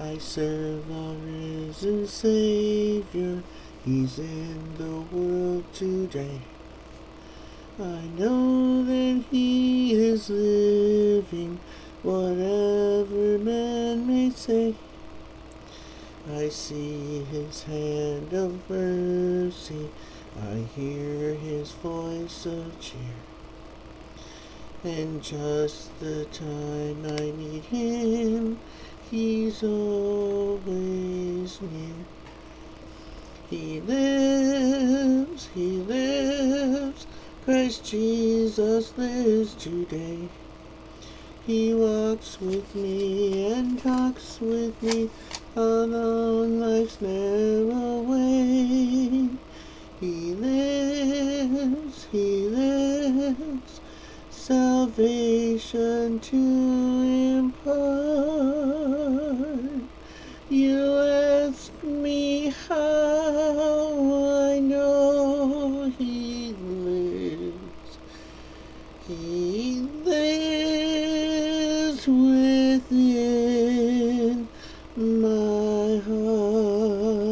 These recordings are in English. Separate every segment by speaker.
Speaker 1: I serve a risen Savior, He's in the world today. I know that He is living, whatever man may say. I see His hand of mercy, I hear His voice of cheer. And just the time I need Him, He's always near. He lives, Christ Jesus lives today. He walks with me and talks with me along life's narrow way. He lives, salvation to impart. You ask me how I know He lives. He lives within my heart.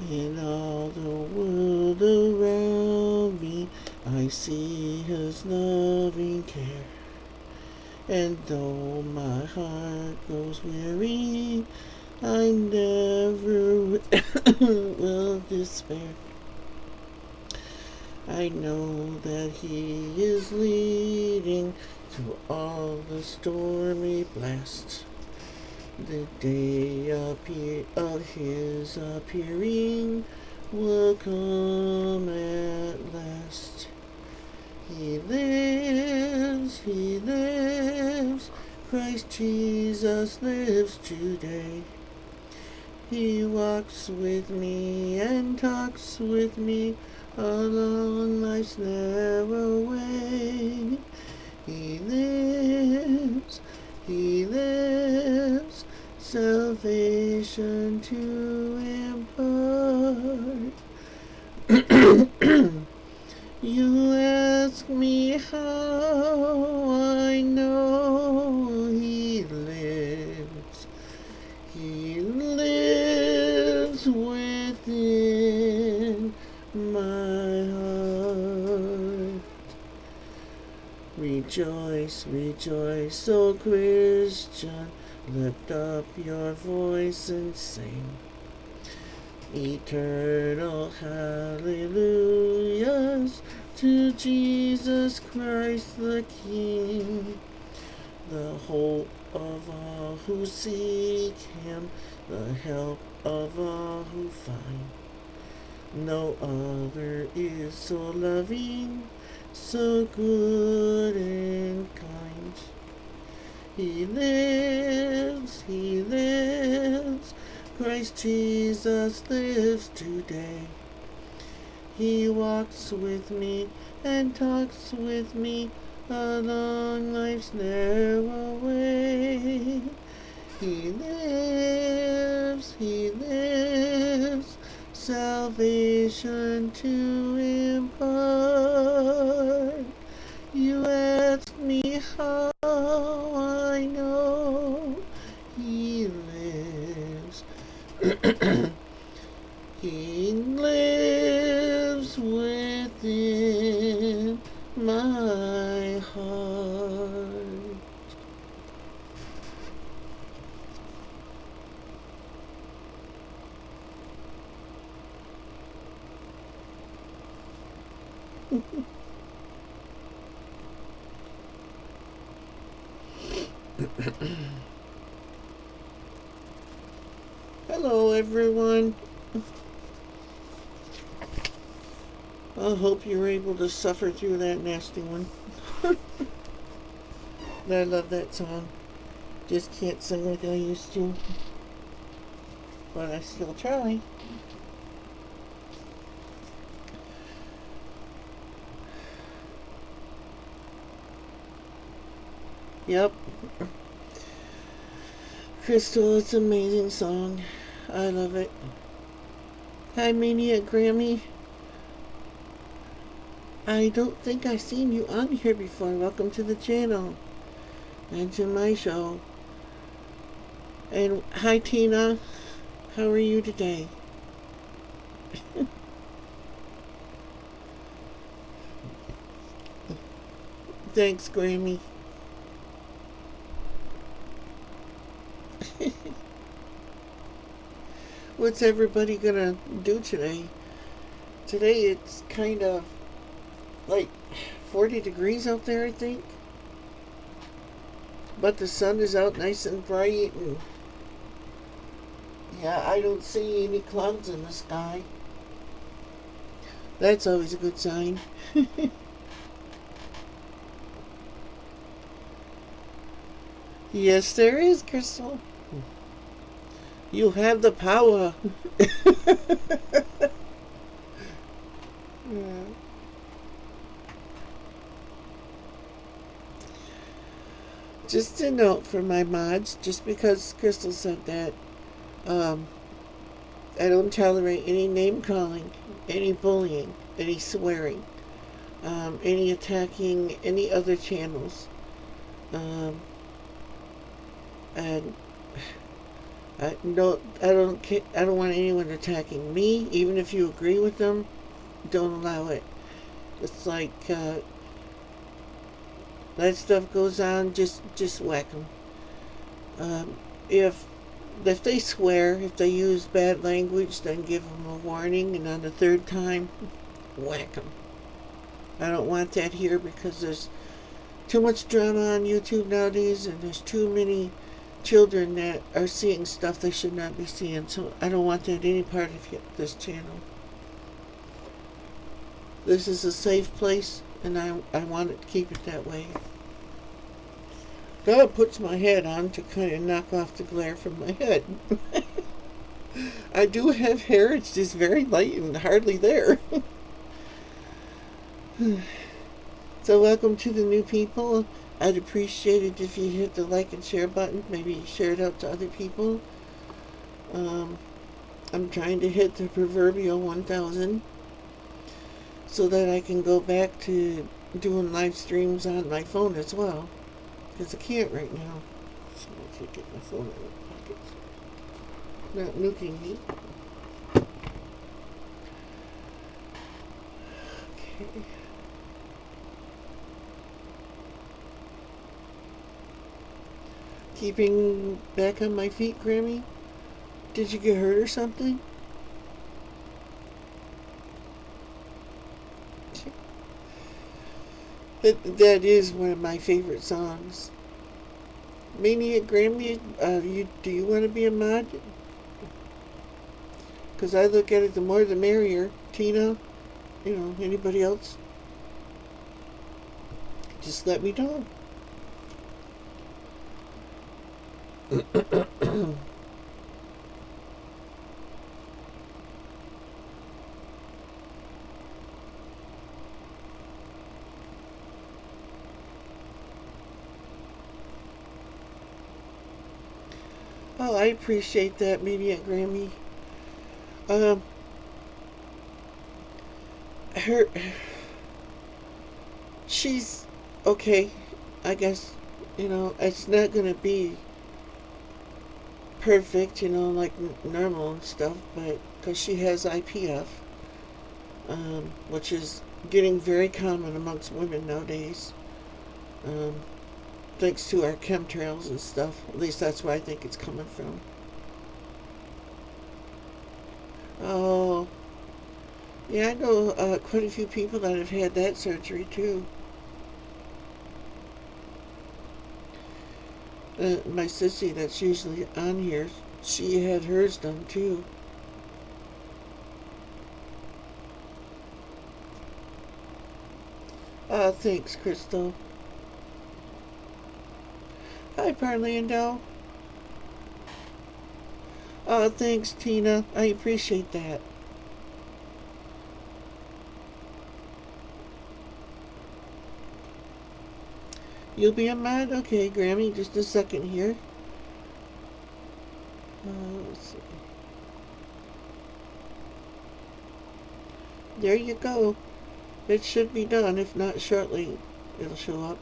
Speaker 1: In all the world around me, I see His loving care. And though my heart grows weary, I never will despair. I know that He is leading through all the stormy blast. The day of His appearing will come at last. He lives, Christ Jesus lives today. He walks with me and talks with me along life's narrow way. He lives, salvation to impart. You ask me how I know He lives. He lives within my heart. Rejoice, rejoice, O Christian, lift up your voice and sing eternal hallelujahs to Jesus Christ the King, the hope of all who seek Him, the help of all who find. No other is so loving, so good and kind. He lives, Christ Jesus lives today. He walks with me and talks with me along life's narrow way. He lives, salvation to impart. You ask me how I know He lives. He lives within my heart. Hello, everyone. I hope you're able to suffer through that nasty one. I love that song. Just can't sing like I used to. But I still try. Yep. Crystal, it's an amazing song. I love it. Hi, Maniac Grammy. I don't think I've seen you on here before. Welcome to the channel. and to my show. And hi, Tina. How are you today? Thanks, Grammy. What's everybody gonna do today? Today it's kind of like 40 degrees out there, I think. But the sun is out nice and bright, and yeah, I don't see any clouds in the sky. That's always a good sign. Yes, there is, Crystal. You have the power. Yeah. Just a note for my mods, just because Crystal said that, um, I don't tolerate any name calling, any bullying, any swearing, any attacking any other channels. Um, and I don't want anyone attacking me, even if you agree with them. Don't allow it. It's like that stuff goes on. Just whack them. Um, if they swear, if they use bad language, then give them a warning, and on the third time, whack them. I don't want that here because there's too much drama on YouTube nowadays, and there's too many children that are seeing stuff they should not be seeing. So I don't want that any part of this channel. This is a safe place, and I want it to keep it that way. God puts my head on to kind of knock off the glare from my head. I do have hair, it's just very light and hardly there. So welcome to the new people. I'd appreciate it if you hit the like and share button. Maybe share it out to other people. I'm trying to hit the proverbial 1,000 so that I can go back to doing live streams on my phone as well. Because I can't right now. So I can't get my phone out of my pocket. Not nuking me. Okay. Keeping back on my feet, Grammy? Did you get hurt or something? That is one of my favorite songs. Maniac Grammy, do you want to be a mod? Because I look at it, the more the merrier. Tina, anybody else? Just let me know. Oh, I appreciate that, Maniac Grammy. She's okay, I guess. It's not gonna be perfect, like normal and stuff, but because she has IPF, which is getting very common amongst women nowadays. Thanks to our chemtrails and stuff. At least that's where I think it's coming from. Oh, yeah, I know quite a few people that have had that surgery too. My sissy that's usually on here, she had hers done too. Thanks, Crystal. Hi, Parlando. Thanks, Tina. I appreciate that. You'll be a mod? Okay, Grammy, just a second here. Let's see. There you go. It should be done. If not shortly, it'll show up.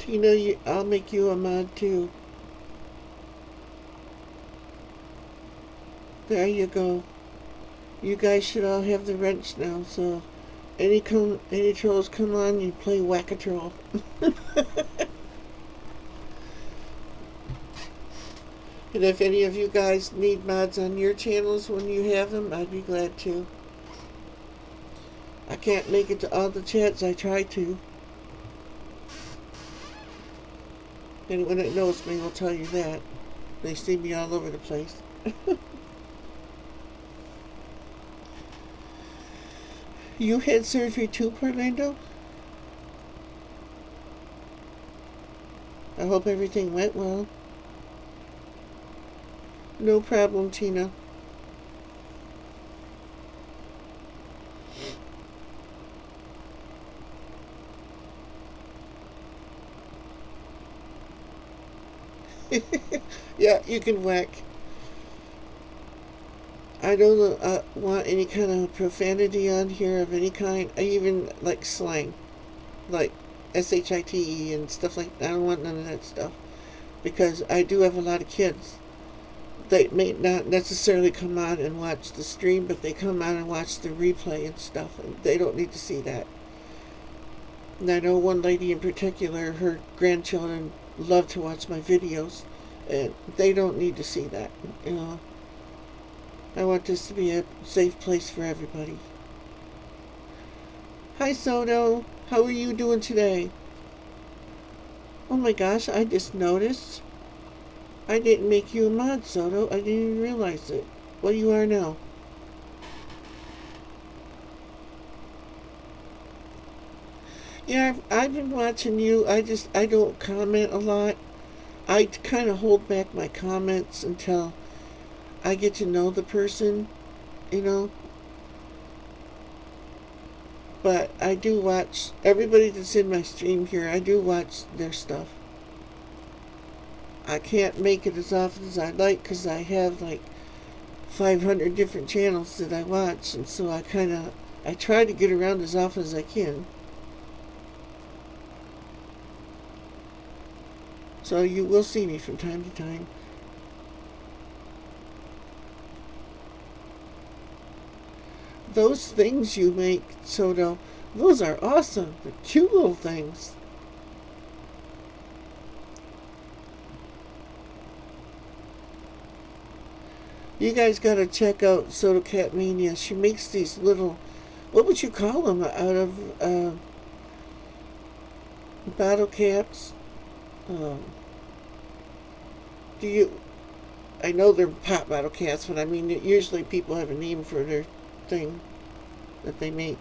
Speaker 1: You know, I'll make you a mod too. There you go. You guys should all have the wrench now, so any trolls come on, you play whack-a-troll. And if any of you guys need mods on your channels when you have them, I'd be glad to. I can't make it to all the chats. I try to. Anyone that knows me will tell you that. They see me all over the place. You had surgery too, Orlando? I hope everything went well. No problem, Tina. Yeah, you can whack. I don't want any kind of profanity on here of any kind. I even like slang, like shite and stuff like that. I don't want none of that stuff because I do have a lot of kids. They may not necessarily come on and watch the stream, but they come on and watch the replay and stuff, and they don't need to see that. And I know one lady in particular, her grandchildren love to watch my videos, and they don't need to see that. You know, I want this to be a safe place for everybody. Hi, Soto. How are you doing today? Oh my gosh, I just noticed. I didn't make you a mod, Soto. I didn't even realize it. Well, you are now. Yeah, I've been watching you. I don't comment a lot. I kind of hold back my comments until I get to know the person, you know. But I do watch everybody that's in my stream here. I do watch their stuff. I can't make it as often as I'd like because I have like 500 different channels that I watch, and so I try to get around as often as I can. So you will see me from time to time. Those things you make, Soto, those are awesome. They're cute little things. You guys gotta check out Soto Cat Mania. She makes these little, what would you call them, out of bottle caps? I know they're pop bottle caps, but I mean, usually people have a name for their thing that they make.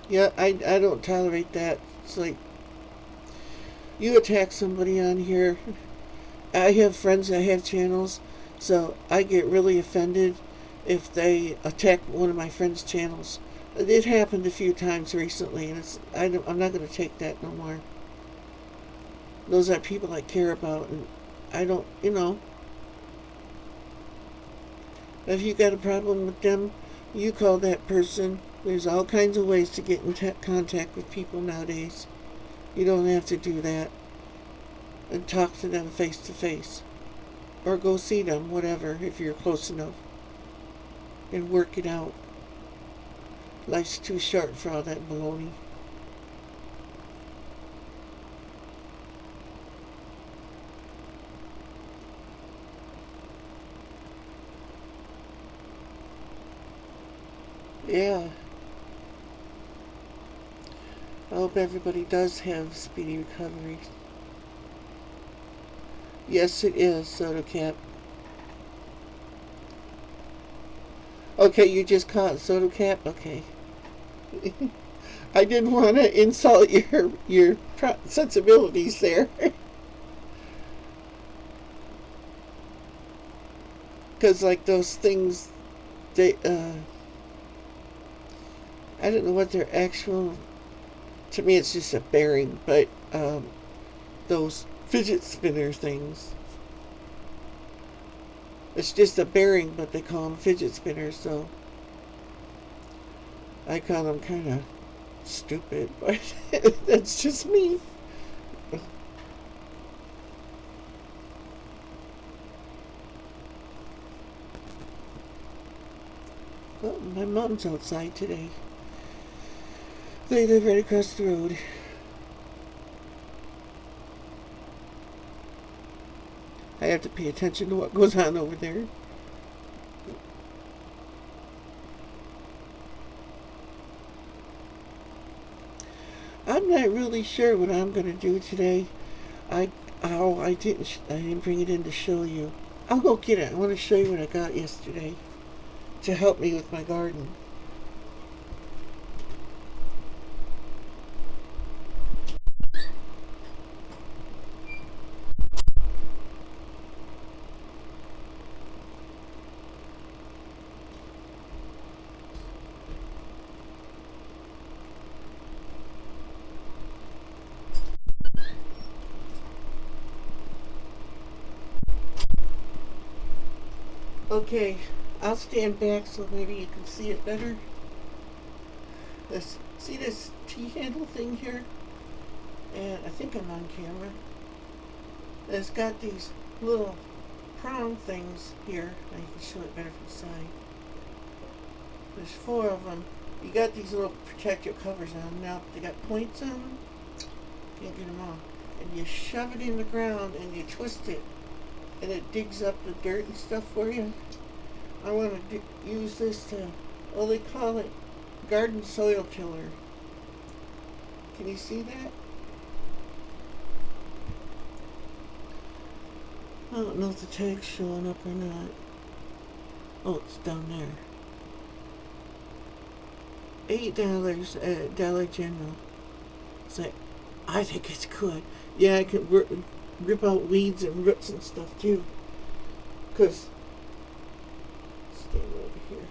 Speaker 1: Yeah, I don't tolerate that. It's like, you attack somebody on here. I have friends that have channels, so I get really offended if they attack one of my friends' channels. It happened a few times recently, and I'm not going to take that no more. Those are people I care about, and I don't, you know. If you got a problem with them, you call that person. There's all kinds of ways to get in contact with people nowadays. You don't have to do that. And talk to them face to face. Or go see them, whatever, if you're close enough. And work it out. Life's too short for all that baloney. Yeah. I hope everybody does have speedy recovery. Yes, it is, Soda Cap. Okay, you just caught Soda Cap? Okay. I didn't want to insult your sensibilities there. Because, like, those things, they, I don't know what their actual, to me it's just a bearing, but those fidget spinner things, it's just a bearing, but they call them fidget spinners. So I call them kind of stupid, but that's just me. Well, my mom's outside today. They live right across the road. I have to pay attention to what goes on over there. I'm not really sure what I'm gonna do today. I I didn't bring it in to show you. I'll go get it. I want to show you what I got yesterday to help me with my garden. Okay, I'll stand back so maybe you can see it better. See this T-handle thing here? And I think I'm on camera. It's got these little prong things here. I can show it better from the side. There's 4 of them. You got these little protective covers on them. Now they got points on them. Can't get them off. And you shove it in the ground and you twist it, and it digs up the dirt and stuff for you. I want to use this to, well, they call it garden soil tiller. Can you see that? I don't know if the tag's showing up or not. Oh, it's down there. $8 at Dollar General. So I think it's good. Yeah, I can rip out weeds and roots and stuff too. Cause stand over here.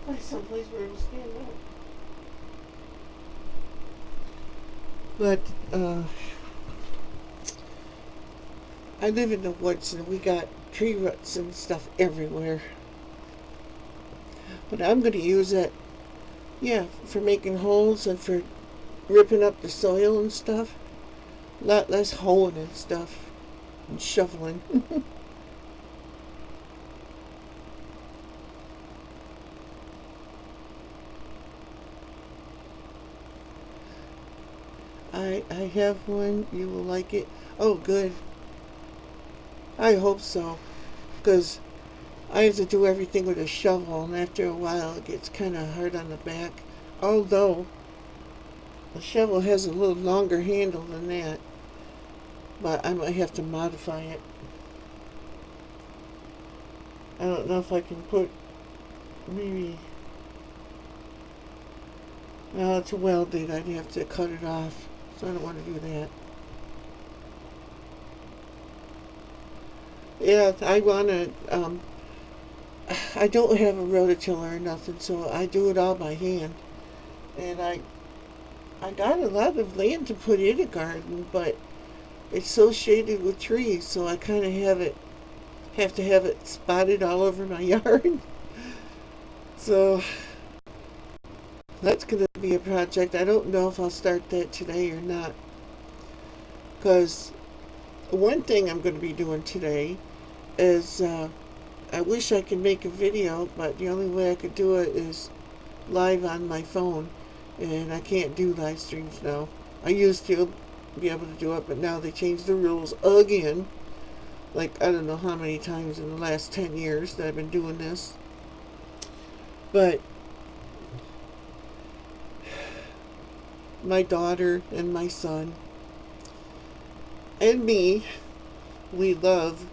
Speaker 1: Find someplace where it'll stand up. But I live in the woods and we got tree roots and stuff everywhere. But I'm going to use it, yeah, for making holes and for ripping up the soil and stuff. A lot less hoeing and stuff and shoveling. I have one. You will like it. Oh, good. I hope so. Because I have to do everything with a shovel, and after a while it gets kind of hard on the back. Although the shovel has a little longer handle than that, but I might have to modify it. I don't know if I can put maybe. No, it's welded. I'd have to cut it off, so I don't want to do that. Yeah, I want to. I don't have a rototiller or nothing, so I do it all by hand. And I got a lot of land to put in a garden, but it's so shaded with trees, so I kind of have to have it spotted all over my yard. So that's going to be a project. I don't know if I'll start that today or not. Because one thing I'm going to be doing today is I wish I could make a video, but the only way I could do it is live on my phone, and I can't do live streams now. I used to be able to do it, but now they changed the rules again. Like, I don't know how many times in the last 10 years that I've been doing this. But my daughter and my son and me, we love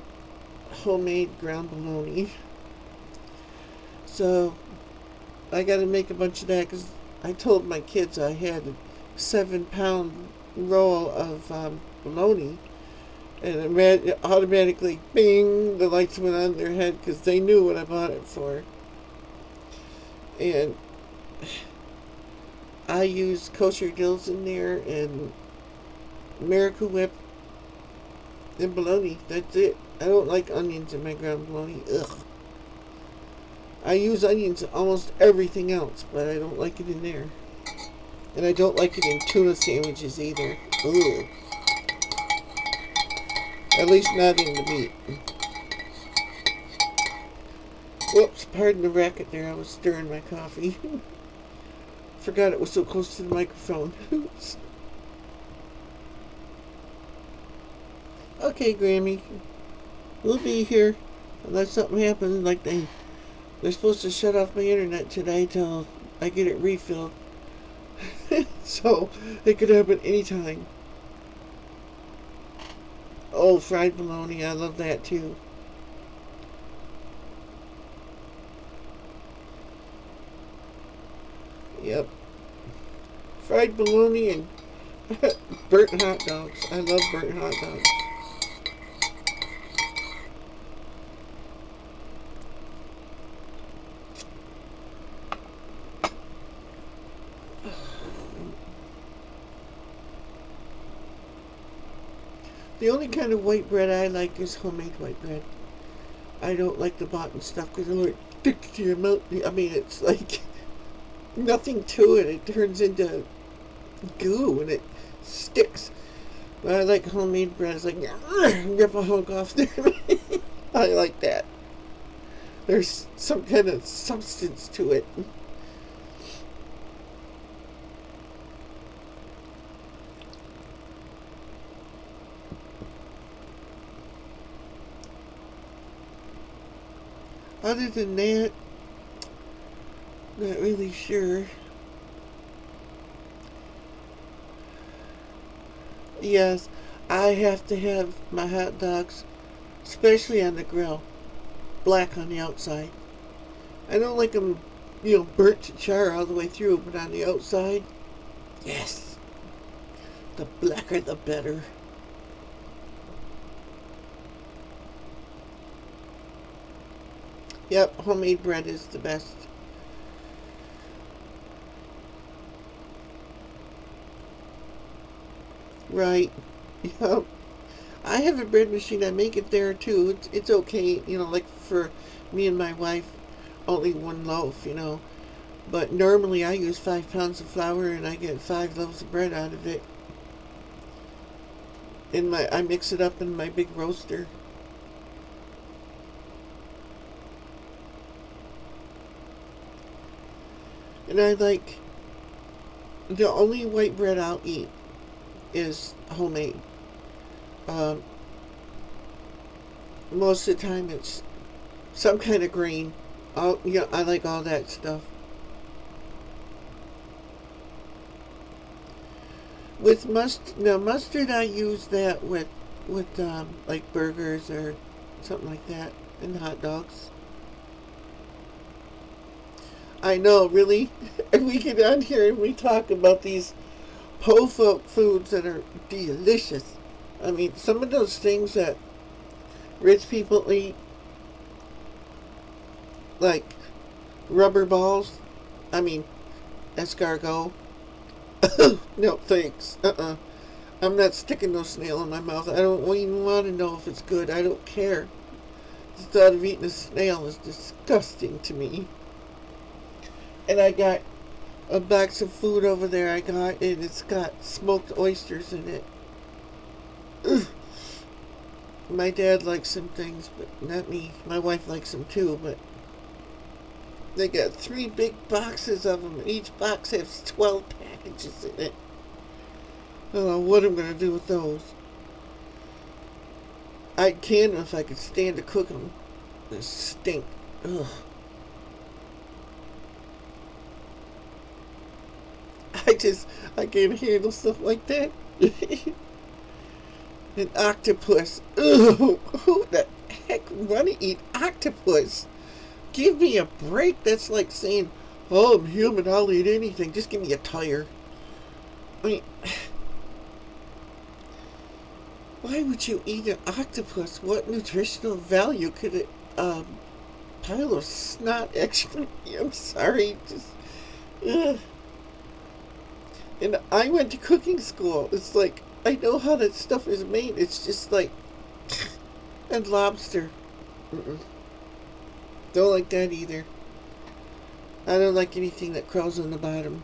Speaker 1: homemade ground bologna. So I got to make a bunch of that because I told my kids I had a 7-pound roll of bologna, and it automatically, bing, the lights went on their head because they knew what I bought it for. And I use kosher dills in there and Miracle Whip and bologna. That's it. I don't like onions in my ground bologna. Ugh. I use onions in almost everything else, but I don't like it in there. And I don't like it in tuna sandwiches either. Ooh. At least not in the meat. Whoops, pardon the racket there. I was stirring my coffee. Forgot it was so close to the microphone. Oops. Okay, Grammy. We'll be here unless something happens. Like they're supposed to shut off my internet today till I get it refilled. So it could happen anytime. Oh, fried bologna. I love that too. Yep. Fried bologna and burnt hot dogs. I love burnt hot dogs. The only kind of white bread I like is homemade white bread. I don't like the bought and stuff because it'll stick to your mouth. I mean, it's like nothing to it. It turns into goo and it sticks. But I like homemade bread. It's like, rip a hunk off there. I like that. There's some kind of substance to it. Other than that, not really sure. Yes, I have to have my hot dogs, especially on the grill, black on the outside. I don't like them, burnt to char all the way through, but on the outside, yes. The blacker the better. Yep, homemade bread is the best. Right. Yep. I have a bread machine. I make it there too. It's okay, like for me and my wife, only one loaf. But normally I use 5 pounds of flour and I get 5 loaves of bread out of it. I mix it up in my big roaster. And I like, the only white bread I'll eat is homemade. Most of the time it's some kind of grain. I like all that stuff. With mustard I use that with like burgers or something like that, and hot dogs. I know, really. And we get on here and we talk about these po folk foods that are delicious. I mean, some of those things that rich people eat, like rubber balls. I mean, escargot. No, thanks. I'm not sticking no snail in my mouth. I don't even want to know if it's good. I don't care. The thought of eating a snail is disgusting to me. And I got a box of food over there and it's got smoked oysters in it. Ugh. My dad likes some things, but not me. My wife likes them too, but they got 3 big boxes of them, and each box has 12 packages in it. I don't know what I'm going to do with those. I'd can them if I could stand to cook them. They stink. Ugh. I can't handle stuff like that. An octopus. Ugh, who the heck want to eat octopus? Give me a break. That's like saying, oh, I'm human, I'll eat anything. Just give me a tire. I mean, why would you eat an octopus? What nutritional value could it, pile of snot actually? I'm sorry. Just, ugh. And I went to cooking school. It's like, I know how that stuff is made. It's just like, and lobster. Mm-mm. Don't like that either. I don't like anything that crawls on the bottom.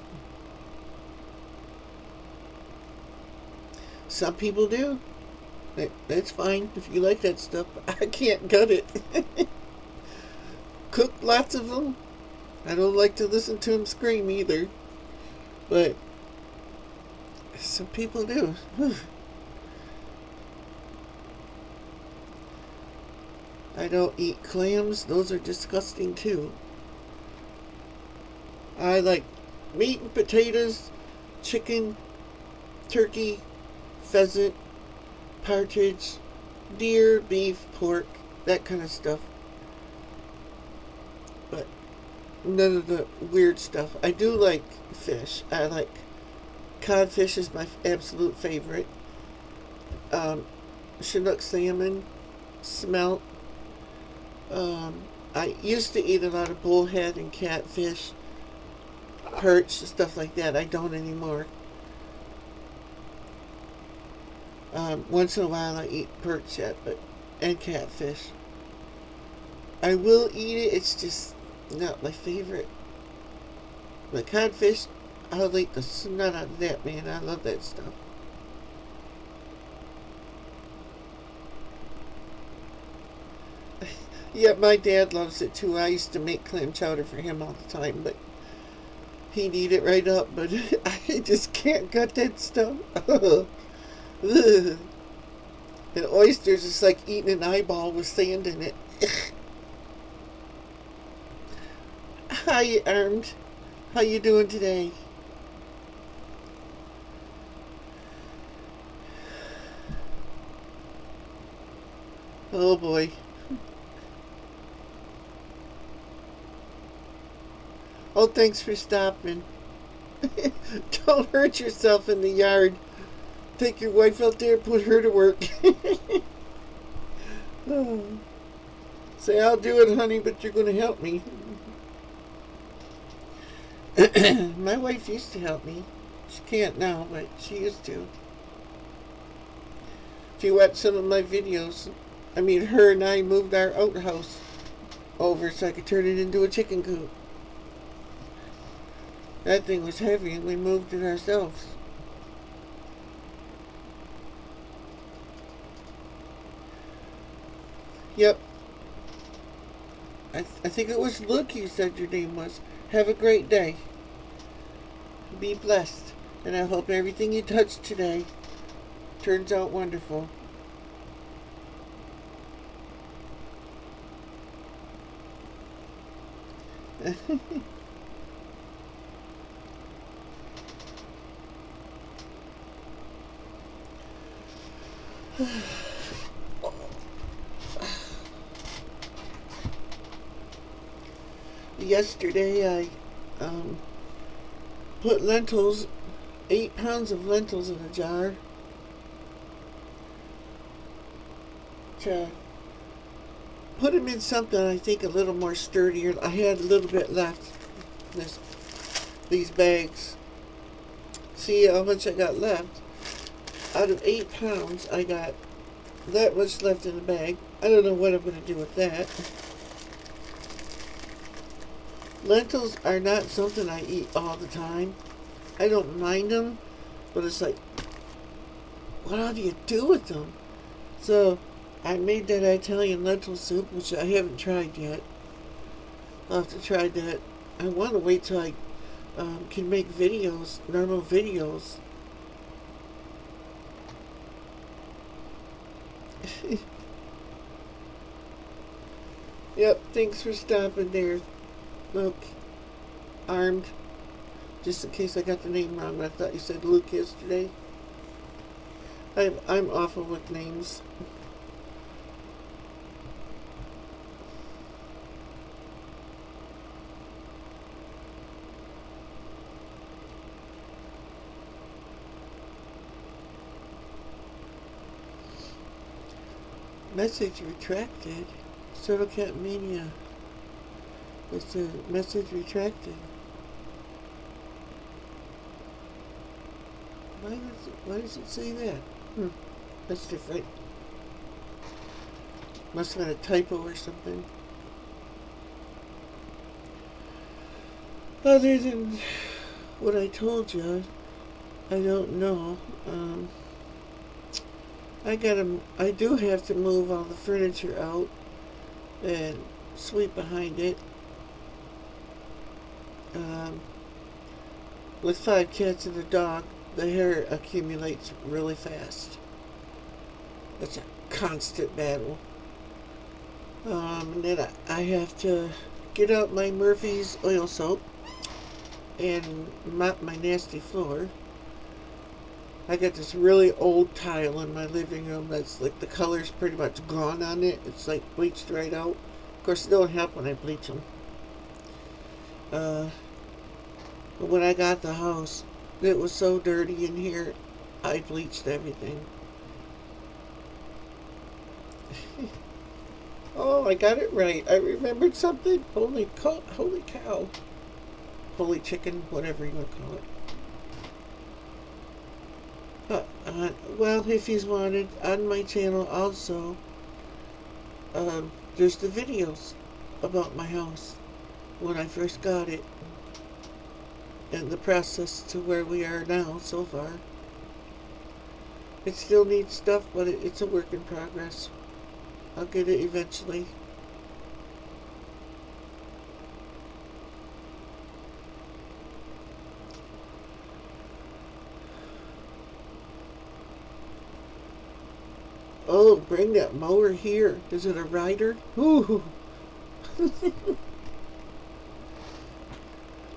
Speaker 1: Some people do. That's fine if you like that stuff. I can't gut it. Cook lots of them. I don't like to listen to them scream either. But some people do. I don't eat clams. Those are disgusting too. I like meat and potatoes, chicken, turkey, pheasant, partridge, deer, beef, pork, that kind of stuff. But none of the weird stuff. I do like fish. I like codfish is my absolute favorite. Chinook salmon, smelt. I used to eat a lot of bullhead and catfish, perch, stuff like that. I don't anymore. Once in a while I eat perch yet, and catfish. I will eat it. It's just not my favorite. But codfish, I'll eat the snot out of that, man. I love that stuff. Yeah, my dad loves it too. I used to make clam chowder for him all the time, but he'd eat it right up, but I just can't gut that stuff. And oysters is like eating an eyeball with sand in it. Hi, Armed. How you doing today? Oh boy. Oh, thanks for stopping. Don't hurt yourself in the yard. Take your wife out there, put her to work. Oh. Say, I'll do it, honey, but you're going to help me. My wife used to help me. She can't now, but she used to. If you watch some of my videos, her and I moved our outhouse over so I could turn it into a chicken coop. That thing was heavy and we moved it ourselves. Yep. I think it was Luke you said your name was. Have a great day. Be blessed. And I hope everything you touch today turns out wonderful. Yesterday I put lentils, 8 pounds of lentils in a jar to put them in something I think a little more sturdier. I had a little bit left in these bags. See how much I got left. Out of 8 pounds, I got that much left in the bag. I don't know what I'm going to do with that. Lentils are not something I eat all the time. I don't mind them, but it's like, what all do you do with them? So, I made that Italian lentil soup, which I haven't tried yet. I'll have to try that. I want to wait till I can make videos, normal videos. Yep, thanks for stopping there. Look, Armed. Just in case I got the name wrong, I thought you said Luke yesterday. I'm awful with names. Message retracted. Turtle Cat Mania. It's a message retracted. Why does it say that? That's different. Must have been a typo or something. Other than what I told you, I don't know. I do have to move all the furniture out and sweep behind it. With 5 cats and a dog, the hair accumulates really fast. It's a constant battle. And then I have to get out my Murphy's oil soap and mop my nasty floor. I got this really old tile in my living room that's like the color's pretty much gone on it. It's like bleached right out. Of course, it don't help when I bleach them. But when I got the house, it was so dirty in here, I bleached everything. Oh, I got it right. I remembered something. Holy cow. Holy chicken, whatever you want to call it. Well, if you wanted, on my channel also, there's the videos about my house when I first got it and the process to where we are now so far. It still needs stuff, but it's a work in progress. I'll get it eventually. Oh, bring that mower here. Is it a rider? Ooh.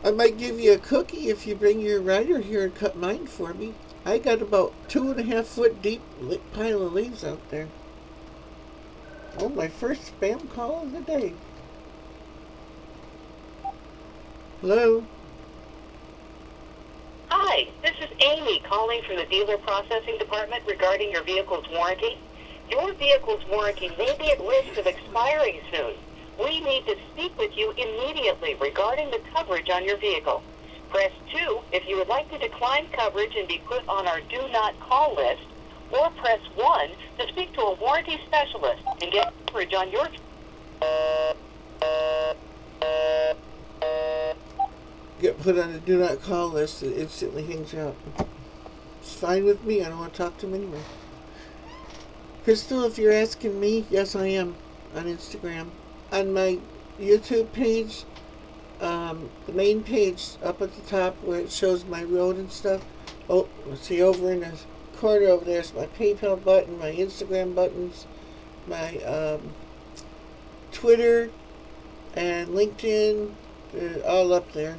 Speaker 1: I might give you a cookie if you bring your rider here and cut mine for me. I got about 2.5 foot deep pile of leaves out there. Oh, my first spam call of the day. Hello?
Speaker 2: Hi, this is Amy calling from the dealer processing department regarding your vehicle's warranty. Your vehicle's warranty may be at risk of expiring soon. We need to speak with you immediately regarding the coverage on your vehicle. Press 2 if you would like to decline coverage and be put on our do not call list, or press 1 to speak to a warranty specialist and get coverage on your
Speaker 1: Get put on the do not call list, it instantly hangs up. It's fine with me, I don't want to talk to him anyway. Crystal, if you're asking me, yes I am on Instagram. On my YouTube page, the main page up at the top where it shows my road and stuff. Oh, see over in the corner over there's my PayPal button, my Instagram buttons, my Twitter and LinkedIn, they're all up there.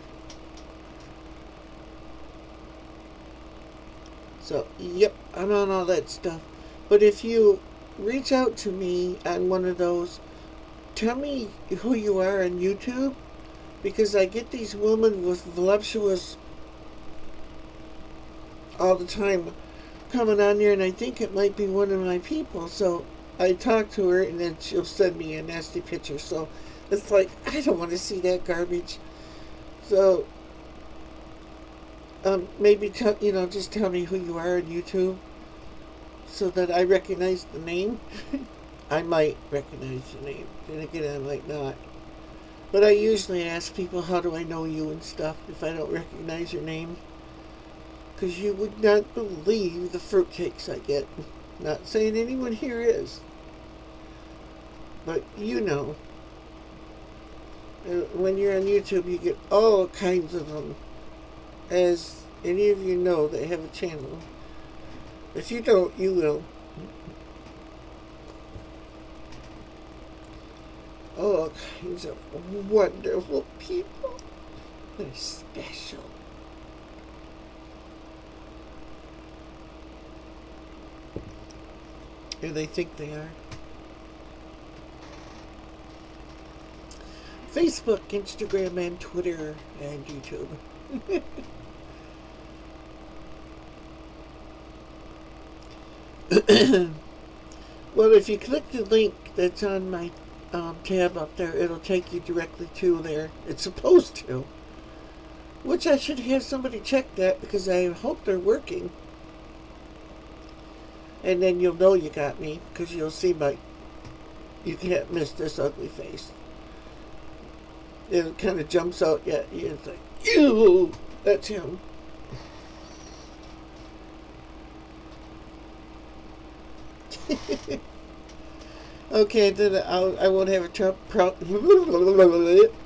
Speaker 1: So, yep, I'm on all that stuff. But if you reach out to me on one of those, tell me who you are on YouTube, because I get these women with voluptuous all the time coming on there, and I think it might be one of my people. So I talk to her, and then she'll send me a nasty picture. So it's like, I don't want to see that garbage. So maybe just tell me who you are on YouTube, so that I recognize the name. I might recognize the name, then again I might not. But I usually ask people, how do I know you and stuff, if I don't recognize your name. Because you would not believe the fruitcakes I get. Not saying anyone here is. But you know. When you're on YouTube, you get all kinds of them. As any of you know that have a channel. If you don't, you will. All kinds of wonderful people. They're special. And they think they are. Facebook, Instagram, and Twitter, and YouTube. Well, if you click the link that's on my tab up there, it'll take you directly to there. It's supposed to. Which I should have somebody check that, because I hope they're working. And then you'll know you got me, because you'll see you can't miss this ugly face. It kind of jumps out, yeah, it's like, Ew, that's him. Okay, then I won't have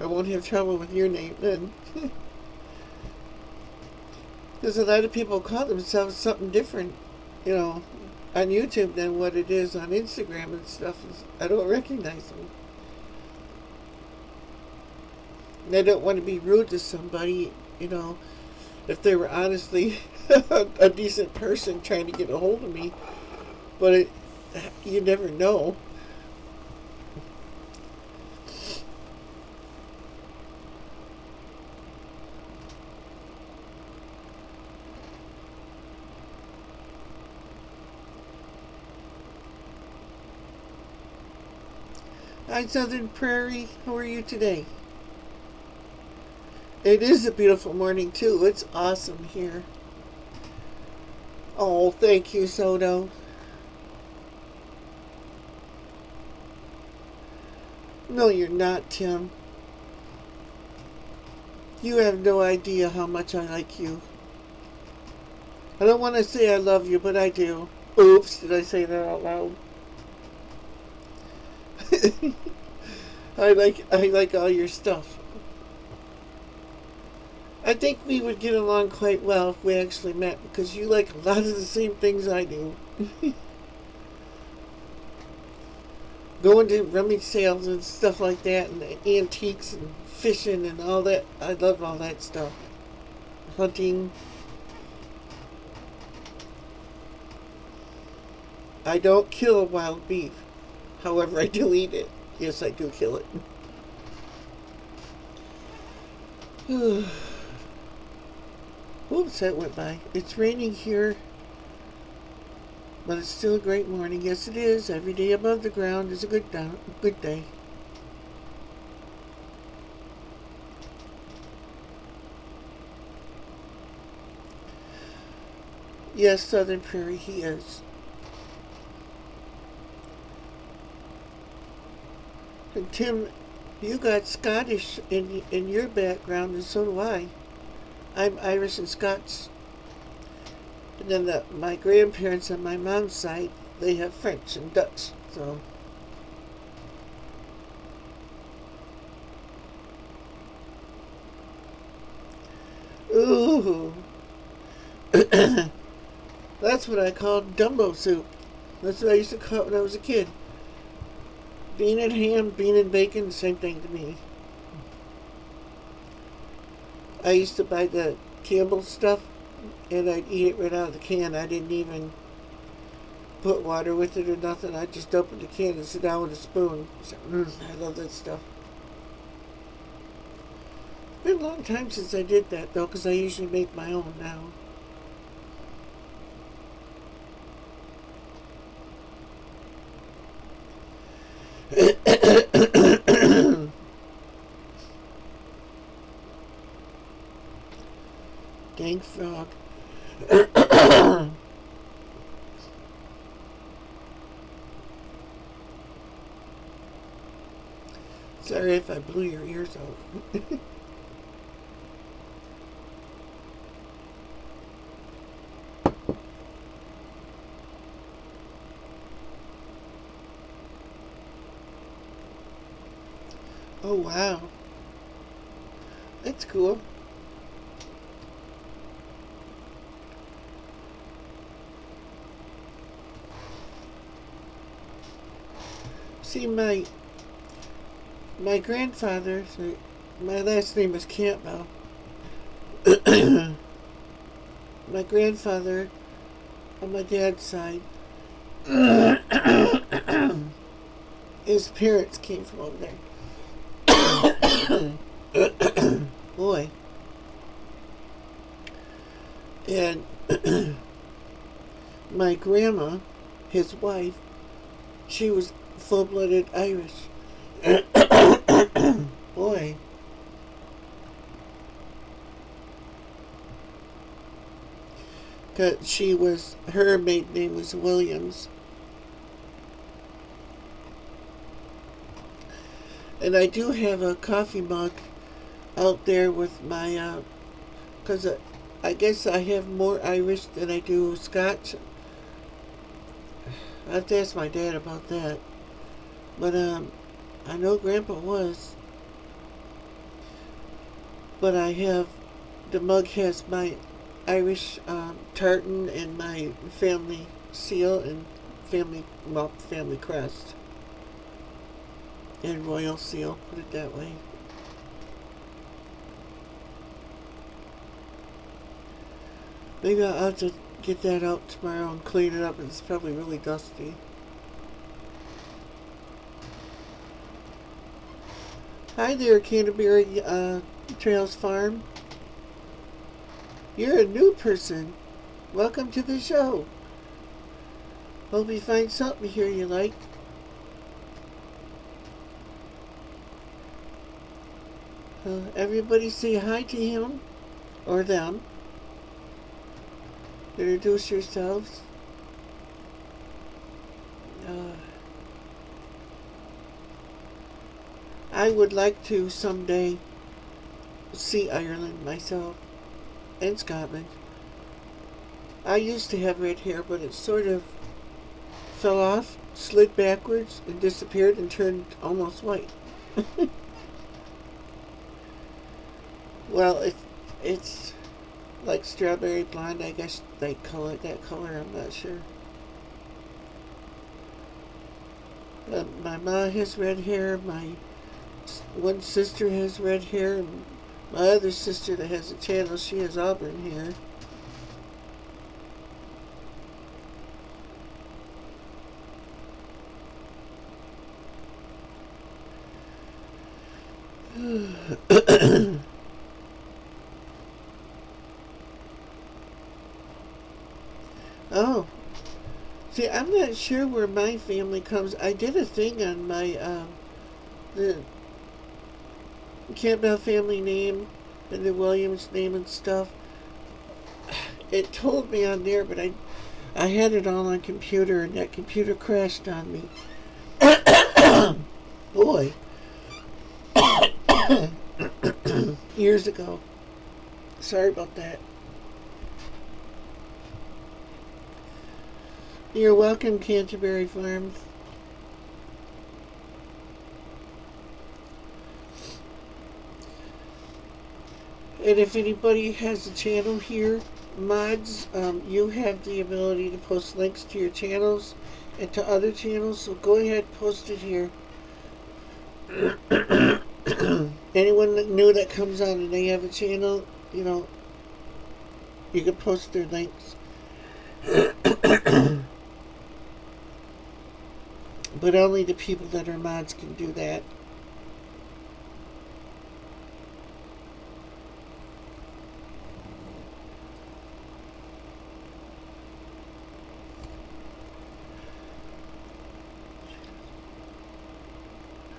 Speaker 1: I won't have trouble with your name then. Because a lot of people call themselves something different, on YouTube than what it is on Instagram and stuff. I don't recognize them. And I don't want to be rude to somebody, if they were honestly a decent person trying to get a hold of me. But you never know. Hi, Southern Prairie. How are you today? It is a beautiful morning, too. It's awesome here. Oh, thank you, Soto. No, you're not, Tim. You have no idea how much I like you. I don't want to say I love you, but I do. Oops, did I say that out loud? I like all your stuff. I think we would get along quite well if we actually met, because you like a lot of the same things I do. Going to rummage sales and stuff like that, and antiques and fishing and all that. I love all that stuff. Hunting. I don't kill wild beef. However, I do eat it. Yes, I do kill it. Oops, that went by. It's raining here, but it's still a great morning. Yes, it is. Every day above the ground is a good day. Yes, Southern Prairie, he is. And Tim, you got Scottish in your background, and so do I. I'm Irish and Scots. And then my grandparents on my mom's side, they have French and Dutch. So, ooh, that's what I called Dumbo soup. That's what I used to call it when I was a kid. Bean and ham, bean and bacon, same thing to me. I used to buy the Campbell's stuff, and I'd eat it right out of the can. I didn't even put water with it or nothing. I just opened the can and sit down with a spoon. So, I love that stuff. It's been a long time since I did that, though, because I usually make my own now. Dang frog. Sorry if I blew your ears out. Oh, wow. That's cool. See, my grandfather, my last name is Campbell. My grandfather on my dad's side, his parents came from over there. Boy. And my grandma, his wife, she was full-blooded Irish. Boy. Cause her maiden name was Williams. And I do have a coffee mug out there with my, because I guess I have more Irish than I do Scotch. I have to ask my dad about that. But I know Grandpa was. But I have, the mug has my Irish tartan and my family seal and family crest and royal seal, put it that way. Maybe I'll have to get that out tomorrow and clean it up. It's probably really dusty. Hi there, Canterbury Trails Farm. You're a new person. Welcome to the show. Hope you find something here you like. Everybody say hi to him or them. Introduce yourselves. I would like to someday see Ireland myself and Scotland. I used to have red hair, but it sort of fell off, slid backwards, and disappeared and turned almost white. Well, it's like strawberry blonde, I guess they call it that color, I'm not sure. My mom has red hair, my one sister has red hair, and my other sister that has a channel, she has auburn hair. Oh, see, I'm not sure where my family comes. I did a thing on my the Campbell family name and the Williams name and stuff. It told me on there, but I had it all on computer, and that computer crashed on me. Boy. Years ago. Sorry about that. You're welcome, Canterbury Farms. And if anybody has a channel here, mods, you have the ability to post links to your channels and to other channels, so go ahead, post it here. Anyone that new that comes on and they have a channel, you know, you can post their links. But only the people that are mods can do that.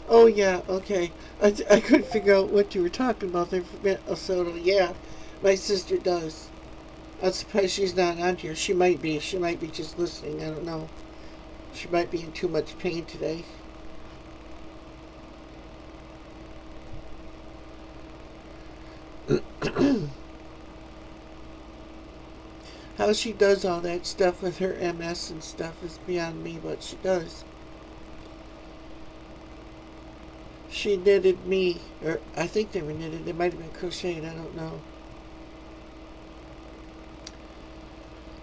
Speaker 1: Oh yeah, okay. I couldn't figure out what you were talking about there for a minute. So yeah, my sister does. I'm surprised she's not on here. She might be. She might be just listening. I don't know. She might be in too much pain today. How she does all that stuff with her MS and stuff is beyond me, but she does. She knitted me, or I think they were knitted. They might have been crocheted. I don't know.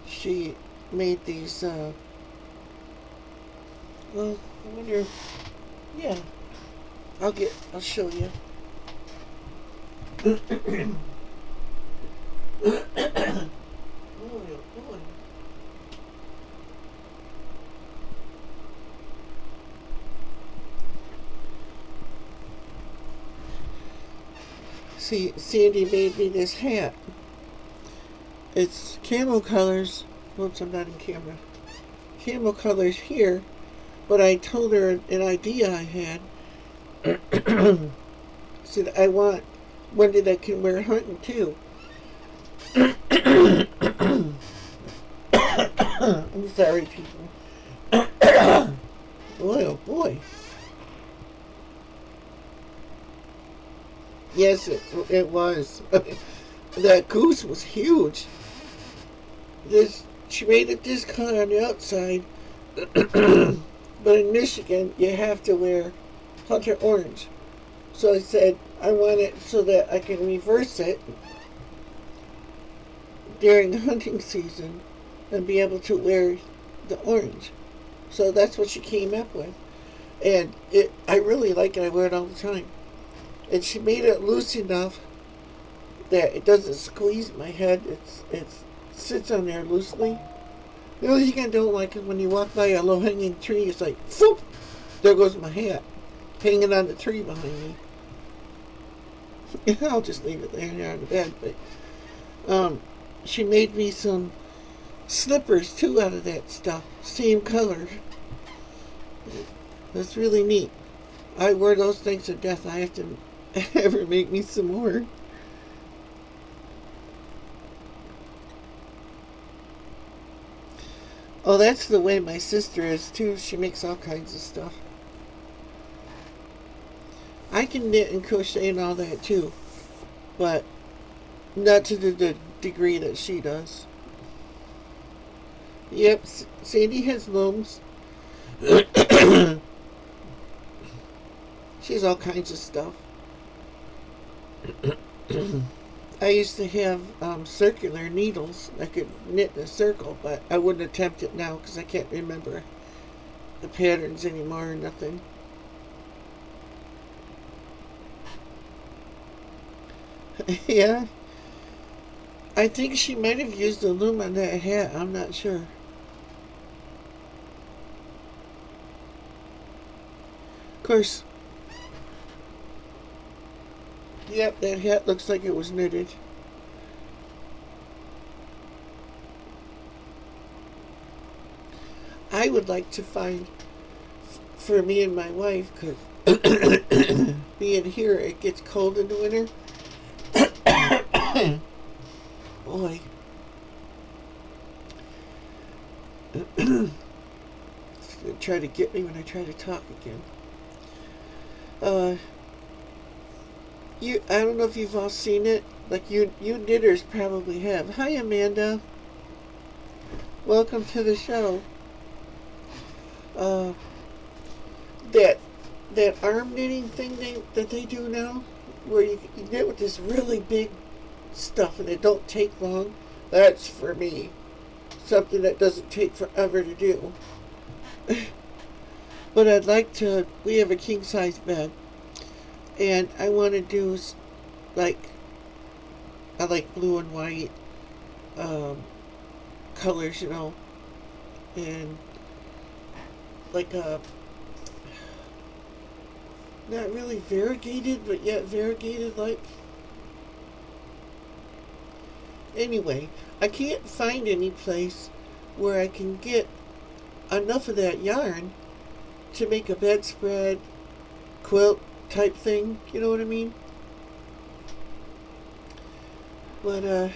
Speaker 1: She made these, well, I wonder, yeah, I'll show you. Oh, boy. See, Sandy made me this hat. It's camel colors. Whoops, I'm not in camera. Camel colors here. But I told her an idea I had. Said I want one that I can wear hunting too. I'm sorry, people. Boy, oh boy. Yes, it was. That goose was huge. She made it this color on the outside, but in Michigan you have to wear hunter orange. So I said I want it so that I can reverse it during hunting season and be able to wear the orange. So that's what she came up with, and I really like it. I wear it all the time, and she made it loose enough that it doesn't squeeze my head. It sits on there loosely. The only thing I don't like is when you walk by a low-hanging tree, it's like, whoop, there goes my hat, hanging on the tree behind me. I'll just leave it there on the bed. But she made me some slippers too out of that stuff, same color. That's really neat. I wear those things to death. I have to ever make me some more. Oh, that's the way my sister is too. She makes all kinds of stuff. I can knit and crochet and all that too, but not to the degree that she does. Yep, Sandy has looms. She has all kinds of stuff. I used to have circular needles. I could knit in a circle, but I wouldn't attempt it now because I can't remember the patterns anymore or nothing. Yeah, I think she might have used the loom on that hat. I'm not sure. Of course, yep, that hat looks like it was knitted. I would like to find, for me and my wife, because being here, it gets cold in the winter. Boy. It's going to try to get me when I try to talk again. I don't know if you've all seen it. Like you knitters probably have. Hi, Amanda. Welcome to the show. That arm knitting thing that they do now, where you knit with this really big stuff and it don't take long. That's for me. Something that doesn't take forever to do. But I'd like to. We have a king size bed, and I want to do like I like blue and white colors, and like a not really variegated, but yet variegated like. Anyway, I can't find any place where I can get enough of that yarn to make a bedspread quilt type thing. You know what I mean? But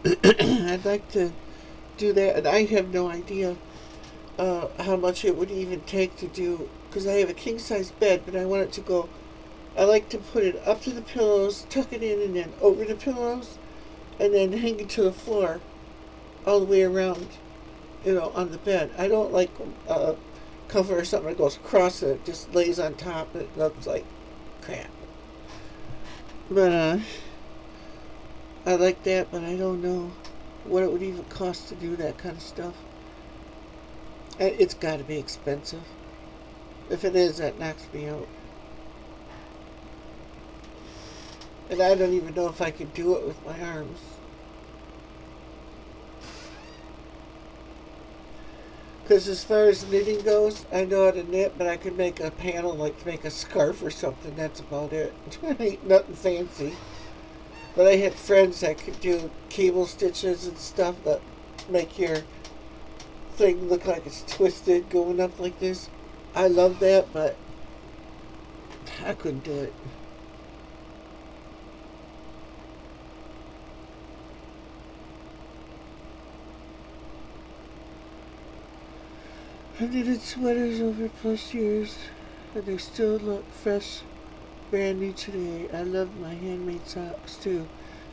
Speaker 1: I'd like to do that, and I have no idea how much it would even take to do, because I have a king size bed, but I want it to go. I like to put it up to the pillows, tuck it in, and then over the pillows, and then hang it to the floor all the way around, on the bed. I don't like comfort or something that goes across it, just lays on top, and it looks like crap. But I like that, but I don't know what it would even cost to do that kind of stuff. It's got to be expensive. If it is, that knocks me out. And I don't even know if I could do it with my arms. Because as far as knitting goes, I know how to knit, but I could make a panel, like to make a scarf or something. That's about it. Ain't nothing fancy. But I had friends that could do cable stitches and stuff that make your thing look like it's twisted going up like this. I love that, but I couldn't do it. I knitted sweaters over plus years, and they still look fresh, brand new today. I love my handmade socks too.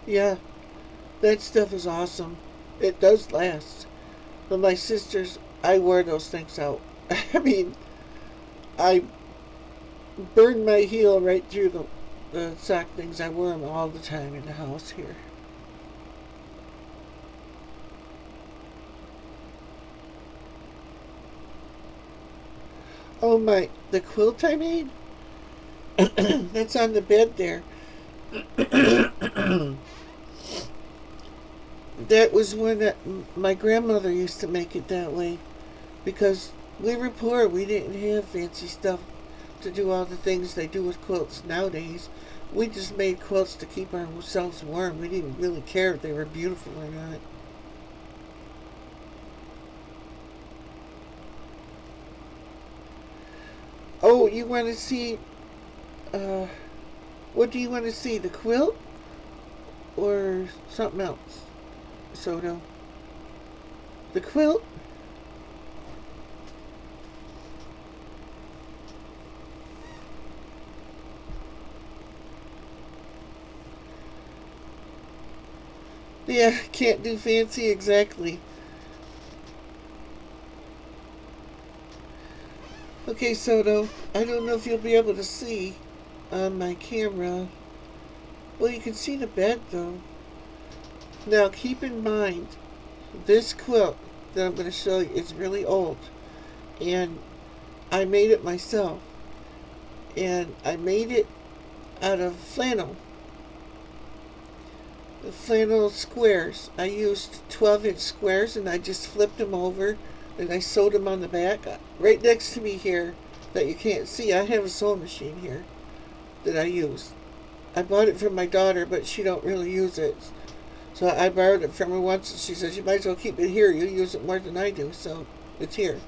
Speaker 1: Yeah, that stuff is awesome. It does last. But my sisters, I wear those things out. I mean, I burned my heel right through the sock things. I wear them all the time in the house here. Oh my, the quilt I made? That's on the bed there. That was when my grandmother used to make it that way because we were poor. We didn't have fancy stuff to do all the things they do with quilts nowadays. We just made quilts to keep ourselves warm. We didn't really care if they were beautiful or not. Oh, you want to see, uh, what do you want to see? The quilt or something else, Soto? The quilt? Yeah, can't do fancy exactly. Okay, Soto, I don't know if you'll be able to see on my camera. Well, you can see the bed though. Now keep in mind, this quilt that I'm going to show you is really old. And I made it myself. And I made it out of flannel. The flannel squares. I used 12-inch squares and I just flipped them over and I sewed them on the back. Right next to me here that you can't see, I have a sewing machine here that I use. I bought it from my daughter, but she don't really use it. So I borrowed it from her once and she says, you might as well keep it here. You use it more than I do, so it's here.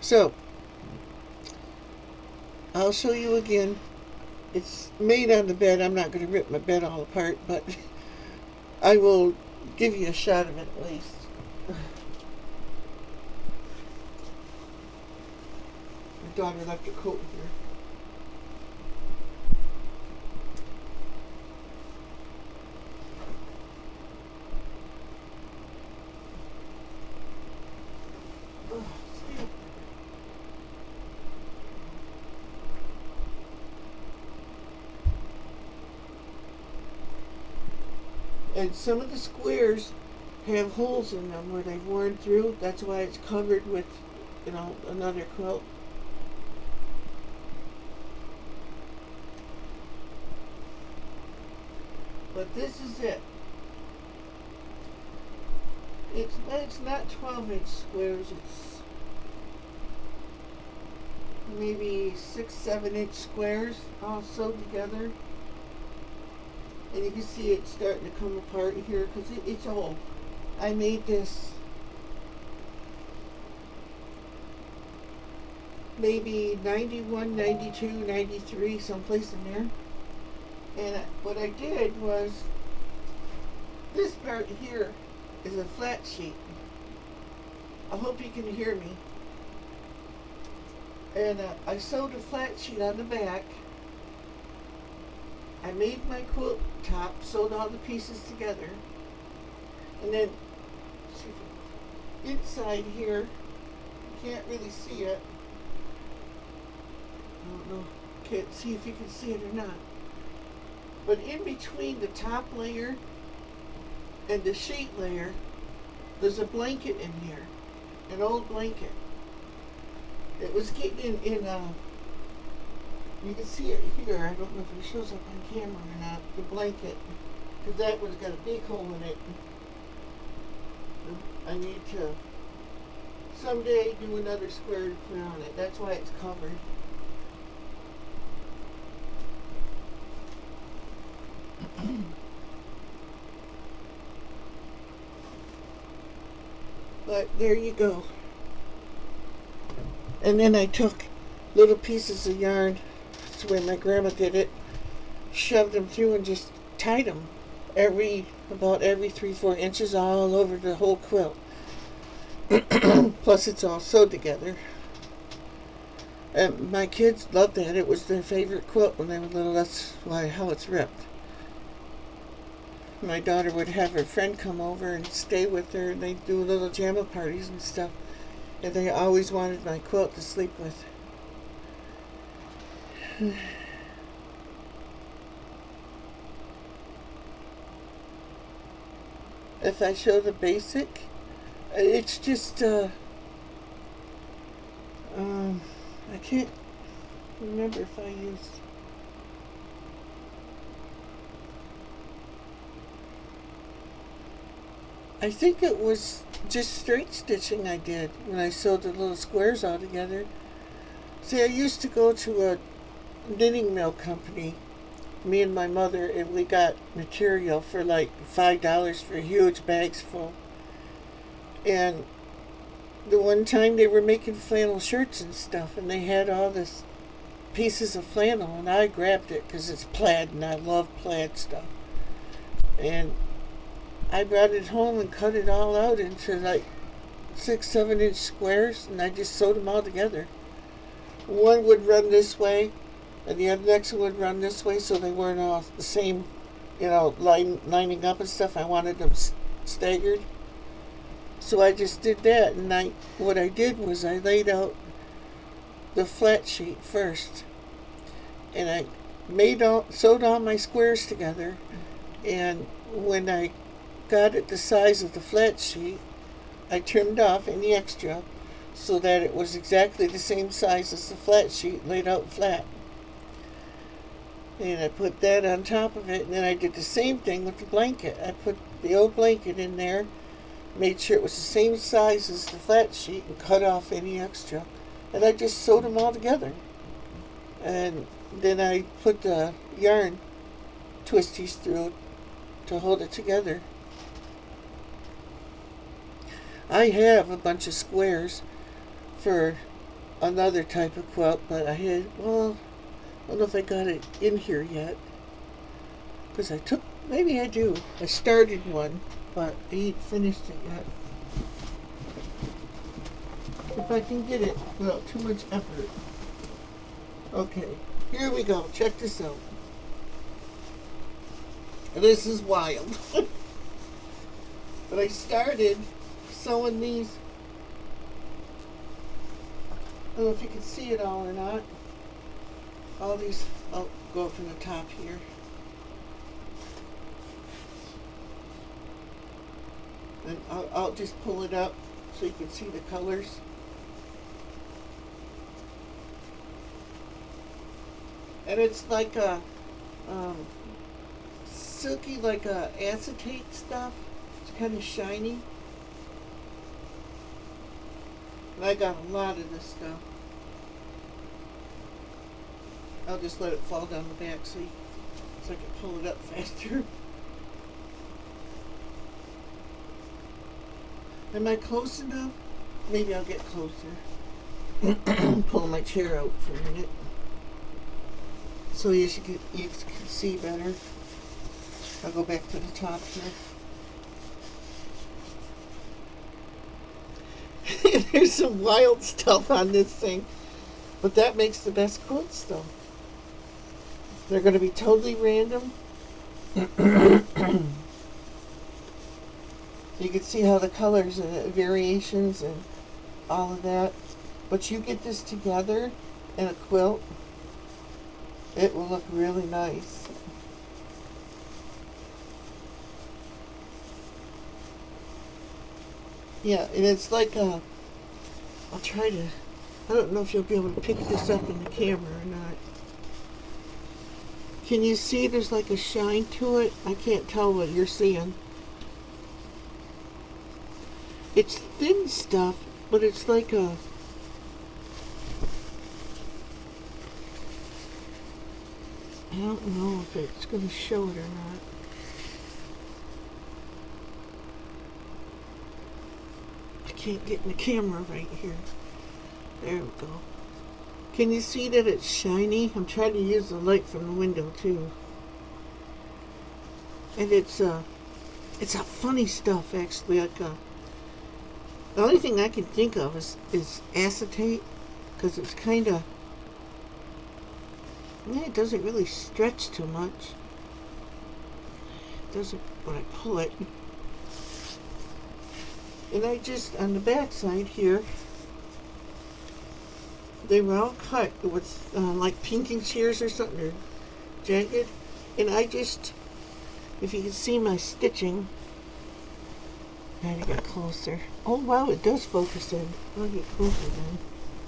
Speaker 1: So, I'll show you again. It's made on the bed. I'm not going to rip my bed all apart, but I will give you a shot of it at least. My daughter left her coat here. And some of the squares have holes in them where they've worn through. That's why it's covered with, another quilt. But this is it. It's not 12-inch squares. It's maybe 6-7-inch squares all sewed together. And you can see it starting to come apart here because it's old. I made this maybe 91, 92, 93, someplace in there. And what I did was, this part here is a flat sheet. I hope you can hear me. And I sewed a flat sheet on the back. I made my quilt top, sewed all the pieces together, and then inside here, you can't really see it. I don't know, can't see if you can see it or not. But in between the top layer and the sheet layer, there's a blanket in here, an old blanket. It was getting in you can see it here. I don't know if it shows up on camera or not, the blanket, because that one's got a big hole in it. I need to someday do another square to put on it. That's why it's covered. But there you go. And then I took little pieces of yarn, that's the way my grandma did it, shoved them through and just tied them about every 3-4 inches all over the whole quilt. Plus it's all sewed together. And my kids loved that. It was their favorite quilt when they were little. That's why how it's ripped. My daughter would have her friend come over and stay with her, and they'd do little jamma parties and stuff. And they always wanted my quilt to sleep with. If I show the basic, it's just, I can't remember if I used. I think it was just straight stitching I did when I sewed the little squares all together. See, I used to go to a knitting mill company, me and my mother, and we got material for like $5 for huge bags full. And the one time they were making flannel shirts and stuff, and they had all this pieces of flannel, and I grabbed it because it's plaid, and I love plaid stuff. And I brought it home and cut it all out into like 6-7 inch squares, and I just sewed them all together. One would run this way, and the next one would run this way, so they weren't all the same, lining up and stuff. I wanted them staggered. So I just did that, and what I did was I laid out the flat sheet first, and I sewed all my squares together, and when I got it the size of the flat sheet, I trimmed off any extra so that it was exactly the same size as the flat sheet laid out flat. And I put that on top of it, and then I did the same thing with the blanket. I put the old blanket in there, made sure it was the same size as the flat sheet, and cut off any extra. And I just sewed them all together. And then I put the yarn twisties through to hold it together. I have a bunch of squares for another type of quilt, but I don't know if I got it in here yet. Because maybe I do. I started one, but I ain't finished it yet. If I can get it without too much effort. Okay, here we go. Check this out. This is wild. But I started sewing these. I don't know if you can see it all or not. All these, I'll go from the top here. And I'll just pull it up so you can see the colors. And it's like a silky, like a acetate stuff. It's kind of shiny. And I got a lot of this stuff. I'll just let it fall down the back so I can pull it up faster. Am I close enough? Maybe I'll get closer. Pull my chair out for a minute so you can see better. I'll go back to the top here. There's some wild stuff on this thing, but that makes the best quilts though. They're going to be totally random. You can see how the colors and the variations and all of that. But you get this together in a quilt, it will look really nice. Yeah, and it's like a, I'll try to, I don't know if you'll be able to pick this up in the camera or not. Can you see there's like a shine to it? I can't tell what you're seeing. It's thin stuff, but it's like a, I don't know if it's going to show it or not. I can't get in the camera right here. There we go. Can you see that it's shiny? I'm trying to use the light from the window too. And it's a funny stuff actually. Like the only thing I can think of is acetate, because it's kind of Yeah, it doesn't really stretch too much. It doesn't when I pull it. And I just, on the back side here, they were all cut with like pinking shears or something, or jagged. And I just, if you can see my stitching, I gotta get closer. Oh wow, it does focus in. I'll get closer then.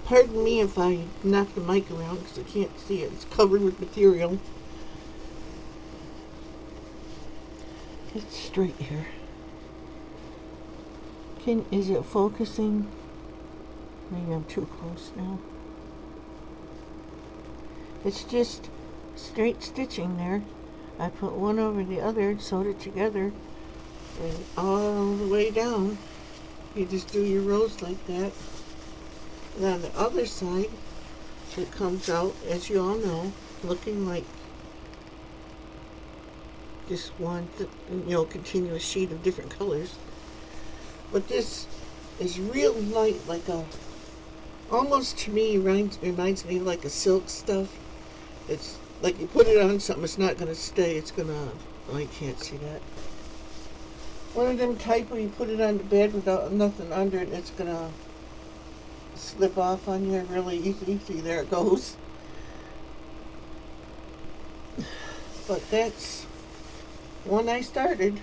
Speaker 1: Pardon me if I knock the mic around because I can't see it. It's covered with material. Get straight here. Is it focusing? Maybe I'm too close now. It's just straight stitching there. I put one over the other, sewed it together, and all the way down. You just do your rows like that. And on the other side, it comes out, as you all know, looking like just one, continuous sheet of different colors. But this is real light, like almost to me reminds me of like a silk stuff. It's like you put it on something, it's not going to stay, it's going to, oh, you can't see that. One of them type where you put it on the bed without nothing under it, it's going to slip off on you really easily. See, there it goes. But that's when I started.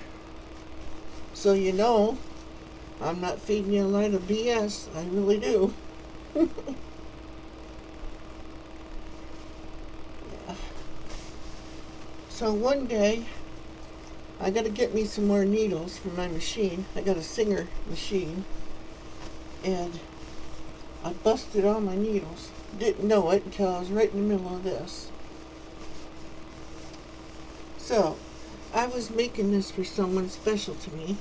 Speaker 1: So you know, I'm not feeding you a line of BS. I really do. Yeah. So one day, I gotta get me some more needles for my machine. I got a Singer machine. And I busted all my needles. Didn't know it until I was right in the middle of this. So, I was making this for someone special to me.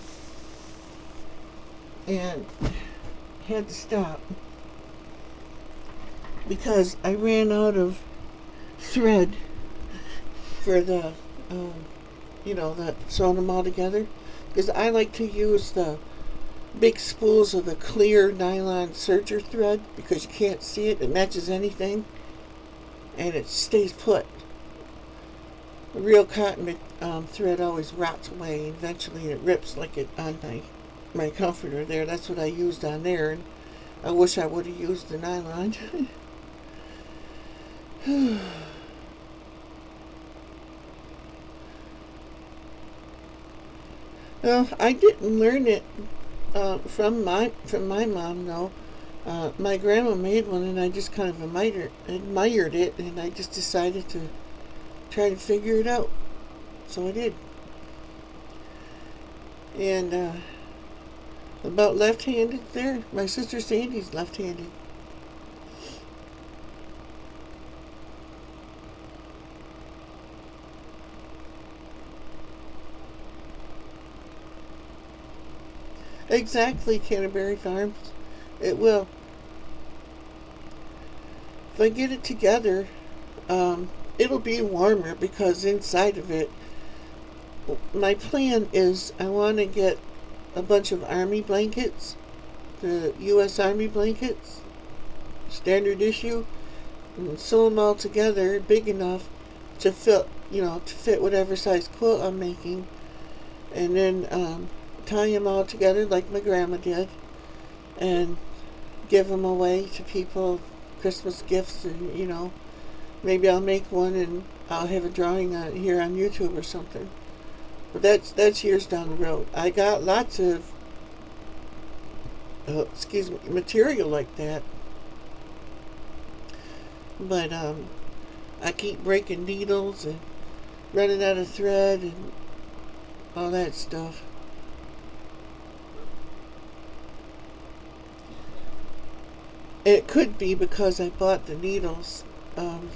Speaker 1: And had to stop. Because I ran out of thread for the, that sewing them all together. Because I like to use the big spools of the clear nylon serger thread because you can't see it. It matches anything. And it stays put. The real cotton thread always rots away. Eventually it rips like it on my comforter there. That's what I used on there. And I wish I would have used the nylon. Well, I didn't learn it from my mom though. My grandma made one, and I just kind of admired it, and I just decided to try to figure it out. So I did. And about left-handed there, my sister Sandy's left-handed. Exactly, Canterbury Farms. It will. If I get it together, it'll be warmer because inside of it, my plan is I want to get a bunch of Army blankets, the U.S. Army blankets, standard issue, and sew them all together big enough to fit whatever size quilt I'm making, and then tie them all together like my grandma did, and give them away to people, Christmas gifts, and maybe I'll make one and I'll have a drawing here on YouTube or something. But that's years down the road. I got lots of material like that, but I keep breaking needles and running out of thread and all that stuff. It could be because I bought the needles,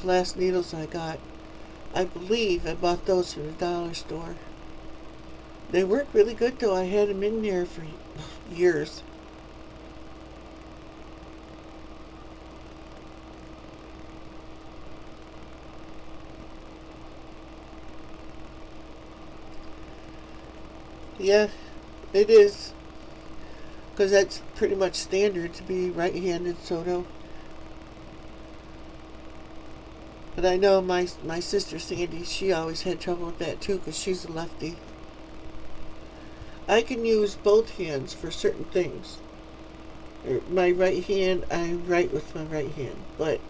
Speaker 1: last needles I got. I believe I bought those from the dollar store. They work really good though. I had them in there for years. Yeah, it is. Because that's pretty much standard to be right-handed, Soto. But I know my sister Sandy, she always had trouble with that too because she's a lefty. I can use both hands for certain things. My right hand, I write with my right hand, but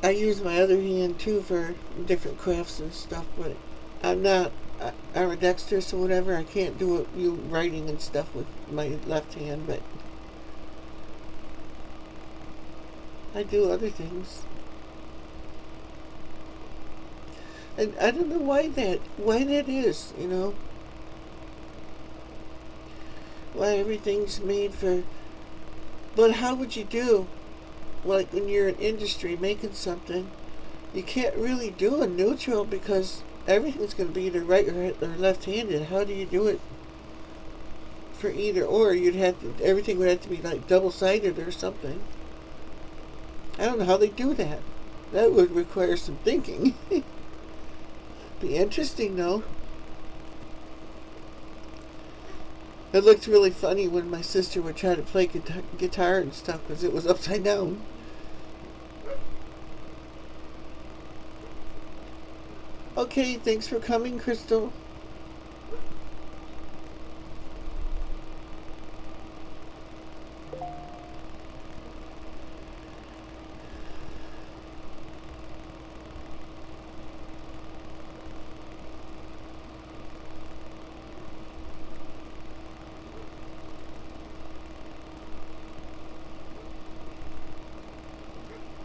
Speaker 1: I use my other hand too for different crafts and stuff. But I'm not ambidextrous or whatever. I can't do it, you writing and stuff with my left hand, but I do other things. And I don't know why that is, you know. Why everything's made for. But how would you do, like when you're in industry making something, you can't really do a neutral because everything's going to be either right or left-handed. How do you do it for either or? Everything would have to be like double-sided or something. I don't know how they do that. That would require some thinking. Be interesting though. It looked really funny when my sister would try to play guitar and stuff because it was upside down. Okay, thanks for coming, Crystal.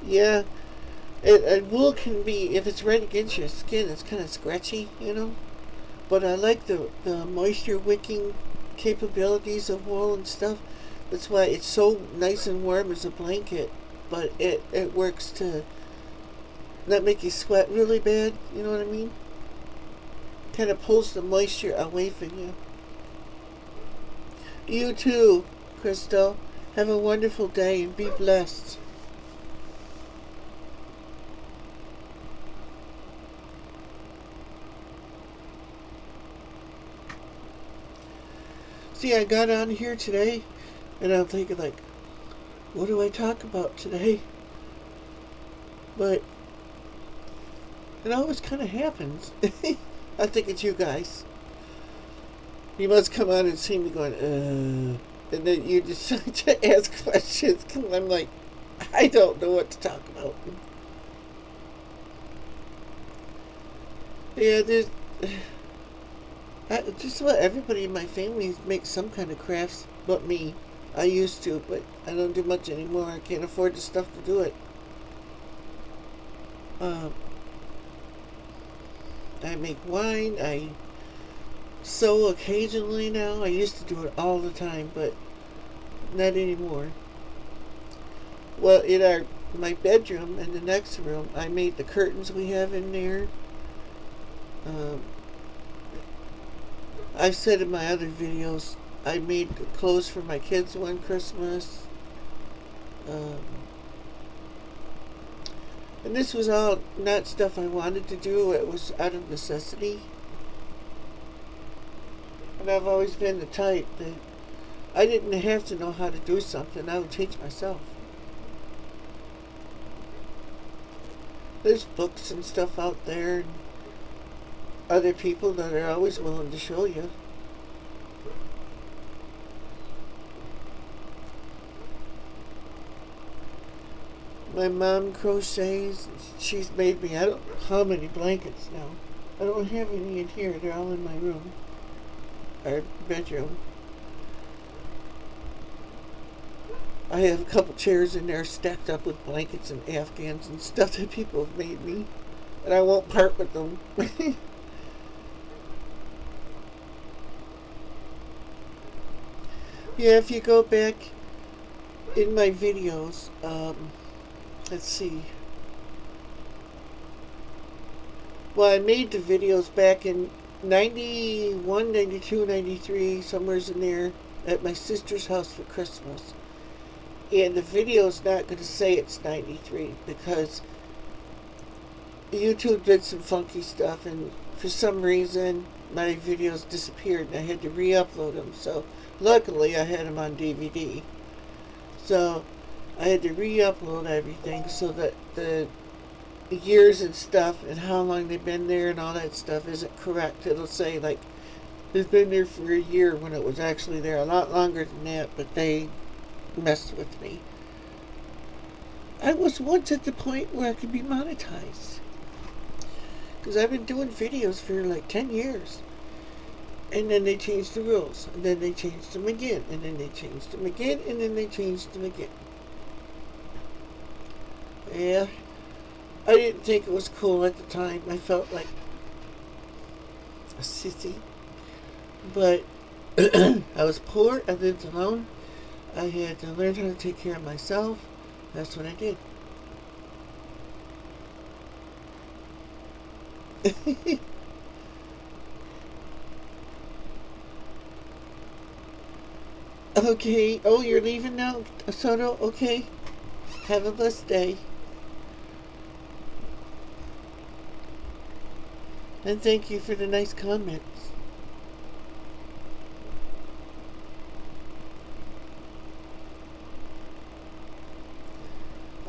Speaker 1: Yeah, wool can be, if it's right against your skin, it's kind of scratchy, you know. But I like the moisture wicking capabilities of wool and stuff. That's why it's so nice and warm as a blanket. But it works to not make you sweat really bad, you know what I mean? Kind of pulls the moisture away from you. You too, Crystal. Have a wonderful day and be blessed. See, I got on here today, and I'm thinking, like, what do I talk about today? But it always kind of happens. I think it's you guys. You must come on and see me going, and then you decide to ask questions, because I'm like, I don't know what to talk about. Yeah, there's. Just about everybody in my family makes some kind of crafts, but me. I used to, but I don't do much anymore. I can't afford the stuff to do it. I make wine. I sew occasionally now. I used to do it all the time, but not anymore. Well, in my bedroom and the next room, I made the curtains we have in there. I've said in my other videos, I made clothes for my kids one Christmas. And this was all not stuff I wanted to do. It was out of necessity. And I've always been the type that I didn't have to know how to do something. I would teach myself. There's books and stuff out there. And other people that are always willing to show you. My mom crochets. She's made me, I don't know how many blankets now. I don't have any in here. They're all in my room. Our bedroom. I have a couple chairs in there stacked up with blankets and Afghans and stuff that people have made me. And I won't part with them. Yeah, if you go back in my videos, let's see. Well, I made the videos back in 91, 92, 93, somewhere's in there, at my sister's house for Christmas. And the video's not going to say it's 93 because YouTube did some funky stuff, and for some reason my videos disappeared and I had to re-upload them. So luckily I had them on DVD. So I had to re-upload everything so that the years and stuff and how long they've been there and all that stuff isn't correct. It'll say like it's been there for a year when it was actually there a lot longer than that, but they messed with me. I was once at the point where I could be monetized because I've been doing videos for like 10 years. And then they changed the rules, and then they changed them again, and then they changed them again, and then they changed them again. Yeah, I didn't think it was cool at the time. I felt like a sissy. But I was poor, I lived alone. I had to learn how to take care of myself. That's what I did. Okay. Oh, you're leaving now, Soto? Okay. Have a blessed day. And thank you for the nice comments.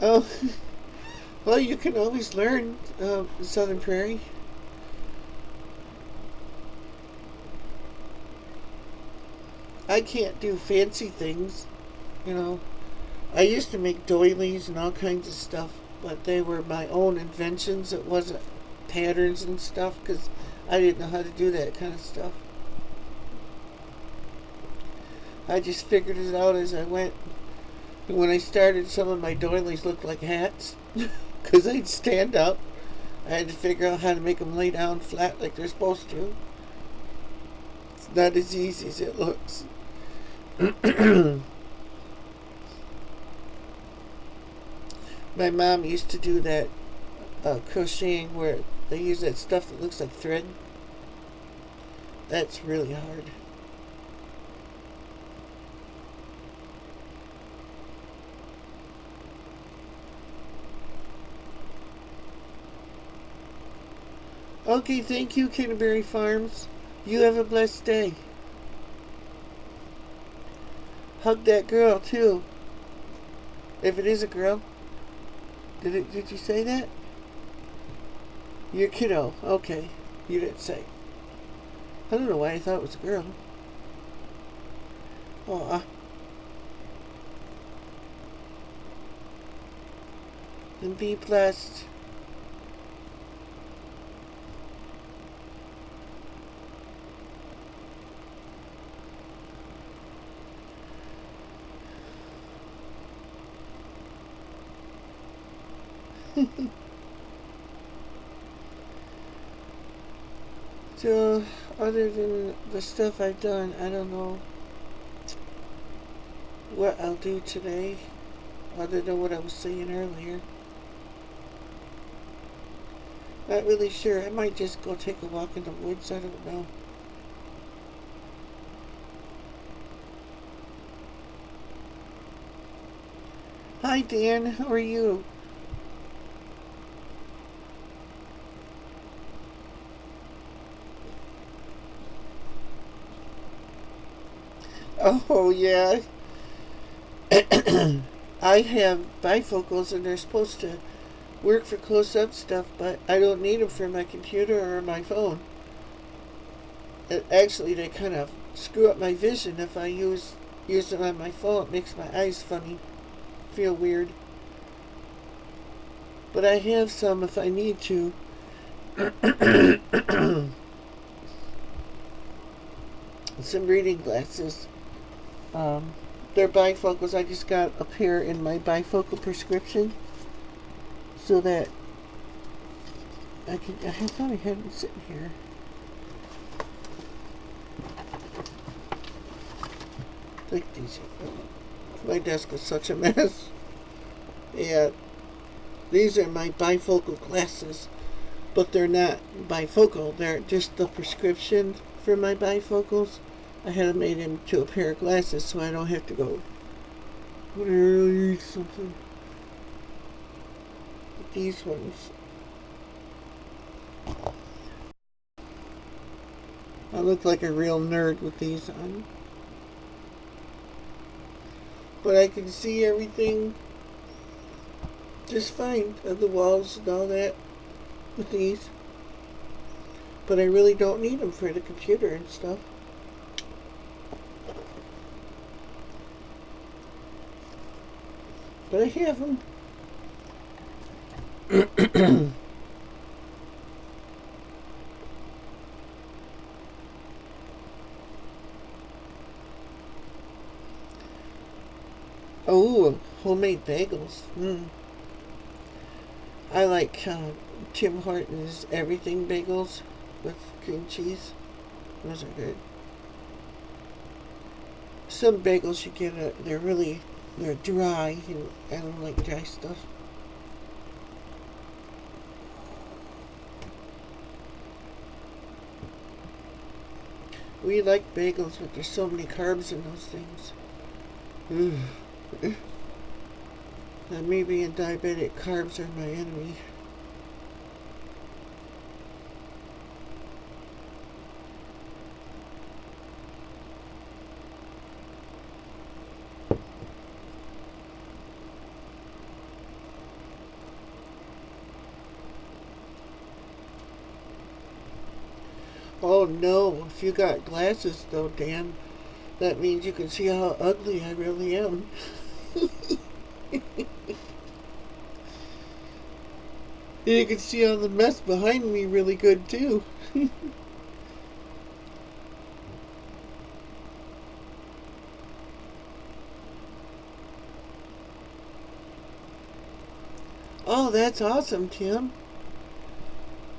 Speaker 1: Oh, well, you can always learn Southern Prairie. I can't do fancy things, you know. I used to make doilies and all kinds of stuff, but they were my own inventions. It wasn't patterns and stuff because I didn't know how to do that kind of stuff. I just figured it out as I went. And when I started, some of my doilies looked like hats because they'd stand up. I had to figure out how to make them lay down flat like they're supposed to. It's not as easy as it looks. My mom used to do that crocheting where they use that stuff that looks like thread. That's really hard. Okay, thank you, Canterbury Farms. You have a blessed day. Hug that girl too. If it is a girl. Did you say that? Your kiddo. Okay. You didn't say. I don't know why I thought it was a girl. Aw. And be blessed. So, other than the stuff I've done, I don't know what I'll do today, other than what I was saying earlier. Not really sure. I might just go take a walk in the woods. I don't know. Hi, Dan. How are you? Oh, yeah. I have bifocals and they're supposed to work for close-up stuff, but I don't need them for my computer or my phone. Actually, they kind of screw up my vision if I use it on my phone. It makes my eyes funny, feel weird. But I have some if I need to. Some reading glasses. They're bifocals. I just got a pair in my bifocal prescription so that I thought I had them sitting here. Like these. My desk is such a mess. Yeah, these are my bifocal glasses, but they're not bifocal. They're just the prescription for my bifocals. I had them made into a pair of glasses so I don't have to go really eat something. But these ones, I look like a real nerd with these on. But I can see everything just fine on the walls and all that with these. But I really don't need them for the computer and stuff. But I have them. Oh, homemade bagels. I like Tim Hortons everything bagels with cream cheese. Those are good. Some bagels you get, they're dry, and I don't like dry stuff. We like bagels, but there's so many carbs in those things. And me being diabetic, carbs are my enemy. Oh no, if you got glasses though, Dan, that means you can see how ugly I really am. And you can see all the mess behind me really good too. Oh, that's awesome, Tim.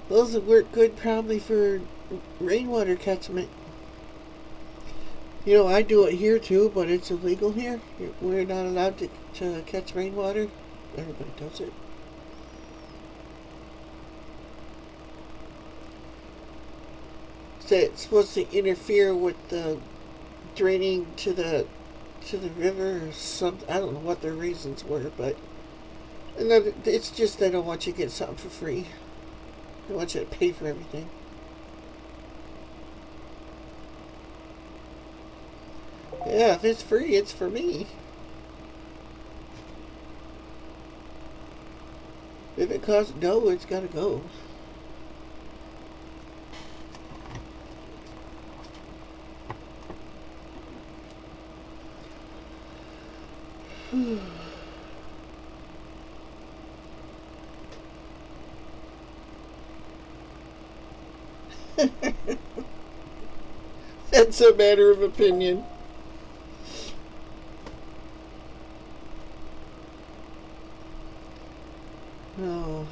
Speaker 1: Those would work good probably for rainwater catchment. You know, I do it here too, but it's illegal here. We're not allowed to catch rainwater. Everybody does it. So it's supposed to interfere with the draining to the river or something. I don't know what their reasons were, but it's just they don't want you to get something for free. They want you to pay for everything. Yeah, if it's free, it's for me. If it costs dough, it's gotta go. That's a matter of opinion. Oh.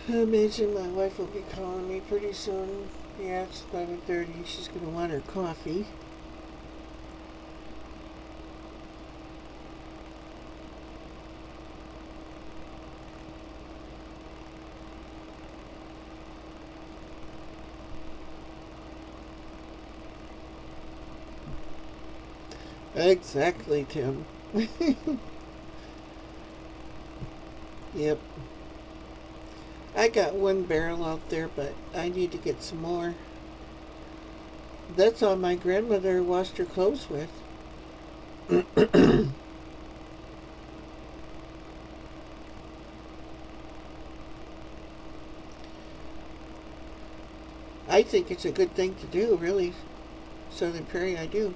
Speaker 1: I imagine my wife will be calling me pretty soon. Yeah, it's 11:30. She's going to want her coffee. Exactly, Tim. Yep. I got one barrel out there, but I need to get some more. That's all my grandmother washed her clothes with. I think it's a good thing to do, really. Southern Prairie, I do.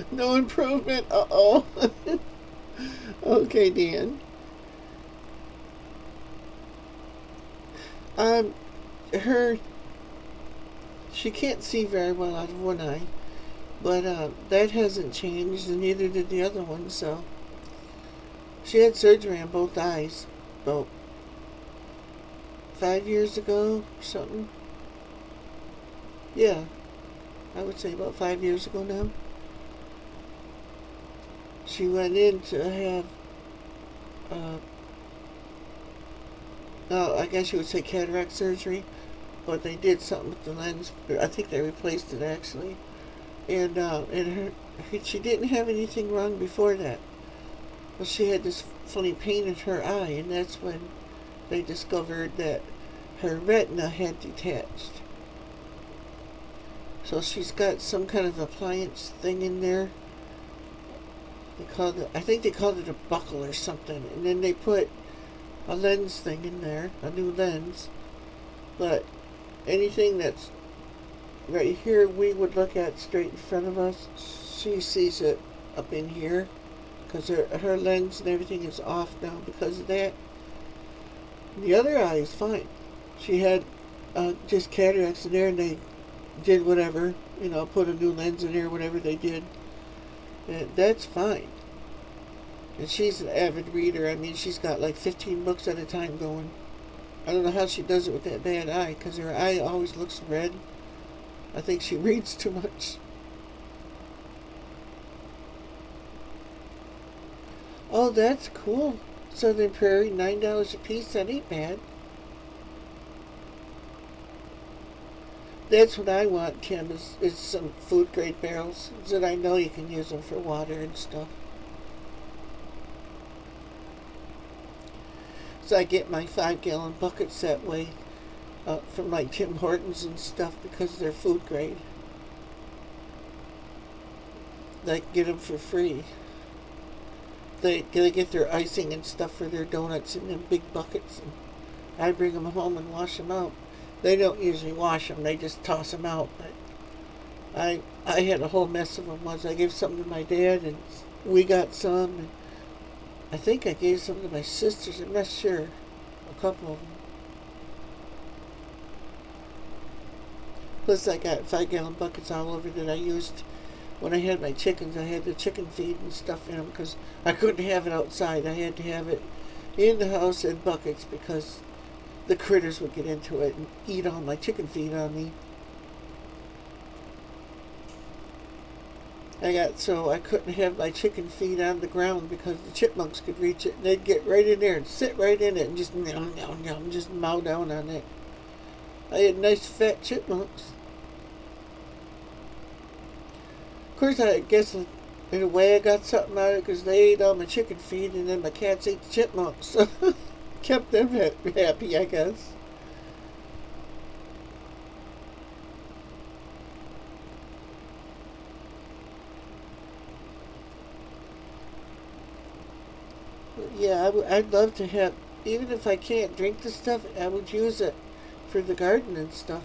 Speaker 1: No improvement. Uh-oh. Okay, Dan. Her, she can't see very well out of one eye, but that hasn't changed, and neither did the other one, so she had surgery on both eyes about 5 years ago or something. Yeah, I would say about 5 years ago now. She went in to have, I guess you would say cataract surgery, but they did something with the lens. I think they replaced it actually, and she didn't have anything wrong before that. Well, she had this funny pain in her eye, and that's when they discovered that her retina had detached. So she's got some kind of appliance thing in there. I think they called it a buckle or something, and then they put a lens thing in there, a new lens. But anything that's right here we would look at straight in front of us, she sees it up in here because her lens and everything is off now because of that. The other eye is fine. She had just cataracts in there, and they did whatever, put a new lens in there, whatever they did. And that's fine. And she's an avid reader. I mean, she's got like 15 books at a time going. I don't know how she does it with that bad eye, because her eye always looks red. I think she reads too much. Oh, that's cool. Southern Prairie, $9 a piece. That ain't bad. That's what I want, Kim, is some food grade barrels so that I know you can use them for water and stuff. So I get my 5-gallon buckets that way from like Tim Hortons and stuff because they're food grade. They get them for free. They get their icing and stuff for their donuts in them big buckets, and I bring them home and wash them out. They don't usually wash them; they just toss them out. But I had a whole mess of them once. I gave some to my dad, and we got some. And I think I gave some to my sisters. I'm not sure. A couple of them. Plus, I got 5-gallon buckets all over that I used when I had my chickens. I had the chicken feed and stuff in them because I couldn't have it outside. I had to have it in the house in buckets because the critters would get into it and eat all my chicken feed on me. So I couldn't have my chicken feed on the ground because the chipmunks could reach it, and they'd get right in there and sit right in it and just just mow down on it. I had nice fat chipmunks. Of course, I guess in a way I got something out of it because they ate all my chicken feed, and then my cats ate the chipmunks. So kept them happy, I guess. But yeah, I'd love to have, even if I can't drink the stuff, I would use it for the garden and stuff,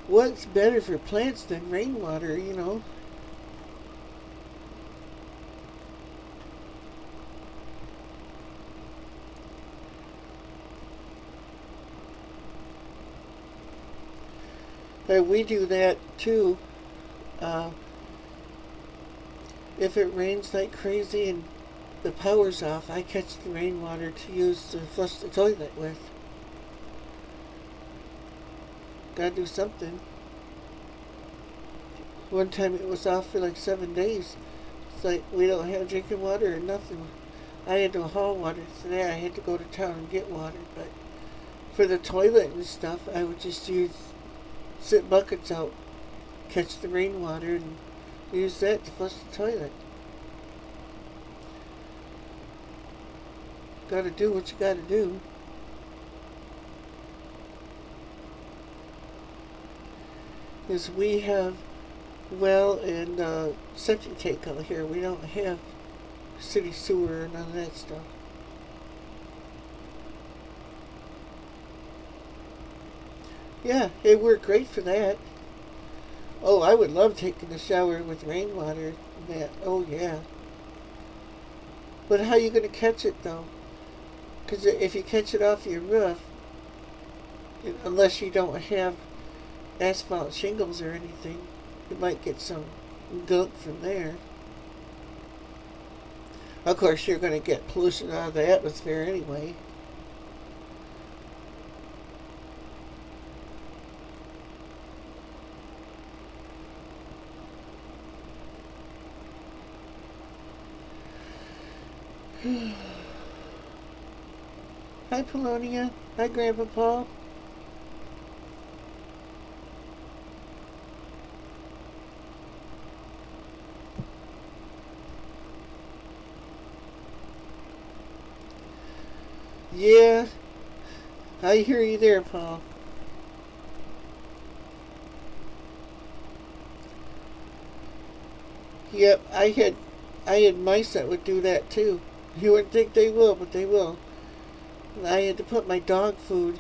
Speaker 1: What's better for plants than rainwater, We do that too. If it rains like crazy and the power's off, I catch the rainwater to use to flush the toilet with. Gotta do something. One time it was off for like 7 days. It's like we don't have drinking water or nothing. I had to haul water today. I had to go to town and get water, but for the toilet and stuff, I would just sit buckets out, catch the rainwater, and use that to flush the toilet. Gotta do what you gotta do. Because we have well and septic tank out here. We don't have city sewer or none of that stuff. Yeah, it worked great for that. Oh, I would love taking a shower with rainwater. Oh yeah. But how are you going to catch it though? Because if you catch it off your roof, unless you don't have asphalt shingles or anything, you might get some gunk from there. Of course, you're going to get pollution out of the atmosphere anyway. Hi, Polonia. Hi, Grandpa Paul. Yeah, I hear you there, Paul. Yep, I had mice that would do that too. You wouldn't think they will, but they will. I had to put my dog food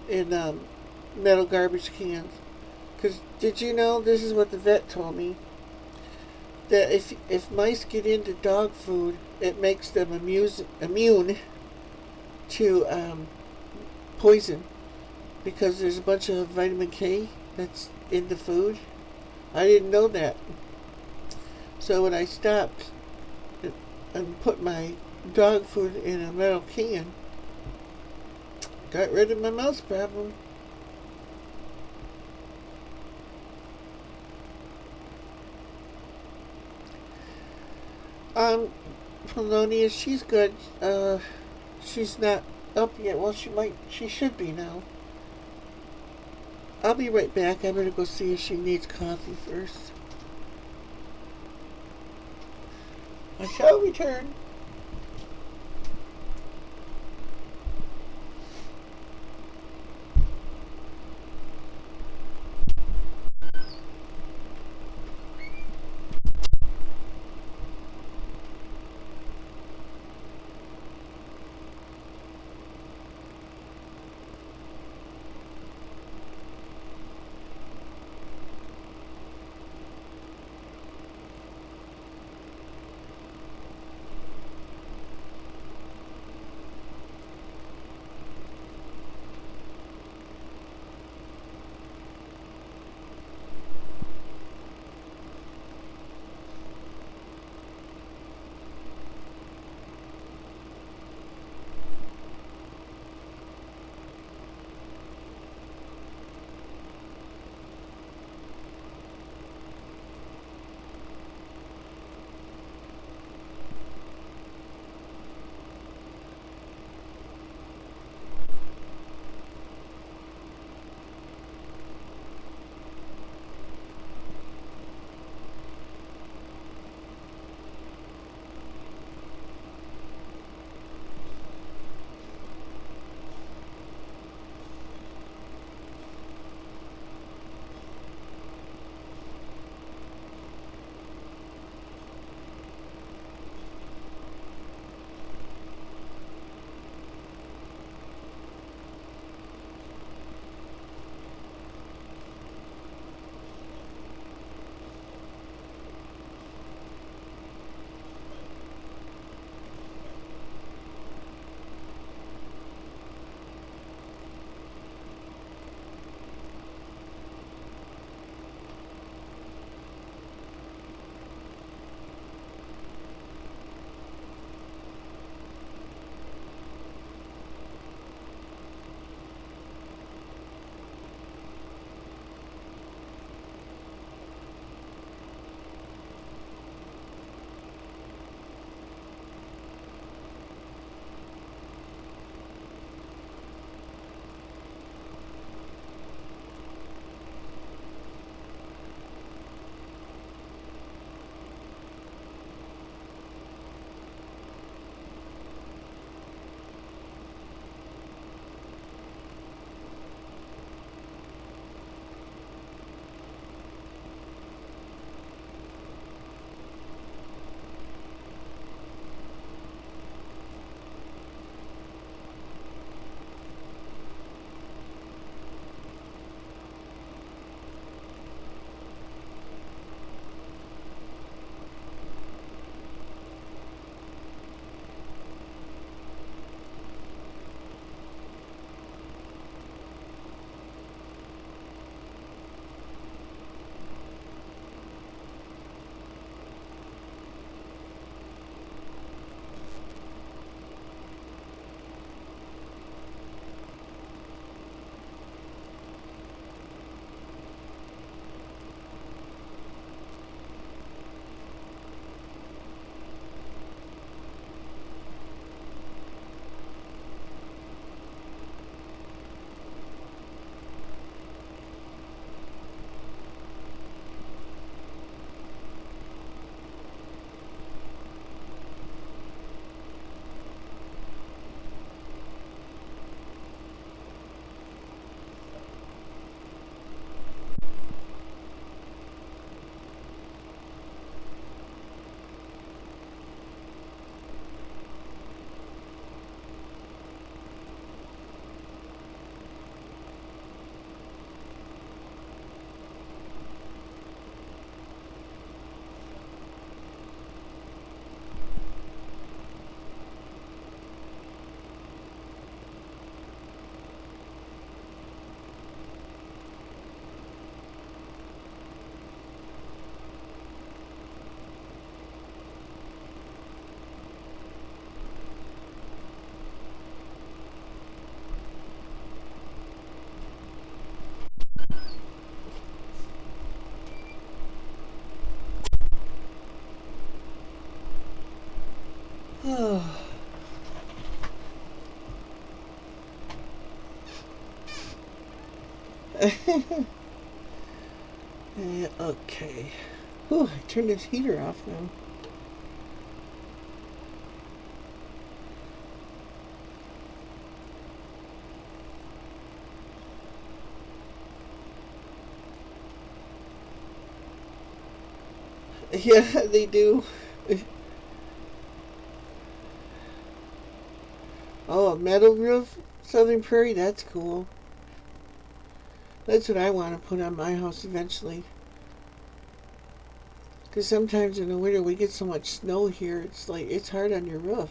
Speaker 1: in metal garbage cans. Cause did you know, this is what the vet told me, that if mice get into dog food, it makes them immune to poison, because there's a bunch of vitamin K that's in the food. I didn't know that. So when I stopped and put my dog food in a metal can, got rid of my mouse problem. Um, Polonius, she's good. She's not up yet. Well, she should be now. I'll be right back. I better go see if she needs coffee first. I shall return. Okay. Whew, I turned this heater off now. Yeah, they do. Oh, a metal roof? Southern Prairie? That's cool. That's what I want to put on my house eventually. Because sometimes in the winter we get so much snow here, it's like, it's hard on your roof.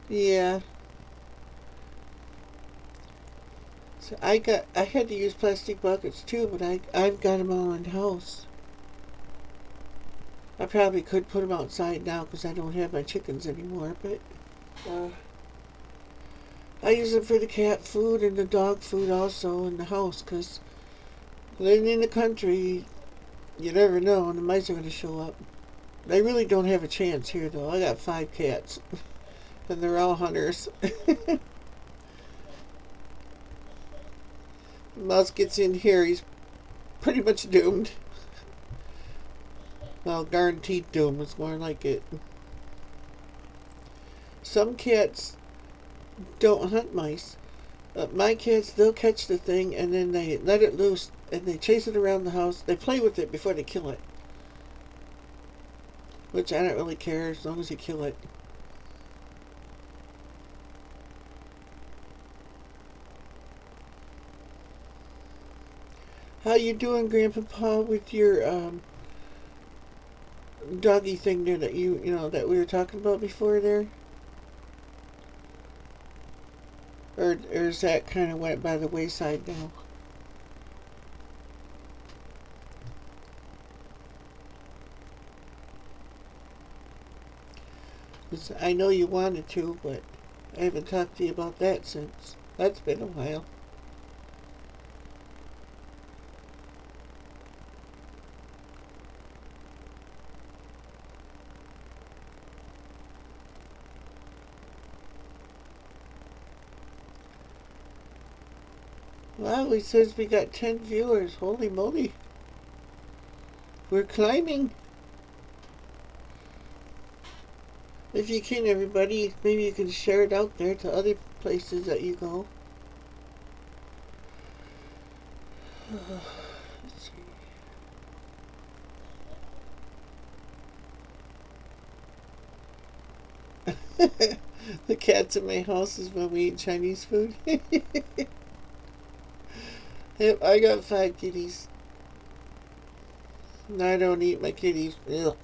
Speaker 1: Yeah. So I had to use plastic buckets too, but I've got them all in the house. I probably could put them outside now because I don't have my chickens anymore, but uh, I use them for the cat food and the dog food also in the house because living in the country, you never know when the mice are going to show up. They really don't have a chance here though. I got 5 cats and they're all hunters. The mouse gets in here, he's pretty much doomed. Well, guaranteed doom is more like it. Some cats don't hunt mice. My cats, they'll catch the thing and then they let it loose and they chase it around the house. They play with it before they kill it. Which I don't really care as long as you kill it. How you doing, Grandpapa, with your doggy thing there that you know that we were talking about before there? Or is that kind of went by the wayside now? 'Cause I know you wanted to, but I haven't talked to you about that since. That's been a while. Wow, it says we got 10 viewers. Holy moly. We're climbing. If you can, everybody, maybe you can share it out there to other places that you go. Let's see. The cats in my house is when we eat Chinese food. Yep, I got 5 kitties. And I don't eat my kitties. Ugh.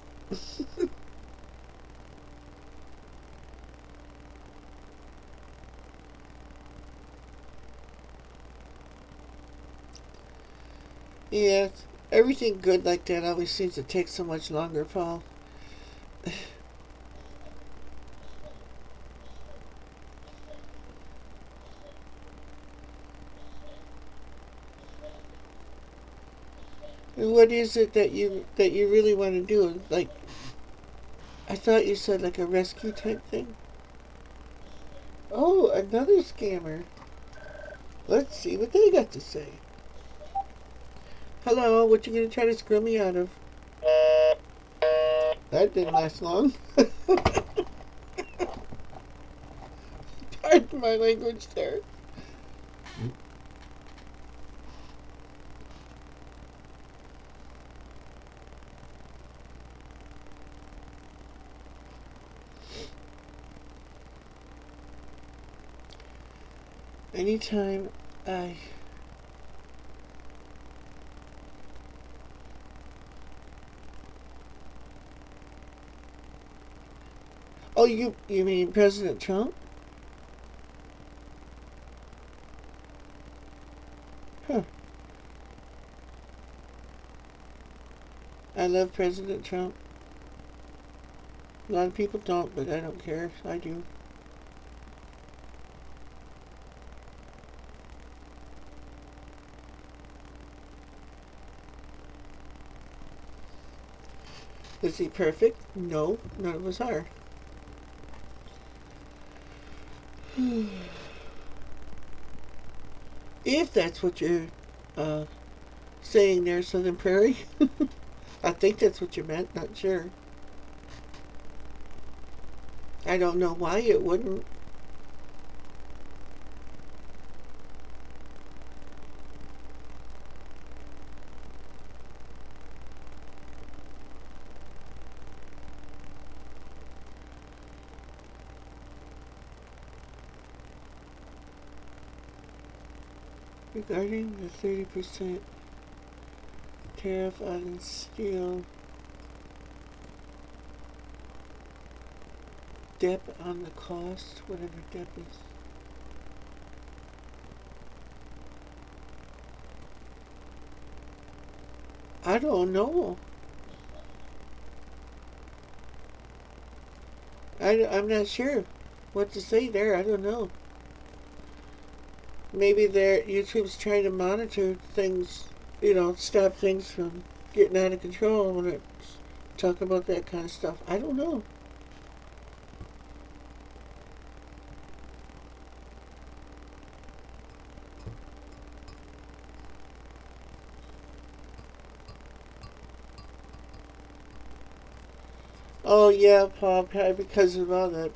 Speaker 1: Yeah, everything good like that always seems to take so much longer, Paul. And what is it that you really want to do? Like, I thought you said like a rescue type thing. Oh, another scammer. Let's see what they got to say. Hello, what you gonna try to screw me out of? That didn't last long. Pardon my language there. Anytime I Oh, you mean President Trump? Huh. I love President Trump. A lot of people don't, but I don't care. I do. Is he perfect? No, none of us are. If that's what you're uh, saying there, Southern Prairie. I think that's what you meant, not sure. I don't know why it wouldn't. Regarding the 30% tariff on steel, dep on the cost, whatever dep is. I don't know. I'm not sure what to say there. I don't know. Maybe YouTube's trying to monitor things, stop things from getting out of control when it's talking about that kind of stuff. I don't know. Oh yeah, Paul, probably because of all the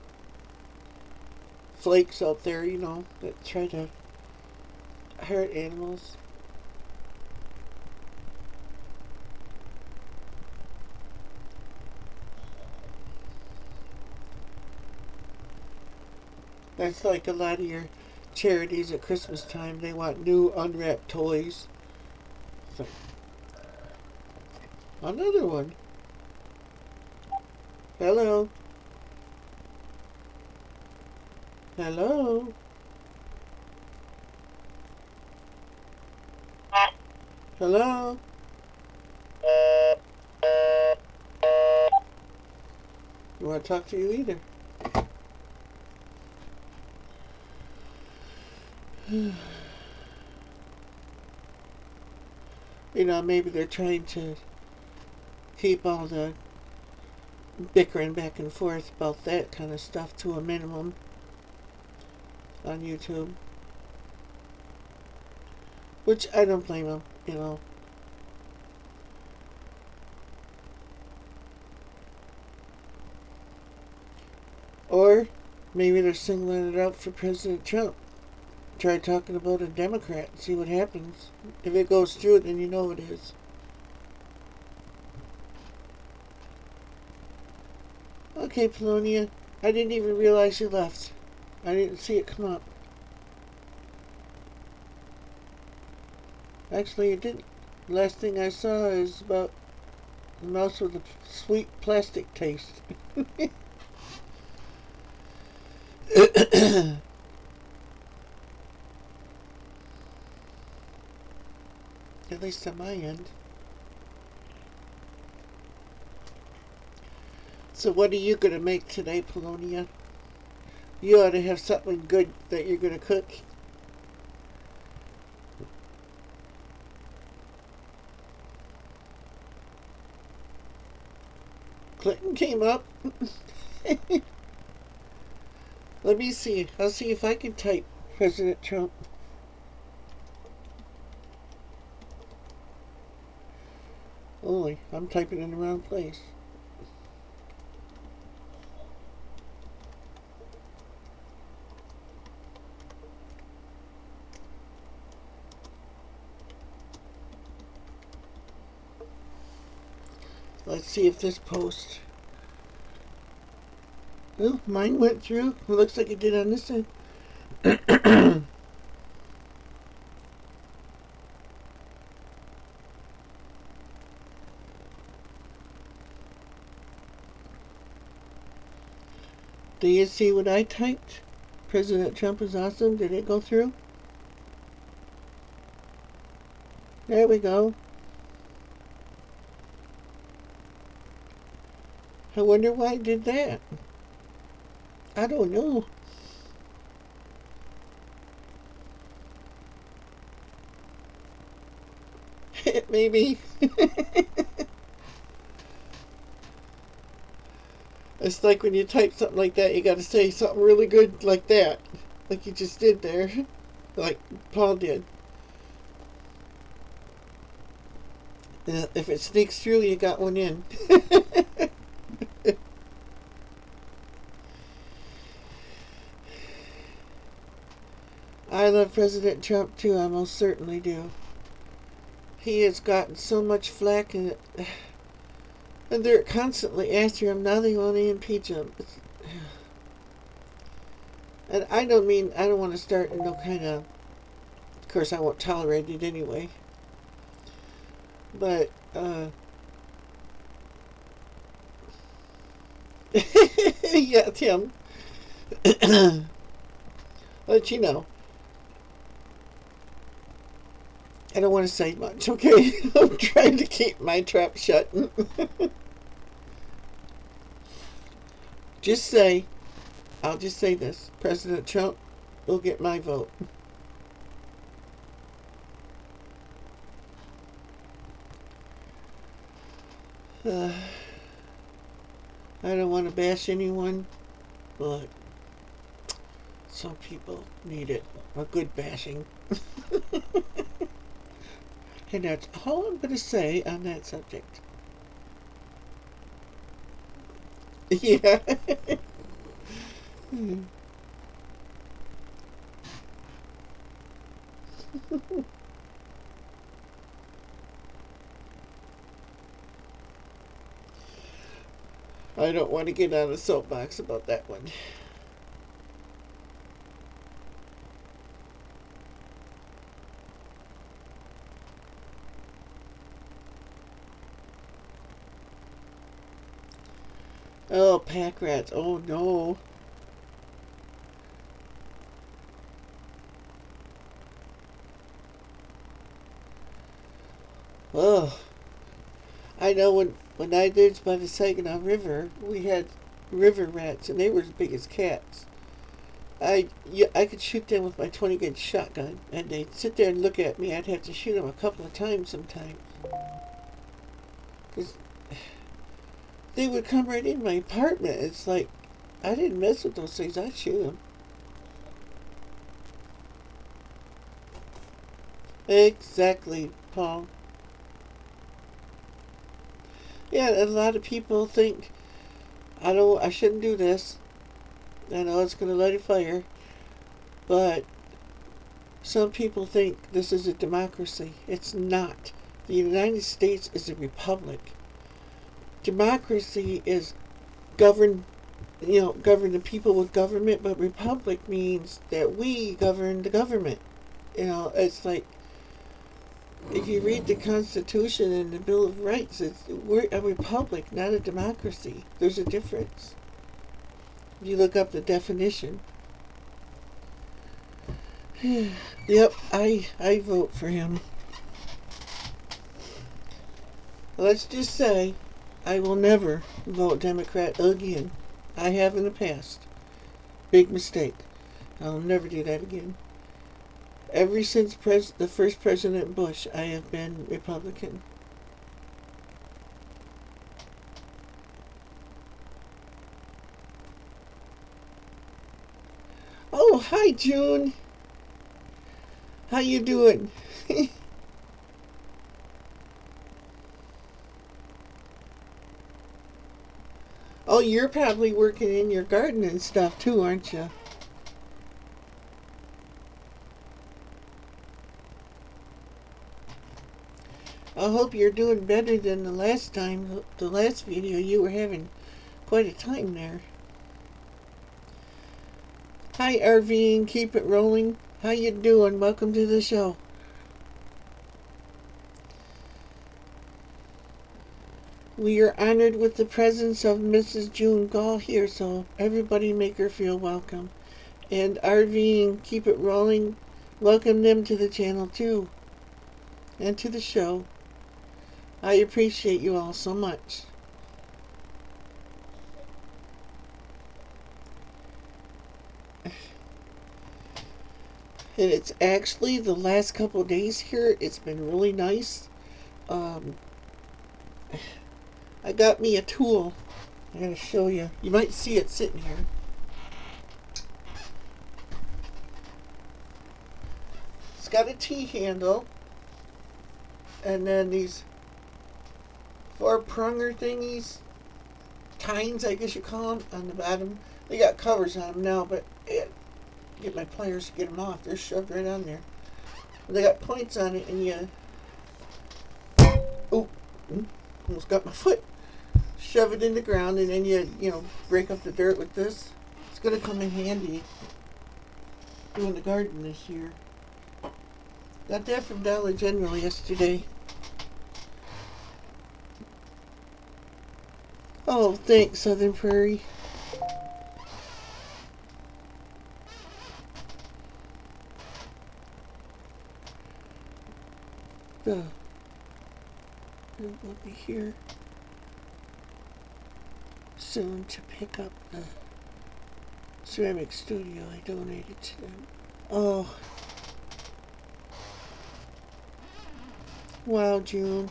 Speaker 1: flakes out there, that try to hurt animals. That's like a lot of your charities at Christmas time. They want new unwrapped toys. So, another one. Hello. Hello. Hello. You want to talk to you either? Maybe they're trying to keep all the bickering back and forth about that kind of stuff to a minimum on YouTube. Which I don't blame them, Or maybe they're singling it out for President Trump. Try talking about a Democrat and see what happens. If it goes through, then you know it is. Okay, Polonia. I didn't even realize you left. I didn't see it come up. Actually, it didn't. The last thing I saw is about the mouse with a sweet plastic taste. At least on my end. So what are you going to make today, Polonia? You ought to have something good that you're going to cook. Clinton came up. Let me see. I'll see if I can type President Trump. Holy, I'm typing in the wrong place. Let's see if this post. Oh, mine went through. It looks like it did on this side. Do you see what I typed? President Trump is awesome. Did it go through? There we go. I wonder why I did that. I don't know. Maybe. It's like when you type something like that, you gotta say something really good like that. like you just did there, like Paul did. If it sneaks through, you got one in. I love President Trump too, I most certainly do. He has gotten so much flack, and they're constantly after him. Now they want to impeach him. And I don't want to start no kind of course I won't tolerate it anyway. But, yeah, Tim. But you know, I don't want to say much, okay? I'm trying to keep my trap shut. I'll just say this. President Trump will get my vote. I don't want to bash anyone, but some people need it. A good bashing. And that's all I'm going to say on that subject. Yeah. I don't want to get on a soapbox about that one. Oh, pack rats. Oh, no. Oh, I know when I lived by the Saginaw River, we had river rats, and they were as big as cats. I could shoot them with my 20-gauge shotgun, and they'd sit there and look at me. I'd have to shoot them a couple of times sometimes. Because they would come right in my apartment. It's like, I didn't mess with those things. I'd shoot them. Exactly, Paul. Yeah, a lot of people think, I shouldn't do this. I know it's going to light a fire. But some people think this is a democracy. It's not. The United States is a republic. Democracy is govern the people with government, but republic means that we govern the government. It's like, if you read the Constitution and the Bill of Rights, we're a republic, not a democracy. There's a difference. If you look up the definition. Yep, I vote for him. Let's just say I will never vote Democrat again. I have in the past. Big mistake. I'll never do that again. Ever since the first President Bush, I have been Republican. Oh, hi, June. How you doing? Oh, you're probably working in your garden and stuff too, aren't you? I hope you're doing better than the last time. The last video, you were having quite a time there. Hi, RV, and keep it rolling. How you doing? Welcome to the show. We are honored with the presence of Mrs. June Gall here, so everybody make her feel welcome. And RV, and keep it rolling. Welcome them to the channel too, and to the show. I appreciate you all so much. And it's actually the last couple of days here, it's been really nice. I got me a tool. I'm going to show you. You might see it sitting here. got a T-handle, and then these 4 prunger thingies, tines I guess you call them, on the bottom. They got covers on them now, but get my pliers to get them off. They're shoved right on there. They got points on it, and you... Oh, almost got my foot. Shove it in the ground, and then you break up the dirt with this. It's going to come in handy doing the garden this year. Got that from Dollar General yesterday. Oh, thanks, Southern Prairie. It'll be here soon to pick up the ceramic studio I donated to them. Oh, wow, June.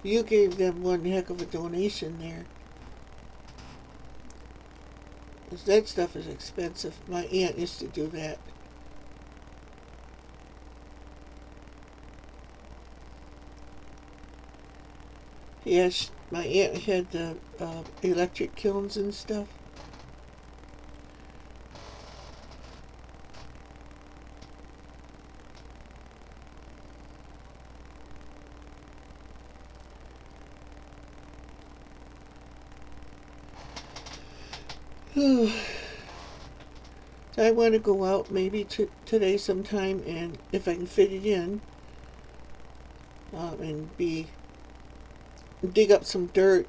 Speaker 1: You gave them one heck of a donation there. 'Cause that stuff is expensive. My aunt used to do that. Yes, my aunt had the electric kilns and stuff. I want to go out maybe today sometime, and if I can fit it in, and dig up some dirt,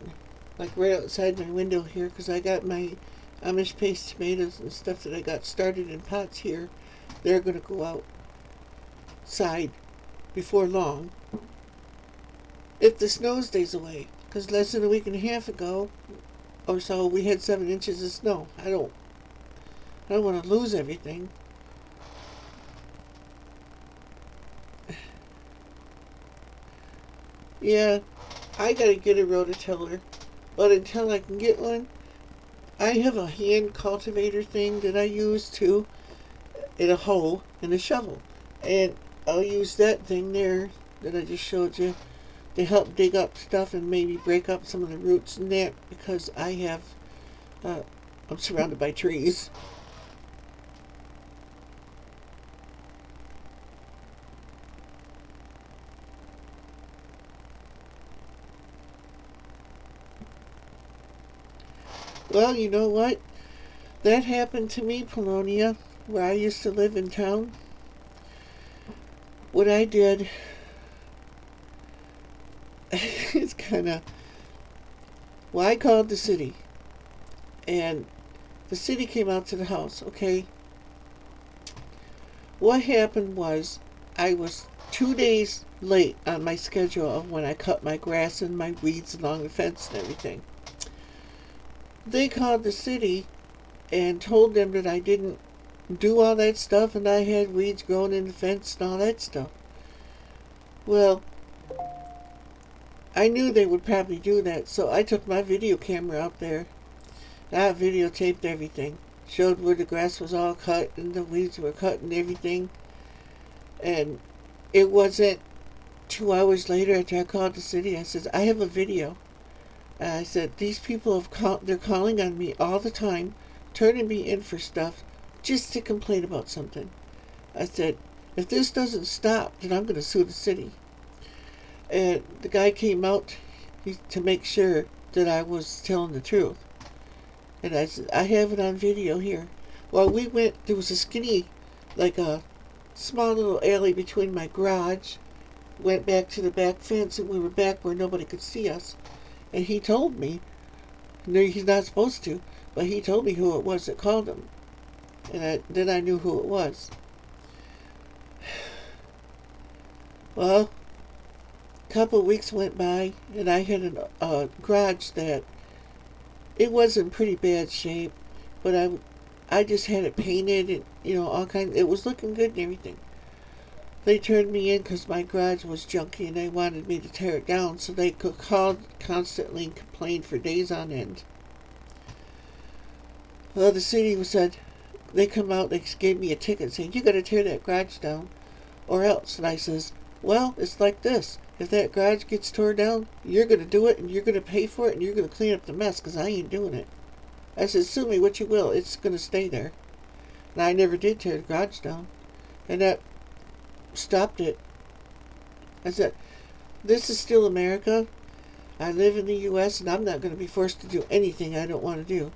Speaker 1: like right outside my window here, because I got my Amish paste tomatoes and stuff that I got started in pots here. They're going to go outside before long, if the snow stays away, because less than a week and a half ago or so we had 7 inches of snow. I don't want to lose everything. Yeah, I gotta get a rototiller, but until I can get one, I have a hand cultivator thing that I use too, and a hoe and a shovel, and I'll use that thing there that I just showed you to help dig up stuff and maybe break up some of the roots and that, because I'm surrounded by trees. Well, you know what? That happened to me, Polonia, where I used to live in town. What I did, it's kind of... Well, I called the city, and the city came out to the house, okay? What happened was, I was 2 days late on my schedule of when I cut my grass and my weeds along the fence and everything. They called the city and told them that I didn't do all that stuff and I had weeds growing in the fence and all that stuff. Well, I knew they would probably do that, so I took my video camera out there. I videotaped everything. Showed where the grass was all cut and the weeds were cut and everything. And it wasn't 2 hours later after I called the city, I said, I have a video. And I said, these people they're calling on me all the time, turning me in for stuff just to complain about something. I said, if this doesn't stop, then I'm going to sue the city. And the guy came out to make sure that I was telling the truth. And I said, I have it on video here. Well, we went, there was a skinny, like a small little alley between my garage, went back to the back fence, and we were back where nobody could see us. And he told me, no, he's not supposed to, but he told me who it was that called him. And then I knew who it was. Well, a couple of weeks went by, and I had a garage that it was in pretty bad shape, but I just had it painted and, all kinds. It was looking good and everything. They turned me in because my garage was junky and they wanted me to tear it down, so they called constantly and complained for days on end. Well, the city said, they come out, they gave me a ticket saying, you got to tear that garage down or else. And I says, well, it's like this. If that garage gets torn down, you're going to do it and you're going to pay for it and you're going to clean up the mess because I ain't doing it. I said, sue me what you will. It's going to stay there. And I never did tear the garage down. And that stopped it. I said, this is still America. I live in the U.S. and I'm not going to be forced to do anything I don't want to do.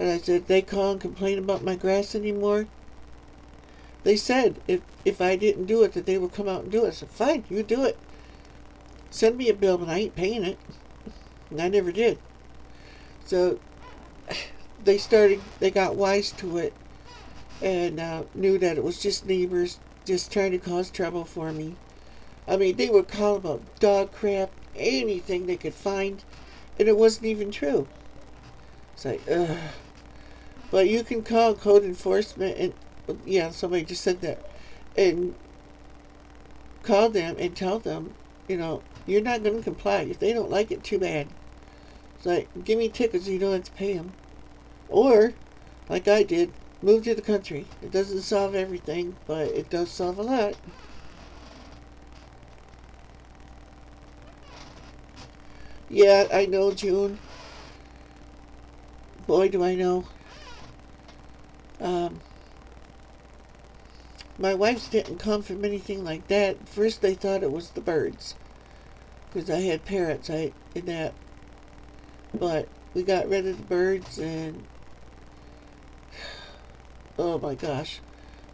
Speaker 1: And I said, they call and complain about my grass anymore. They said if I didn't do it, that they would come out and do it. I said, fine, you do it. Send me a bill, but I ain't paying it. And I never did. So they got wise to it and knew that it was just neighbors just trying to cause trouble for me. I mean, they would call about dog crap, anything they could find, and it wasn't even true. It's like, ugh. But you can call code enforcement, and yeah, somebody just said that, and call them and tell them, you're not going to comply. If they don't like it, too bad. It's like, give me tickets, you don't have to pay them. Or, like I did, move to the country. It doesn't solve everything, but it does solve a lot. Yeah, I know, June. Boy, do I know. My wife didn't come from anything like that. First, they thought it was the birds, because I had parrots in that. But we got rid of the birds, and oh my gosh,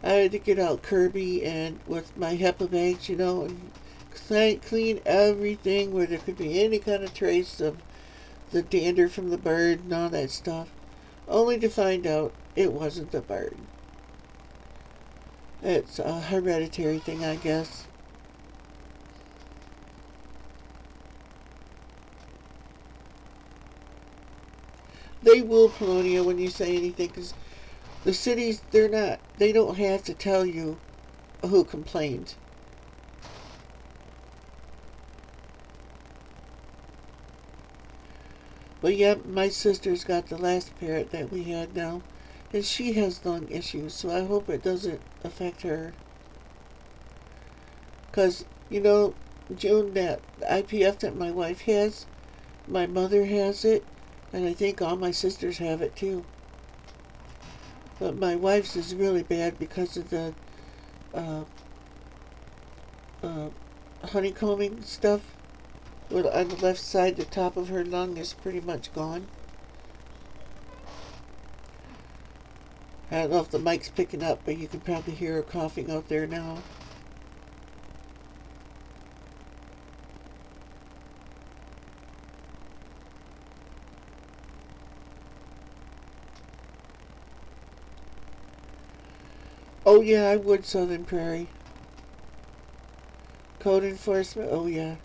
Speaker 1: I had to get out Kirby and with my HEPA bags, and clean everything where there could be any kind of trace of the dander from the bird and all that stuff, only to find out it wasn't the bird. It's a hereditary thing, I guess. They will, Polonia, when you say anything, because the cities, they don't have to tell you who complained. But yeah, my sister's got the last parrot that we had now, and she has lung issues, so I hope it doesn't affect her. Because, June, that IPF that my wife has, my mother has it, and I think all my sisters have it too. But my wife's is really bad because of the honeycombing stuff. On the left side, the top of her lung is pretty much gone. I don't know if the mic's picking up, but you can probably hear her coughing out there now. Oh yeah, I would, Southern Prairie. Code enforcement, oh yeah.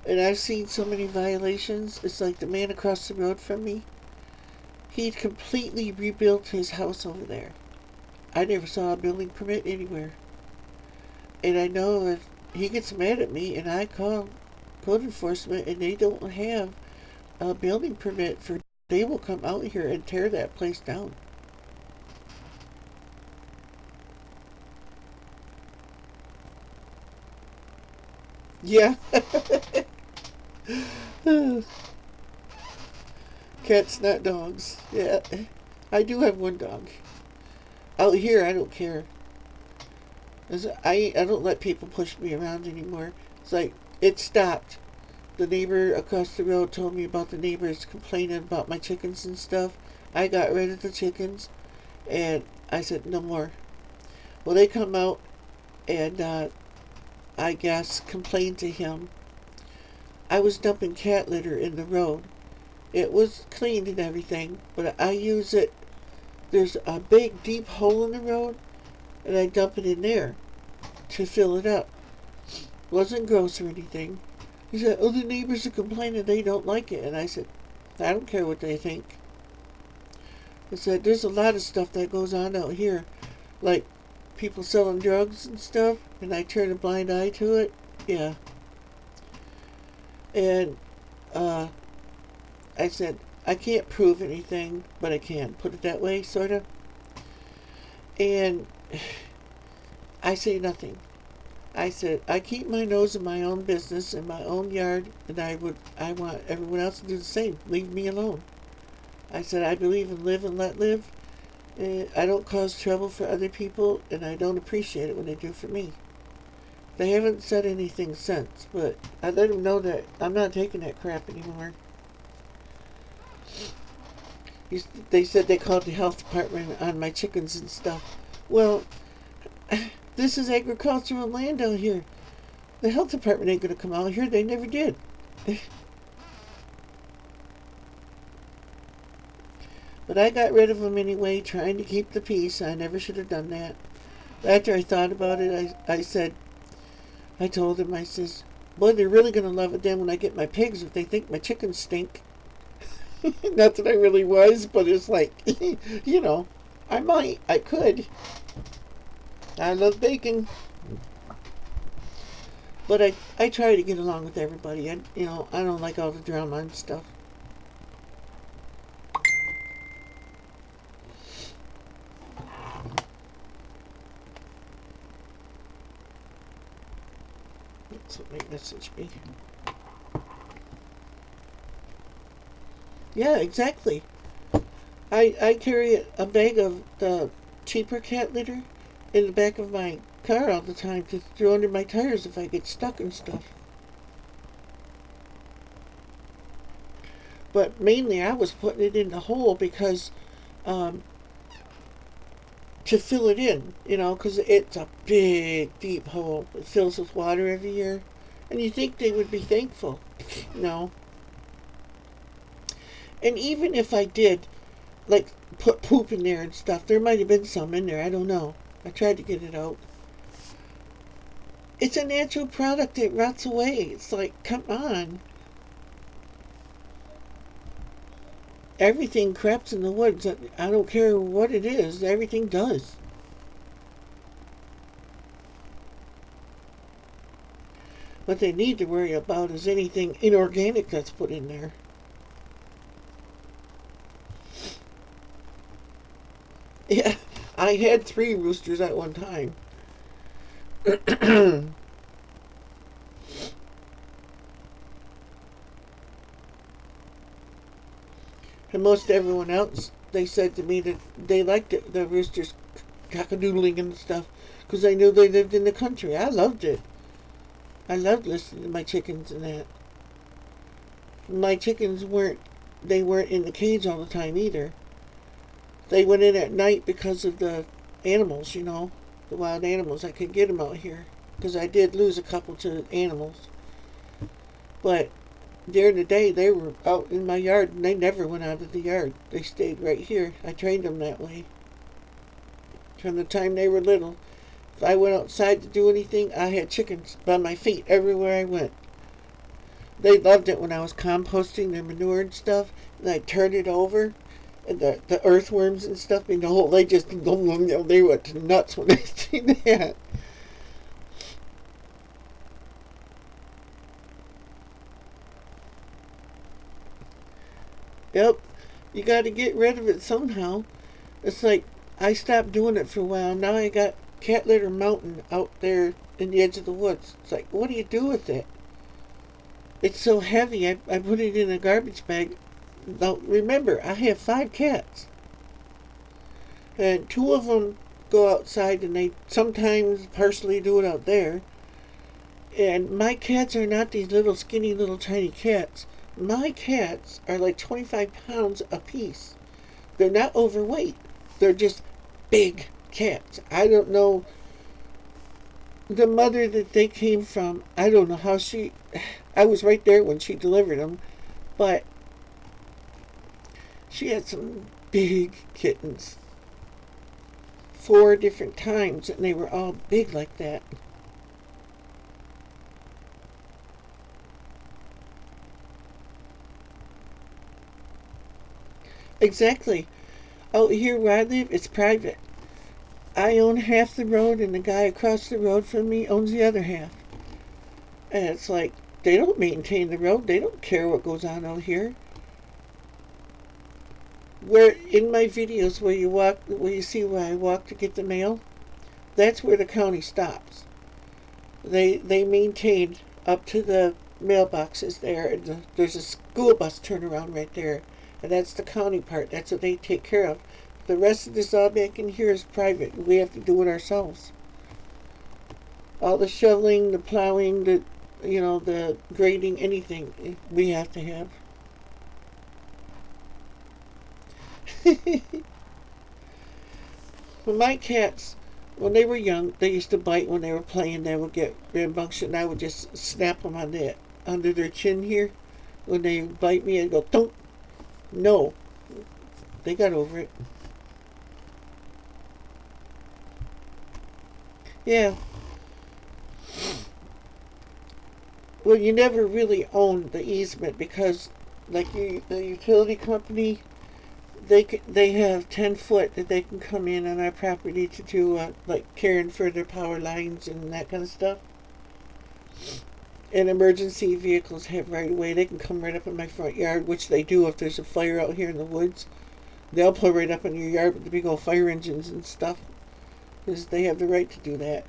Speaker 1: And I've seen so many violations. It's like the man across the road from me. He'd completely rebuilt his house over there. I never saw a building permit anywhere. And I know if he gets mad at me and I call code enforcement and they don't have a building permit they will come out here and tear that place down. Yeah. Cats, not dogs. Yeah. I do have one dog. Out here, I don't care. I don't let people push me around anymore. It's like, it stopped. The neighbor across the road told me about the neighbors complaining about my chickens and stuff. I got rid of the chickens, and I said, no more. Well, they come out and, I guess, complained to him. I was dumping cat litter in the road. It was cleaned and everything, but I use it. There's a big, deep hole in the road, and I dump it in there to fill it up. Wasn't gross or anything. He said, oh, the neighbors are complaining they don't like it. And I said, I don't care what they think. I said, there's a lot of stuff that goes on out here, like people selling drugs and stuff, and I turn a blind eye to it. Yeah. And I said, I can't prove anything, but I can. Put it that way, sort of. And I say nothing. I said, I keep my nose in my own business, in my own yard, and I want everyone else to do the same. Leave me alone. I said, I believe in live and let live. I don't cause trouble for other people, and I don't appreciate it when they do for me. They haven't said anything since, but I let them know that I'm not taking that crap anymore. They said they called the health department on my chickens and stuff. Well, this is agricultural land out here. The health department ain't going to come out here. They never did. But I got rid of them anyway, trying to keep the peace. I never should have done that. After I thought about it, I told them, I says, boy, they're really going to love it then when I get my pigs if they think my chickens stink. Not that I really was, but it's like, I could. I love bacon. But I try to get along with everybody. I don't like all the drama and stuff. That's what my message be. Yeah, exactly. I carry a bag of the cheaper cat litter in the back of my car all the time to throw under my tires if I get stuck and stuff. But mainly I was putting it in the hole because to fill it in, because it's a big, deep hole. It fills with water every year. And you think they would be thankful. No. And even if I did, like, put poop in there and stuff, there might have been some in there. I don't know. I tried to get it out. It's a natural product. It rots away. It's like, come on. Everything craps in the woods. I don't care what it is. Everything does. What they need to worry about is anything inorganic that's put in there. Yeah, I had 3 roosters at one time. And most everyone else, they said to me that they liked it, the roosters cockadoodling and stuff, because I knew they lived in the country. I loved it. I loved listening to my chickens and that. My chickens weren't in the cage all the time either. They went in at night because of the animals, the wild animals. I could get them out here because I did lose a couple to animals. But during the day, they were out in my yard, and they never went out of the yard. They stayed right here. I trained them that way. From the time they were little, if I went outside to do anything, I had chickens by my feet everywhere I went. They loved it when I was composting their manure and stuff, and I'd turn it over, and the earthworms and stuff, they just, they went nuts when they see that. Yep, you got to get rid of it somehow. It's like, I stopped doing it for a while. Now I got cat litter mountain out there in the edge of the woods. It's like, what do you do with it? It's so heavy. I put it in a garbage bag. Now, remember, I have 5 cats. And 2 of them go outside, and they sometimes partially do it out there. And my cats are not these little skinny little tiny cats. My cats are like 25 pounds apiece. They're not overweight. They're just big cats. I don't know. The mother that they came from, I don't know how I was right there when she delivered them, but she had some big kittens. 4 different times, and they were all big like that. Exactly. Out here where I live, it's private. I own half the road, and the guy across the road from me owns the other half. And it's like, they don't maintain the road. They don't care what goes on out here. Where in my videos where you see where I walk to get the mail, that's where the county stops. They maintain up to the mailboxes there. And there's a school bus turnaround right there, and that's the county part. That's what they take care of. The rest of this all back in here is private. We have to do it ourselves. All the shoveling, the plowing, the grading, anything we have to have. Well, my cats, when they were young, they used to bite when they were playing. They would get rambunctious, and I would just snap them on that under their chin here. When they bite me, I'd go, don't. No, they got over it. Yeah. Well, you never really own the easement because, like the utility company, they have 10 foot that they can come in on our property to do like caring for their power lines and that kind of stuff. And emergency vehicles have right away. They can come right up in my front yard, which they do if there's a fire out here in the woods. They'll pull right up in your yard with the big old fire engines and stuff, because they have the right to do that.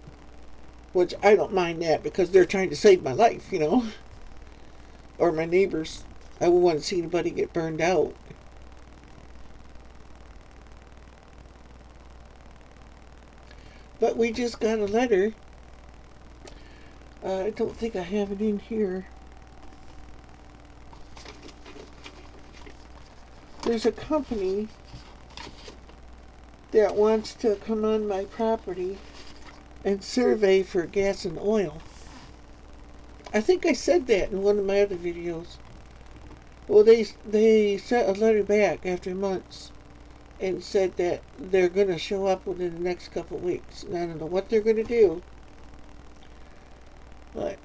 Speaker 1: Which I don't mind that because they're trying to save my life, or my neighbors. I wouldn't want to see anybody get burned out. But we just got a letter. I don't think I have it in here. There's a company that wants to come on my property and survey for gas and oil. I think I said that in one of my other videos. Well, they sent a letter back after months and said that they're going to show up within the next couple of weeks. And I don't know what they're going to do. But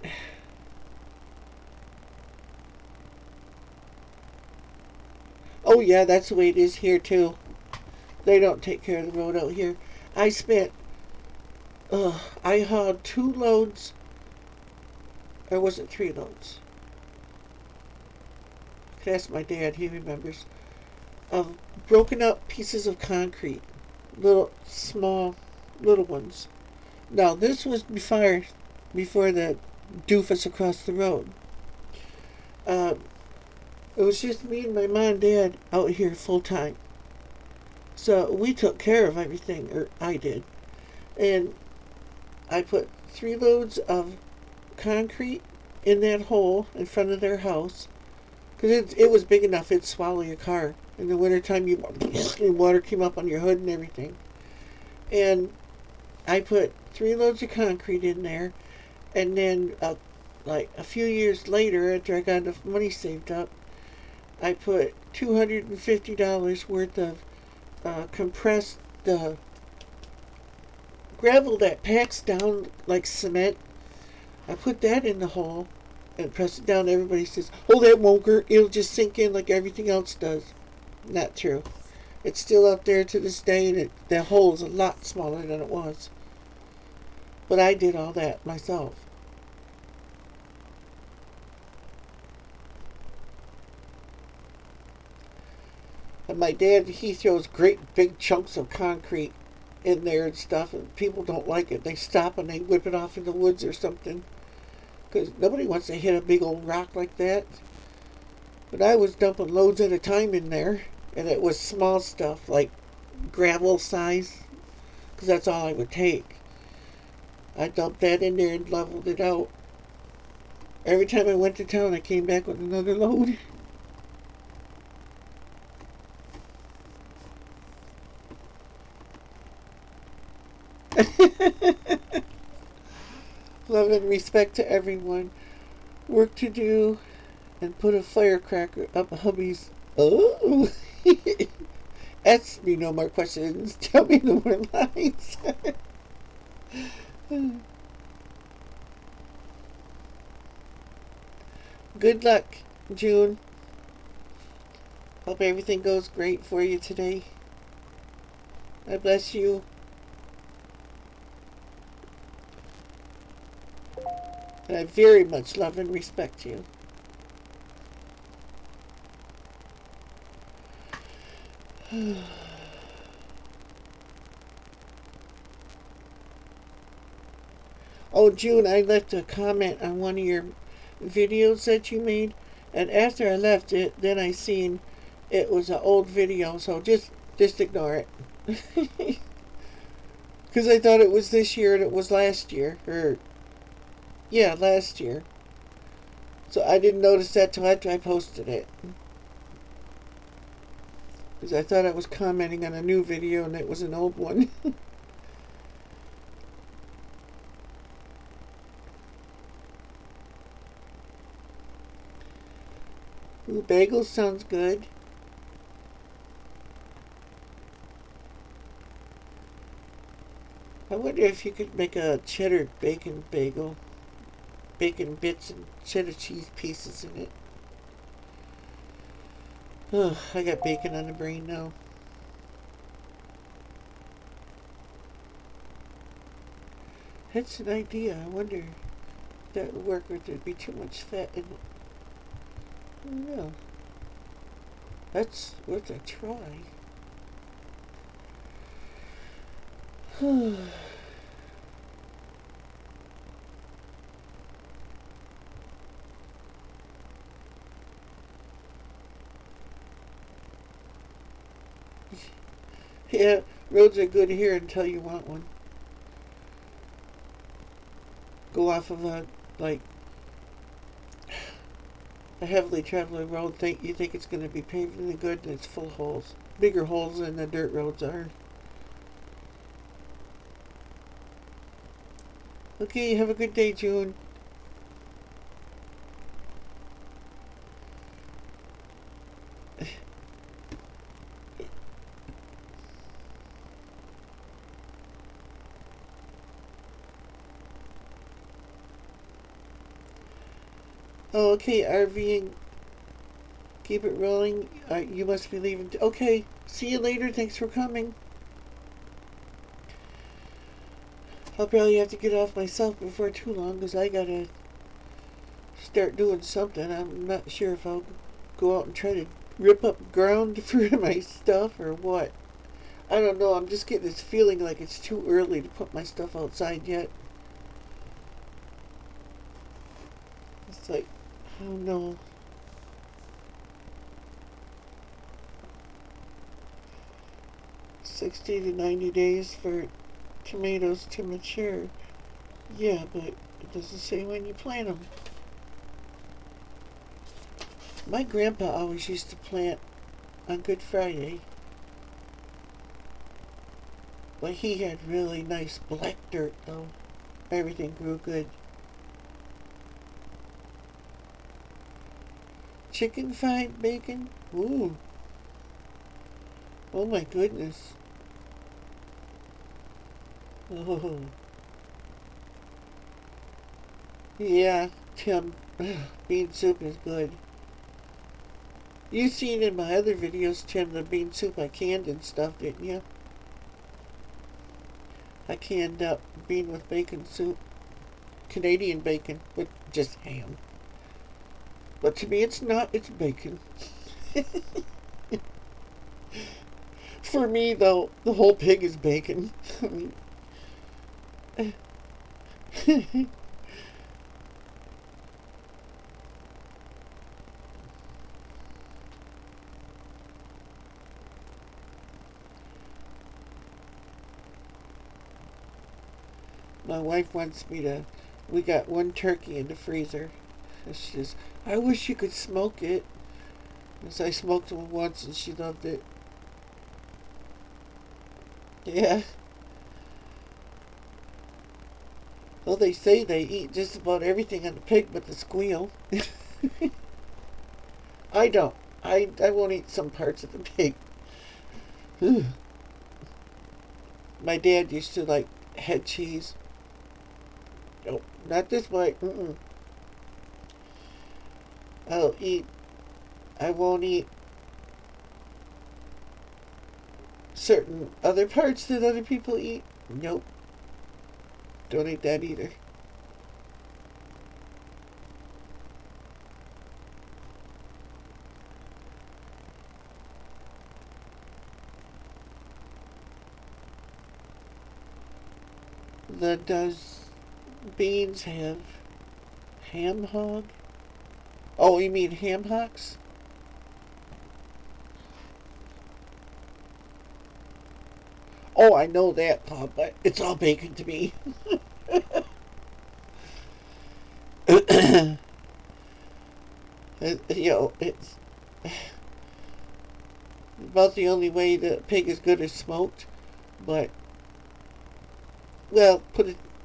Speaker 1: oh yeah, that's the way it is here too. They don't take care of the road out here. I hauled 2 loads, or was it 3 loads? I could ask my dad, he remembers, of broken up pieces of concrete. Small little ones. Now this was before the doofus across the road. It was just me and my mom and dad out here full time. So we took care of everything, or I did. And I put 3 loads of concrete in that hole in front of their house. Because it was big enough it'd swallow your car. In the wintertime, water came up on your hood and everything. And I put 3 loads of concrete in there. And then, like a few years later, after I got enough money saved up, I put $250 worth of compressed gravel that packs down like cement. I put that in the hole and press it down. Everybody says, oh, that won't hurt. It'll just sink in like everything else does. Not true. It's still up there to this day, and that hole is a lot smaller than it was. But I did all that myself. And my dad, he throws great big chunks of concrete in there and stuff, and people don't like it. They stop and they whip it off in the woods or something, because nobody wants to hit a big old rock like that. But I was dumping loads at a time in there, and it was small stuff like gravel size, because that's all I would take. I dumped that in there and leveled it out. Every time I went to town, I came back with another load. Love and respect to everyone. Work to do and put a firecracker up hubby's. Oh! Ask me no more questions. Tell me no more lies. Good luck, June. Hope everything goes great for you today. I bless you. And I very much love and respect you. Oh, June, I left a comment on one of your videos that you made, and after I left it, then I seen it was an old video, so just ignore it. Because I thought it was this year and it was last year, or yeah, last year. So I didn't notice that till after I posted it. Because I thought I was commenting on a new video and it was an old one. Ooh, bagels sounds good. I wonder if you could make a cheddar bacon bagel. Bacon bits and cheddar cheese pieces in it. Oh, I got bacon on the brain now. That's an idea. I wonder if that would work or if there'd be too much fat in it. I don't know. That's worth a try. Yeah, roads are good here until you want one. Go off of like a heavily traveled road. You think it's going to be paved really good, and it's full of holes, bigger holes than the dirt roads are. Okay, have a good day, June. Oh, okay, RVing. Keep it rolling. You must be leaving. Okay, see you later. Thanks for coming. I'll probably have to get off myself before too long because I gotta start doing something. I'm not sure if I'll go out and try to rip up ground for my stuff or what. I don't know. I'm just getting this feeling like it's too early to put my stuff outside yet. It's like, I don't know. $60 to 90 days for tomatoes to mature. Yeah, but it doesn't say when you plant them. My grandpa always used to plant on Good Friday. But he had really nice black dirt, though. Everything grew good. Chicken fried bacon? Ooh. Oh my goodness. Oh. Yeah, Tim. Bean soup is good. You seen in my other videos, Tim, the bean soup I canned and stuff, didn't you? I canned up bean with bacon soup. Canadian bacon with just ham. But to me it's not, it's bacon. For me though, the whole pig is bacon. I mean, my wife wants me to, we got one turkey in the freezer. And she says, I wish you could smoke it. Because I smoked one once and she loved it. Yeah. Well, they say they eat just about everything on the pig but the squeal. I don't. I won't eat some parts of the pig. My dad used to like head cheese. Nope, not this way. I'll eat. I won't eat certain other parts that other people eat. Nope. Don't eat that either. does beans have ham hog? Oh, you mean ham hocks? Oh, I know that, Pop, but it's all bacon to me. It's about the only way the pig is good is smoked, but, well,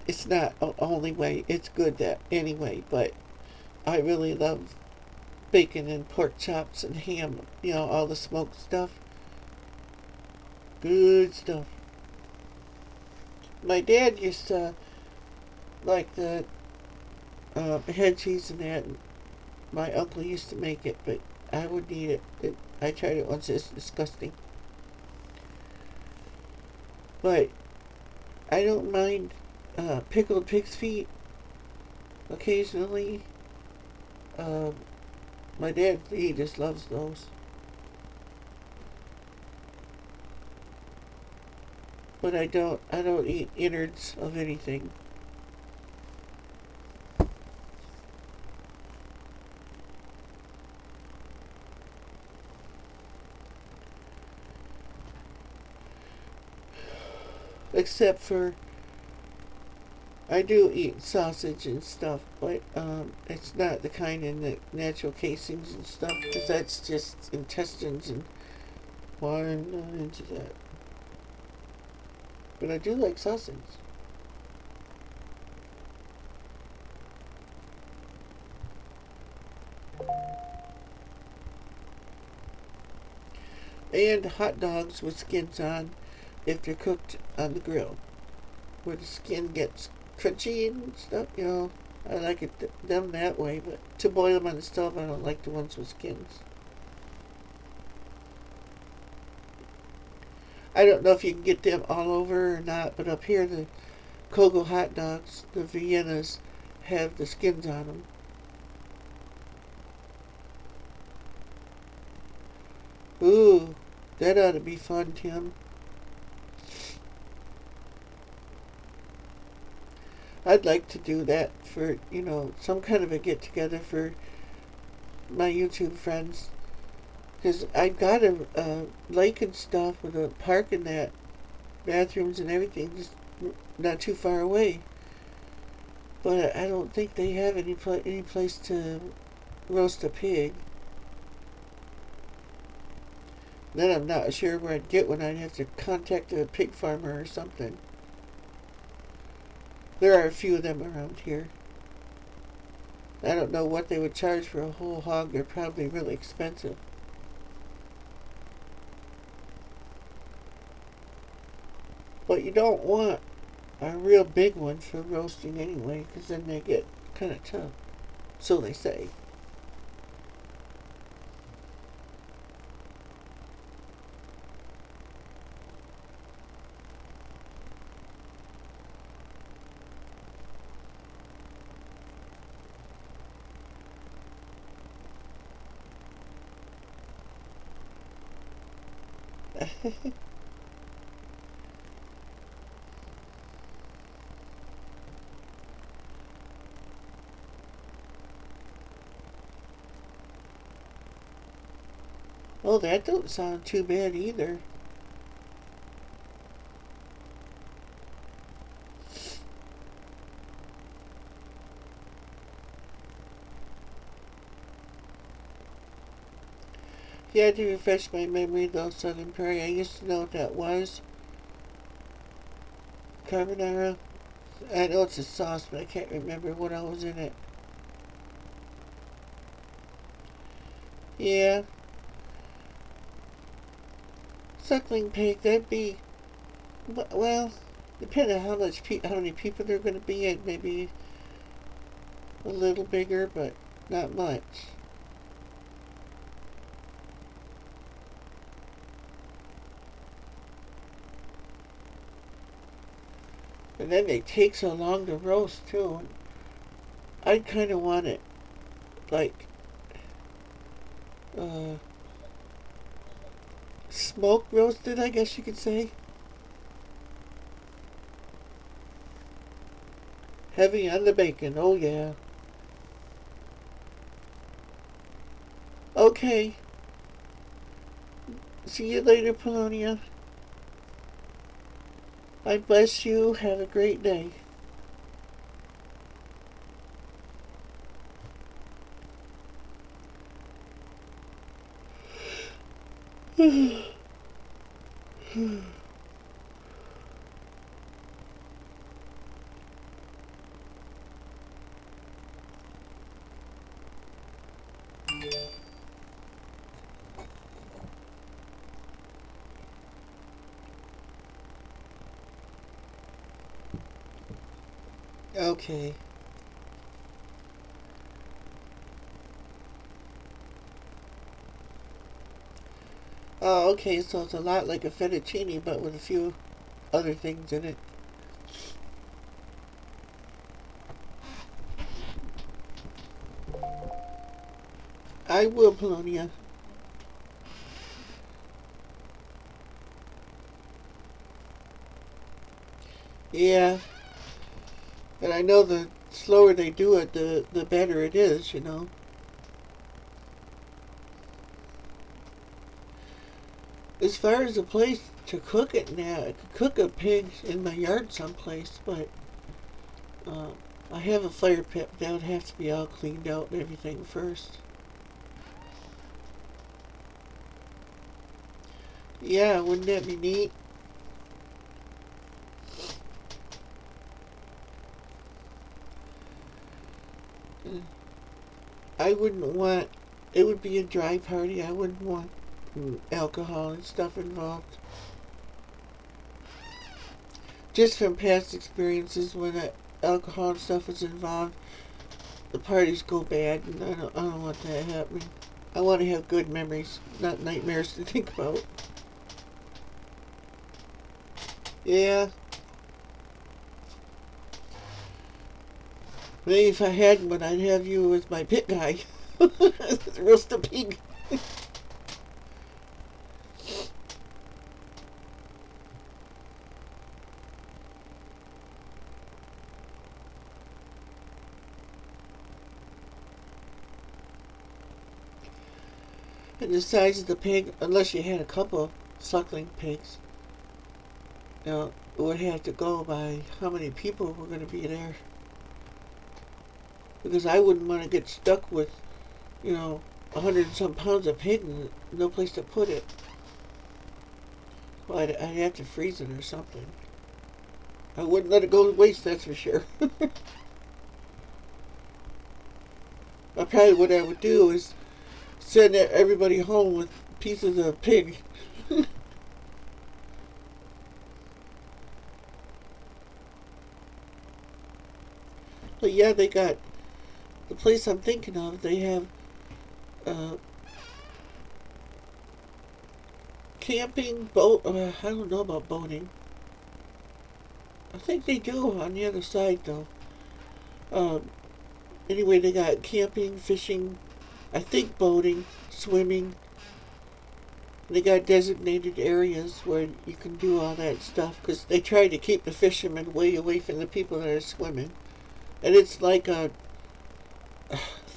Speaker 1: it's not the only way. It's good that anyway, but I really love bacon and pork chops and ham, all the smoked stuff. Good stuff. My dad used to like the head cheese and that. And my uncle used to make it, but I wouldn't eat it. I tried it once. It's disgusting. But I don't mind pickled pig's feet occasionally. Uh, my dad, he just loves those. But I don't eat innards of anything. Except for, I do eat sausage and stuff, but it's not the kind in the natural casings and stuff, because that's just intestines, and well, I'm not into that. But I do like sausage. And hot dogs with skins on if they're cooked on the grill, where the skin gets crunchy and stuff, I like them that way, but to boil them on the stove, I don't like the ones with skins. I don't know if you can get them all over or not, but up here the Kogo hot dogs, the Viennas, have the skins on them. Ooh, that ought to be fun, Tim. I'd like to do that for, some kind of a get-together for my YouTube friends. Because I've got a lake and stuff with a park and that, bathrooms and everything, just not too far away. But I don't think they have any place to roast a pig. Then I'm not sure where I'd get one. I'd have to contact a pig farmer or something. There are a few of them around here. I don't know what they would charge for a whole hog. They're probably really expensive. But you don't want a real big one for roasting anyway, because then they get kind of tough. So they say. Oh, that don't sound too bad either. Yeah, to refresh my memory though, Southern Prairie, I used to know what that was. Carbonara. I know it's a sauce, but I can't remember what all was in it. Yeah. Suckling pig, that'd be, well, depending on how many people there are going to be, it may be a little bigger, but not much. And then they take so long to roast too. I'd kind of want it like smoke roasted, I guess you could say. Heavy on the bacon, oh yeah. Okay. See you later, Polonia. I bless you. Have a great day. Okay. Oh, okay, so it's a lot like a fettuccine, but with a few other things in it. I will, Polonia. Yeah, and I know the slower they do it, the better it is, you know. As far as a place to cook it now, I could cook a pig in my yard someplace, but uh, I have a fire pit. That would have to be all cleaned out and everything first. Yeah, wouldn't that be neat? I wouldn't want, it would be a dry party. I wouldn't want alcohol and stuff involved. Just from past experiences, when alcohol and stuff is involved, the parties go bad, and I don't want that happening. I want to have good memories, not nightmares to think about. Yeah. Maybe if I had one, I'd have you as my pit guy. Roast a pig. And the size of the pig, unless you had a couple suckling pigs, you know, it would have to go by how many people were going to be there. Because I wouldn't want to get stuck with, you know, 100 and some pounds of pig and no place to put it. Well, I'd have to freeze it or something. I wouldn't let it go to waste, that's for sure. Probably what I would do is send everybody home with pieces of pig. But yeah, they got the place I'm thinking of. They have camping, boat. I don't know about boating. I think they do on the other side though. Anyway, they got camping, fishing, I think boating, swimming. They got designated areas where you can do all that stuff because they try to keep the fishermen way away from the people that are swimming. And it's like a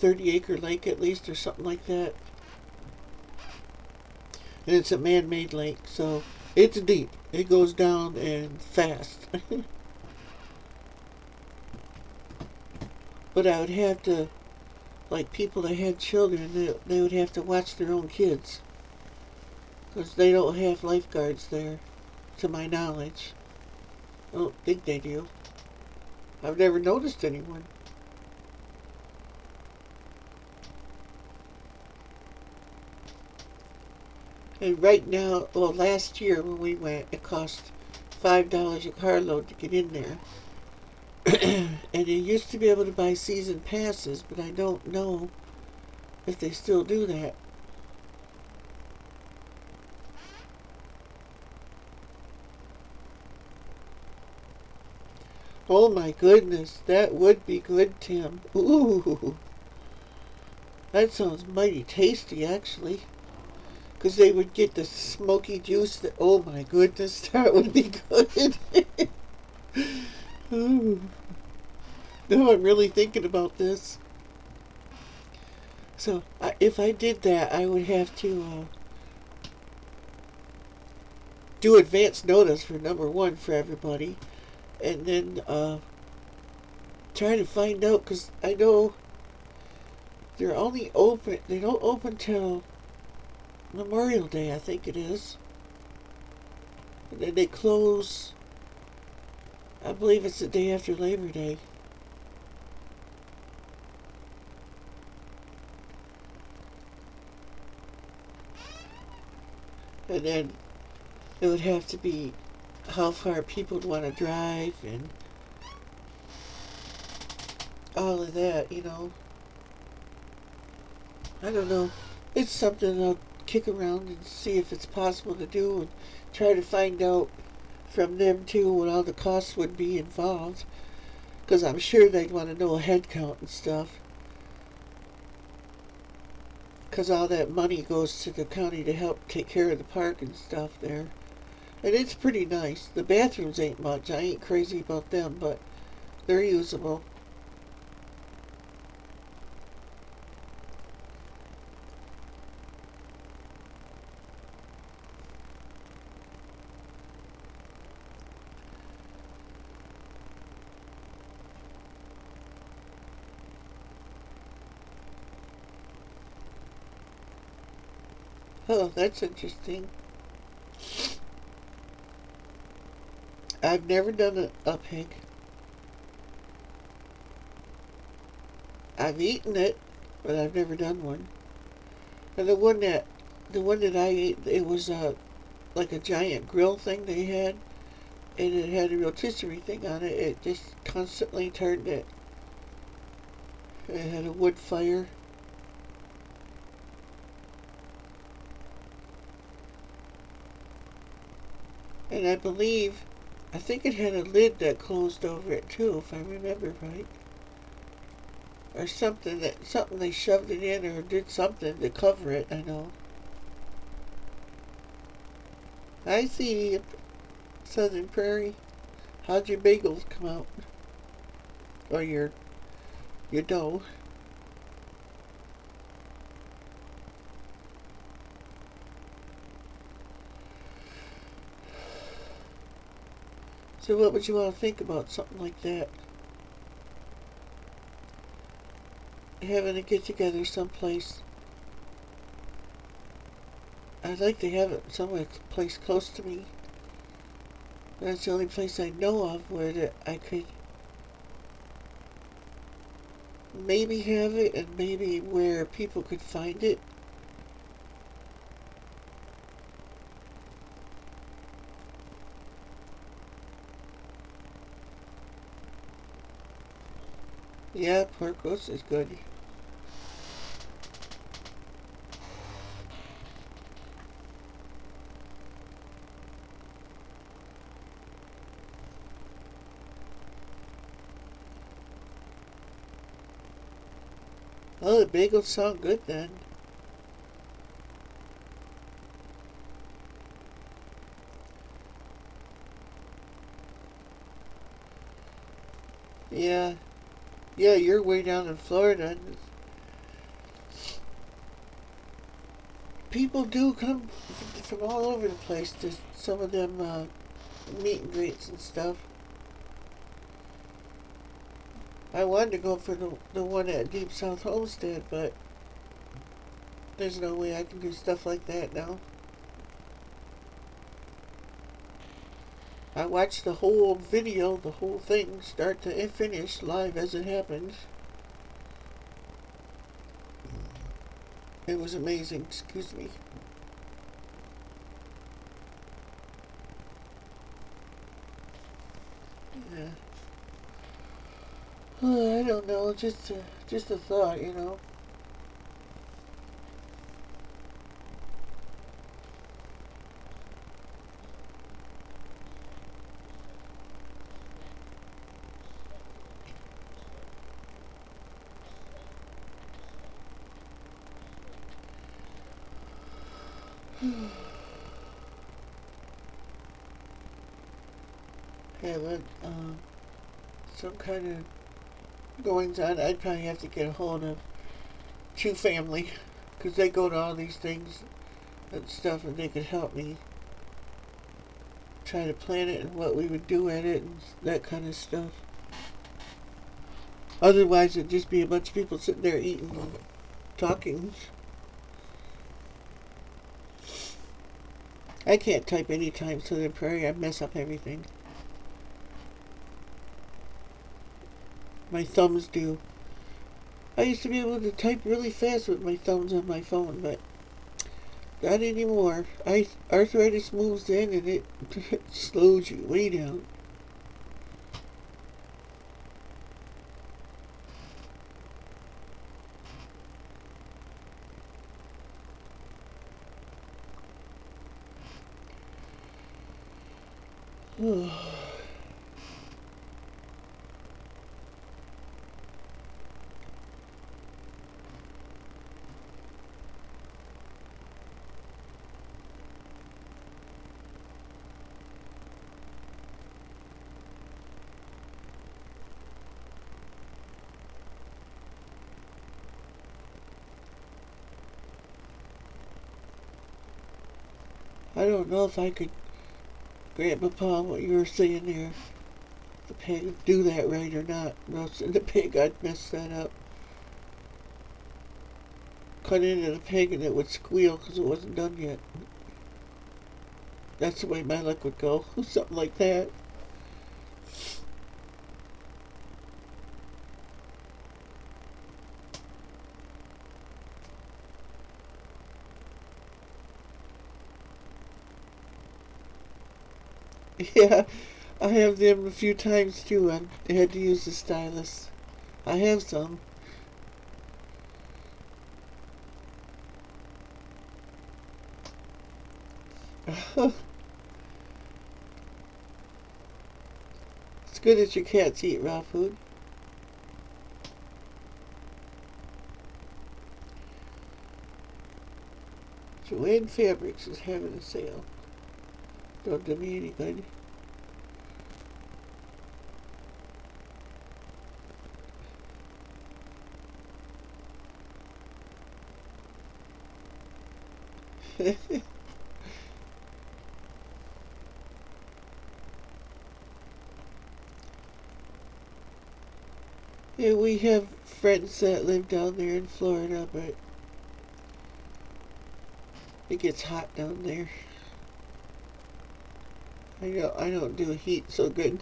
Speaker 1: 30-acre lake at least or something like that. And it's a man-made lake, so it's deep. It goes down and fast. But I would have to, like people that had children, they would have to watch their own kids. Because they don't have lifeguards there, to my knowledge. I don't think they do. I've never noticed anyone. And right now, well, last year when we went, it cost $5 a carload to get in there. And you used to be able to buy season passes, but I don't know if they still do that. Oh my goodness, that would be good, Tim. Ooh, that sounds mighty tasty, actually. Because they would get the smoky juice that, oh my goodness, that would be good. Ooh. No, I'm really thinking about this. So if I did that, I would have to do advance notice for number one for everybody, and then try to find out, because I know they're only open. They don't open till Memorial Day, I think it is, and then they close. I believe it's the day after Labor Day. And then it would have to be how far people would want to drive and all of that, you know. I don't know. It's something I'll kick around and see if it's possible to do, and try to find out from them too what all the costs would be involved, because I'm sure they'd want to know a head count and stuff, because all that money goes to the county to help take care of the park and stuff there. And it's pretty nice. The bathrooms ain't much. I ain't crazy about them, but they're usable. Oh, that's interesting. I've never done a pig. I've eaten it, but I've never done one. And the one that I ate, it was like a giant grill thing they had, and it had a rotisserie thing on it. It just constantly turned it. It had a wood fire. And I think it had a lid that closed over it too, if I remember right. Or something they shoved it in or did something to cover it, I know. I see Southern Prairie. How'd your bagels come out? Or your dough? So what would you want to think about something like that? Having a get together someplace. I'd like to have it somewhere place close to me. That's the only place I know of where I could maybe have it, and maybe where people could find it. Yeah, pork roast is good. Oh, the bagels sound good then. Yeah. Yeah, you're way down in Florida. And people do come from all over the place to some of them meet and greets and stuff. I wanted to go for the one at Deep South Homestead, but there's no way I can do stuff like that now. I watched the whole video, the whole thing, start to finish, live as it happened. It was amazing, excuse me. Yeah. I don't know, just a thought, you know. Have some kind of goings on, I'd probably have to get a hold of True Family, because they go to all these things and stuff, and they could help me try to plan it and what we would do at it and that kind of stuff. Otherwise, it'd just be a bunch of people sitting there eating and talking. I can't type anytime Southern Prairie. I mess up everything. My thumbs do. I used to be able to type really fast with my thumbs on my phone, but not anymore. Arthritis moves in and it slows you way down. I don't know if I could grab upon what you were saying there. The pig do that right or not. Roasting the pig, I'd mess that up. Cut into the pig and it would squeal because it wasn't done yet. That's the way my luck would go. Something like that. Yeah, I have them a few times too. I had to use the stylus. I have some. It's good that your cats eat raw food. Joanne Fabrics is having a sale. Don't do me any good. Yeah, we have friends that live down there in Florida, but it gets hot down there. I don't do heat so good.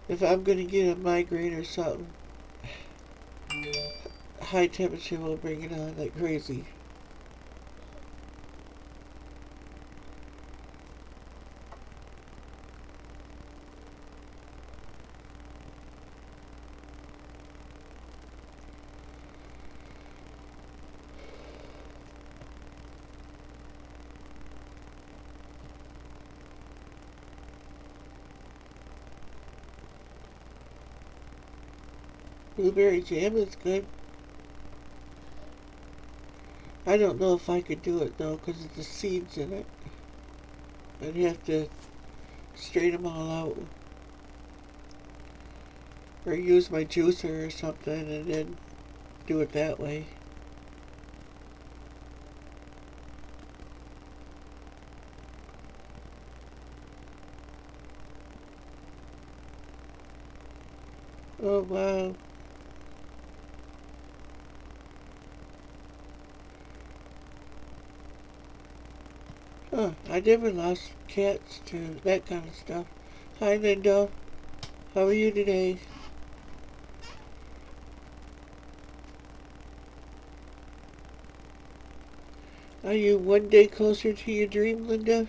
Speaker 1: If I'm gonna get a migraine or something, high temperature will bring it on like crazy. Blueberry jam is good. I don't know if I could do it though because of the seeds in it. I'd have to strain them all out. Or use my juicer or something and then do it that way. Oh wow. Huh, I never lost cats to that kind of stuff. Hi Linda, how are you today? Are you one day closer to your dream, Linda?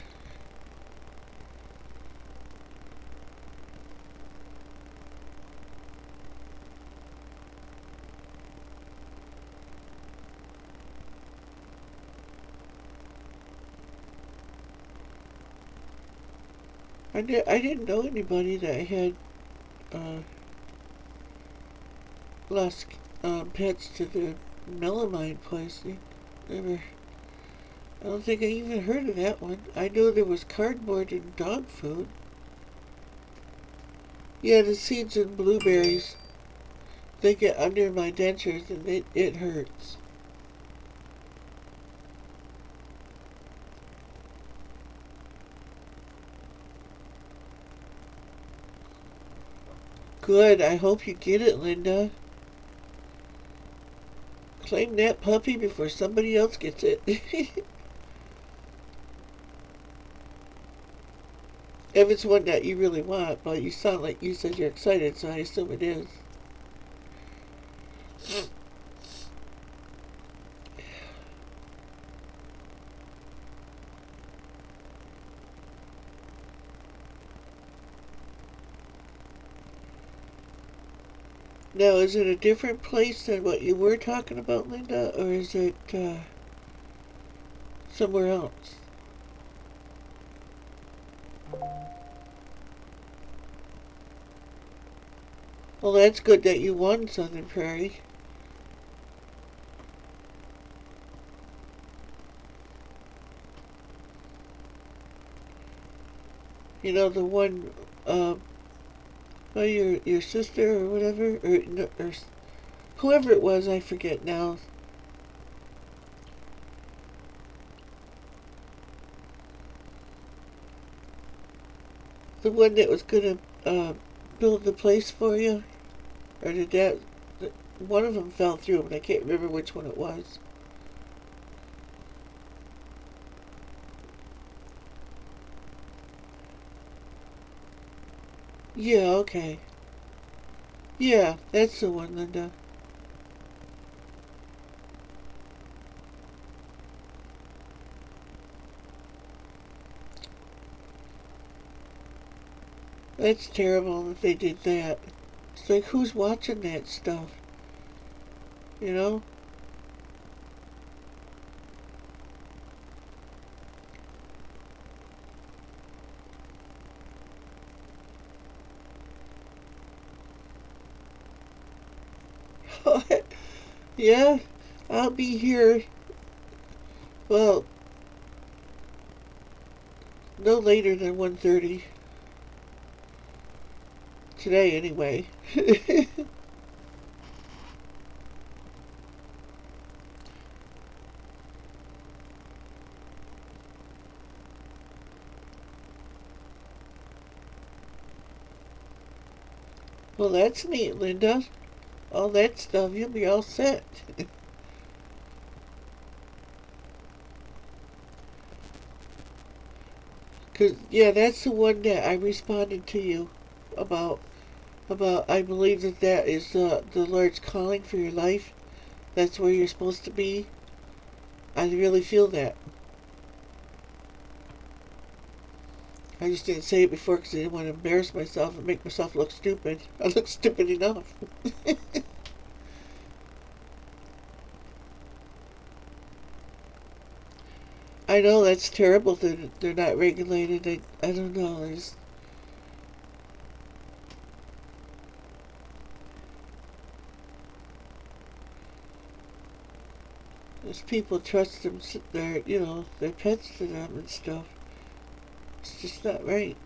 Speaker 1: I didn't know anybody that had lost pets to the melamine poisoning. Never I don't think I even heard of that one. I know there was cardboard and dog food. Yeah, the seeds and blueberries, they get under my dentures and it hurts. Good, I hope you get it, Linda. Claim that puppy before somebody else gets it. If it's one that you really want, but you sound like you said you're excited, so I assume it is. Now, is it a different place than what you were talking about, Linda, or is it somewhere else? Well, that's good that you won Southern Prairie. You know, the one, well, your sister or whatever, or whoever it was, I forget now. The one that was gonna build the place for you, or did that? One of them fell through, but I can't remember which one it was. Yeah, okay. Yeah, that's the one, Linda. That's terrible that they did that. It's like, who's watching that stuff? You know? Yeah, I'll be here, well, no later than 1:30. Today, anyway. Well, that's neat, Linda. All that stuff, you'll be all set. Cause yeah, that's the one that I responded to you about. About I believe that is the Lord's calling for your life. That's where you're supposed to be. I really feel that. I just didn't say it before because I didn't want to embarrass myself and make myself look stupid. I look stupid enough. I know that's terrible that they're not regulated. I don't know. There's people trust their pets to them and stuff. It's just not right.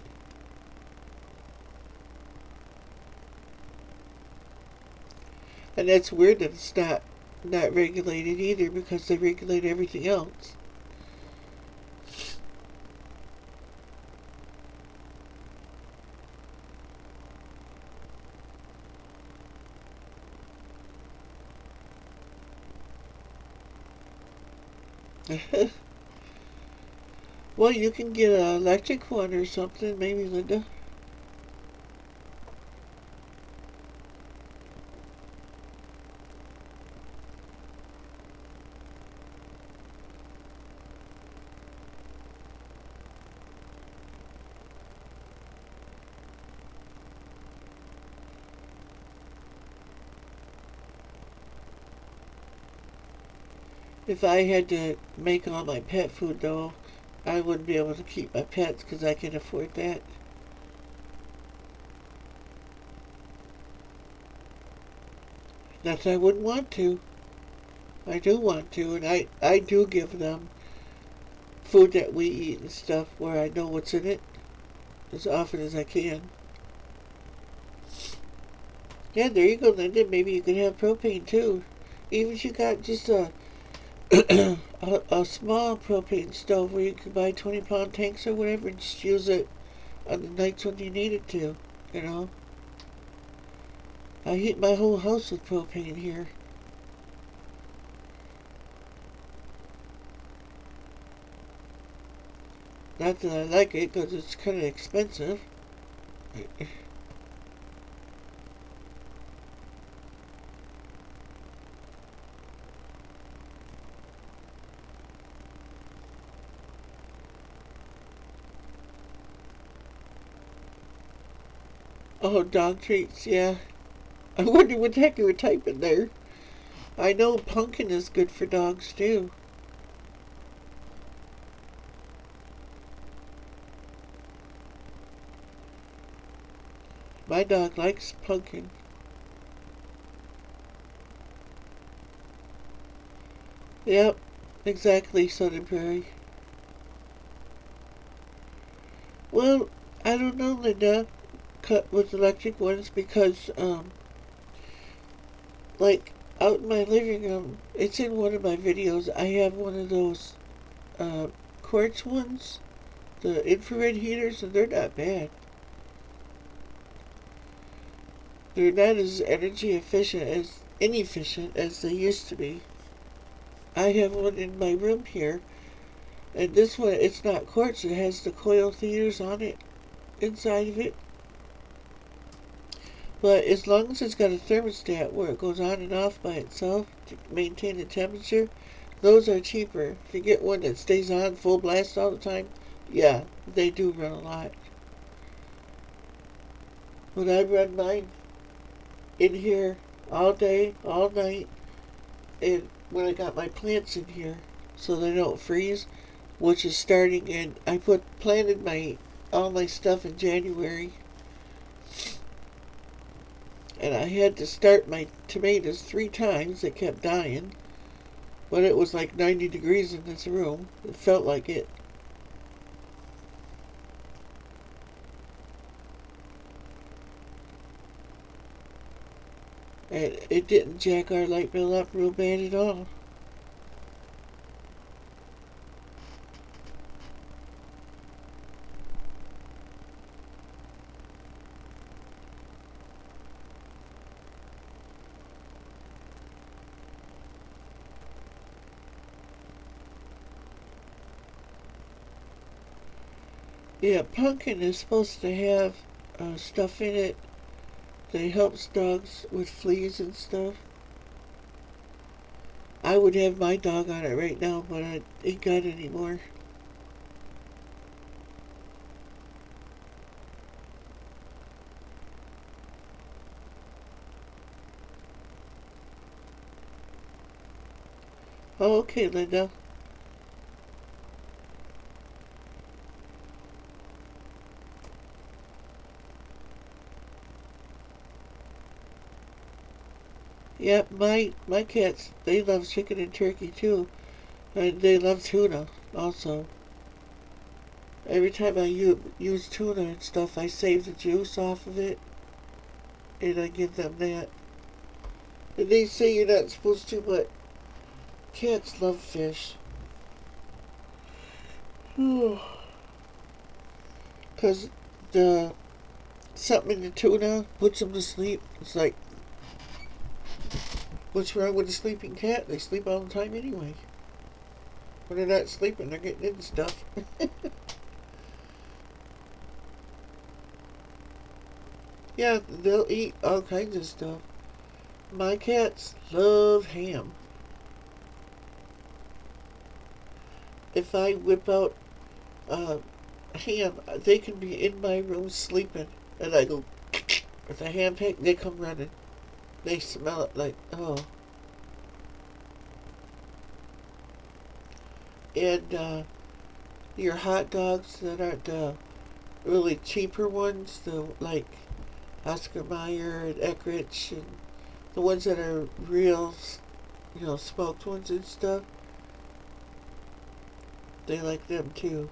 Speaker 1: And that's weird that it's not regulated either because they regulate everything else. Well, you can get an electric one or something, maybe, Linda. If I had to make all my pet food, though, I wouldn't be able to keep my pets because I can afford that. Not that I wouldn't want to. I do want to, and I do give them food that we eat and stuff where I know what's in it as often as I can. Yeah, there you go, Linda. Maybe you can have propane too. Even if you got just a small propane stove where you can buy 20-pound tanks or whatever and just use it on the nights when you need it to, you know. I heat my whole house with propane here. Not that I like it because it's kind of expensive. Oh, dog treats, yeah. I wonder what the heck you were typing there. I know pumpkin is good for dogs too. My dog likes pumpkin. Yep, exactly, Southern Prairie. Well, I don't know, Linda. Cut with electric ones because, like, out in my living room, it's in one of my videos, I have one of those, quartz ones, the infrared heaters, and they're not bad. They're not as energy inefficient as they used to be. I have one in my room here, and this one, it's not quartz, it has the coil heaters on it, inside of it. But as long as it's got a thermostat where it goes on and off by itself to maintain the temperature, those are cheaper. If you get one that stays on full blast all the time, yeah, they do run a lot. But I run mine in here all day, all night, and when I got my plants in here so they don't freeze, which is starting in, I planted all my stuff in January, and I had to start my tomatoes 3 times. They kept dying, but it was like 90 degrees in this room. It felt like it. And it didn't jack our light bill up real bad at all. Yeah, pumpkin is supposed to have stuff in it that helps dogs with fleas and stuff. I would have my dog on it right now, but I ain't got any more. Oh, okay, Linda. Yep, my cats, they love chicken and turkey too. And they love tuna also. Every time I use tuna and stuff, I save the juice off of it and I give them that. And they say you're not supposed to, but cats love fish. Because the something in the tuna puts them to sleep. It's like, what's wrong with a sleeping cat? They sleep all the time anyway. When they're not sleeping, they're getting into stuff. Yeah, they'll eat all kinds of stuff. My cats love ham. If I whip out ham, they can be in my room sleeping, and I go with a ham pick, they come running. They smell it like, oh. And your hot dogs that aren't the really cheaper ones, the like Oscar Mayer and Eckrich, and the ones that are real, smoked ones and stuff. They like them too.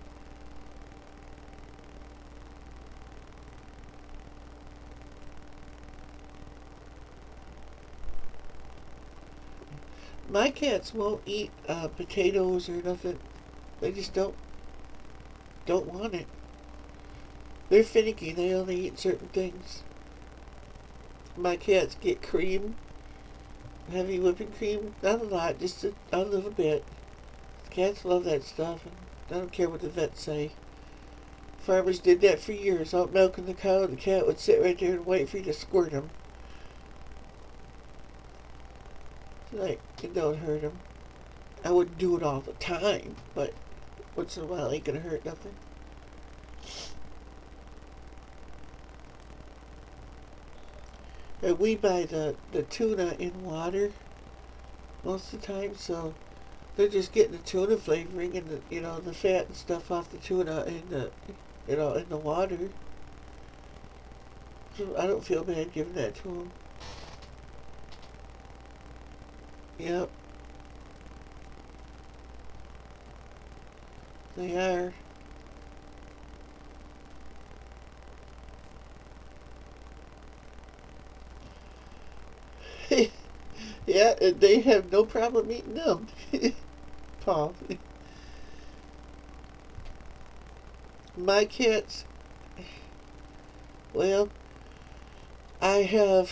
Speaker 1: My cats won't eat potatoes or nothing. They just don't want it. They're finicky. They only eat certain things. My cats get cream, heavy whipping cream. Not a lot, just a little bit. Cats love that stuff. And I don't care what the vets say. Farmers did that for years. Out milking the cow, the cat would sit right there and wait for you to squirt him. Like, it don't hurt him. I wouldn't do it all the time, but once in a while ain't gonna hurt nothing. And we buy the tuna in water most of the time, so they're just getting the tuna flavoring and the fat and stuff off the tuna in the water. So I don't feel bad giving that to them. Yep. They are. Yeah, and they have no problem eating them. Paul. My cats, well, I've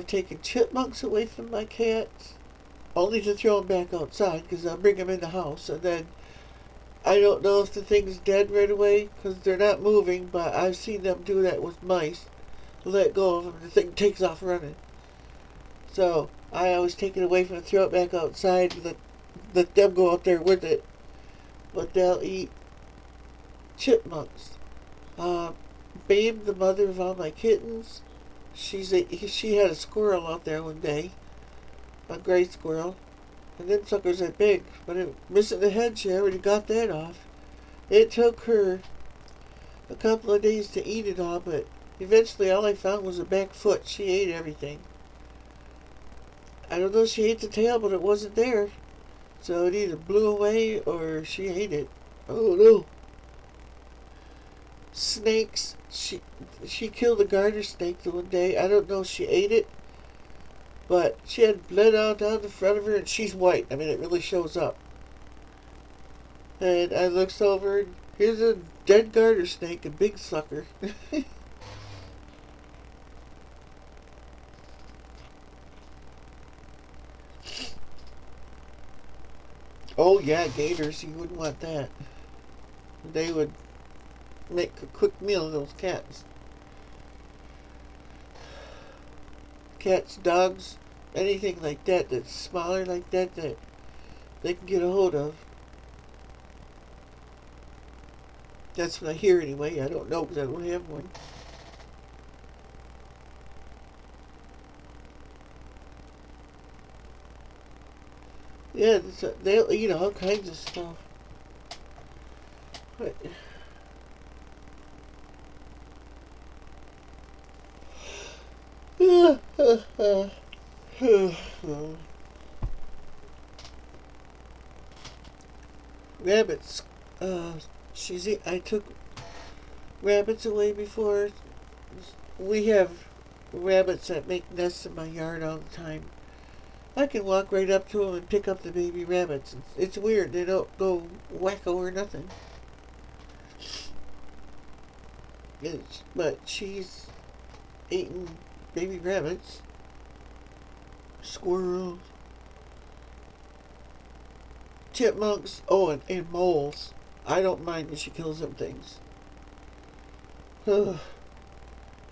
Speaker 1: taken chipmunks away from my cats, only to throw them back outside, because I'll bring them in the house, and then I don't know if the thing's dead right away, because they're not moving, but I've seen them do that with mice. Let go of them, the thing takes off running. So I always take it away from them, throw it back outside, and let them go out there with it. But they'll eat chipmunks. Babe, the mother of all my kittens, she had a squirrel out there one day, a gray squirrel, and them suckers are big, but missing the head, she already got that off. It took her a couple of days to eat it all, but eventually all I found was a back foot. She ate everything. I don't know if she ate the tail, but it wasn't there. So it either blew away or she ate it. Oh no. Snakes. She killed a garter snake the one day. I don't know if she ate it, but she had blood out down the front of her, and she's white. I mean, it really shows up. And I looks over, and here's a dead garter snake, a big sucker. Oh yeah, gators, you wouldn't want that. They would make a quick meal of those cats. Cats, dogs, anything like that that's smaller like that they can get a hold of. That's what I hear anyway. I don't know because I don't have one. Yeah, they'll eat all kinds of stuff. But rabbits. I took rabbits away before. We have rabbits that make nests in my yard all the time. I can walk right up to them and pick up the baby rabbits. It's weird. They don't go wacko or nothing. But she's eating baby rabbits, squirrels, chipmunks, and moles. I don't mind when she kills them things. Ugh.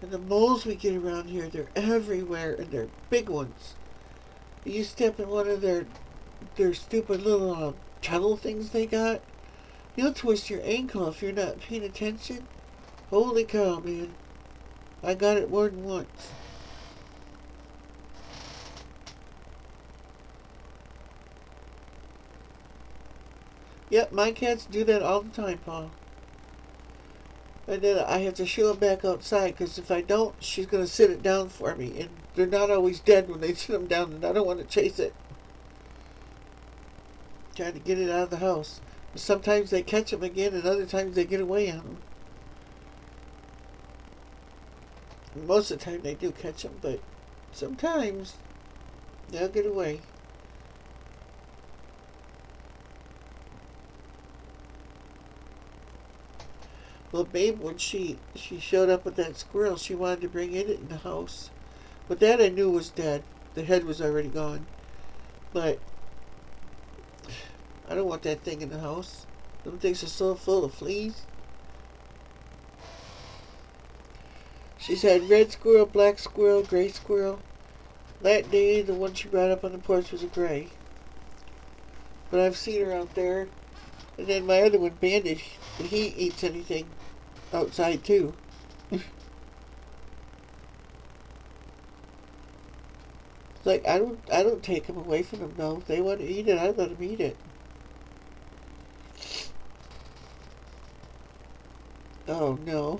Speaker 1: And the moles we get around here, they're everywhere, and they're big ones. You step in one of their stupid little tunnel things they got, you'll twist your ankle if you're not paying attention. Holy cow, man. I got it more than once. Yep, my cats do that all the time, Paul. And then I have to shoo them back outside, because if I don't, she's going to sit it down for me. And they're not always dead when they sit them down, and I don't want to chase it. trying to get it out of the house. Sometimes they catch them again, and other times they get away on them. Most of the time they do catch them, but sometimes they'll get away. Well, Babe, when she showed up with that squirrel, she wanted to bring it in the house. But that I knew was dead. The head was already gone. But I don't want that thing in the house. Them things are so full of fleas. She's had red squirrel, black squirrel, gray squirrel. That day, the one she brought up on the porch was a gray. But I've seen her out there. And then my other one, Bandit, he eats anything outside too. Like, I don't take them away from them though. If they want to eat it, I let them eat it. Oh no.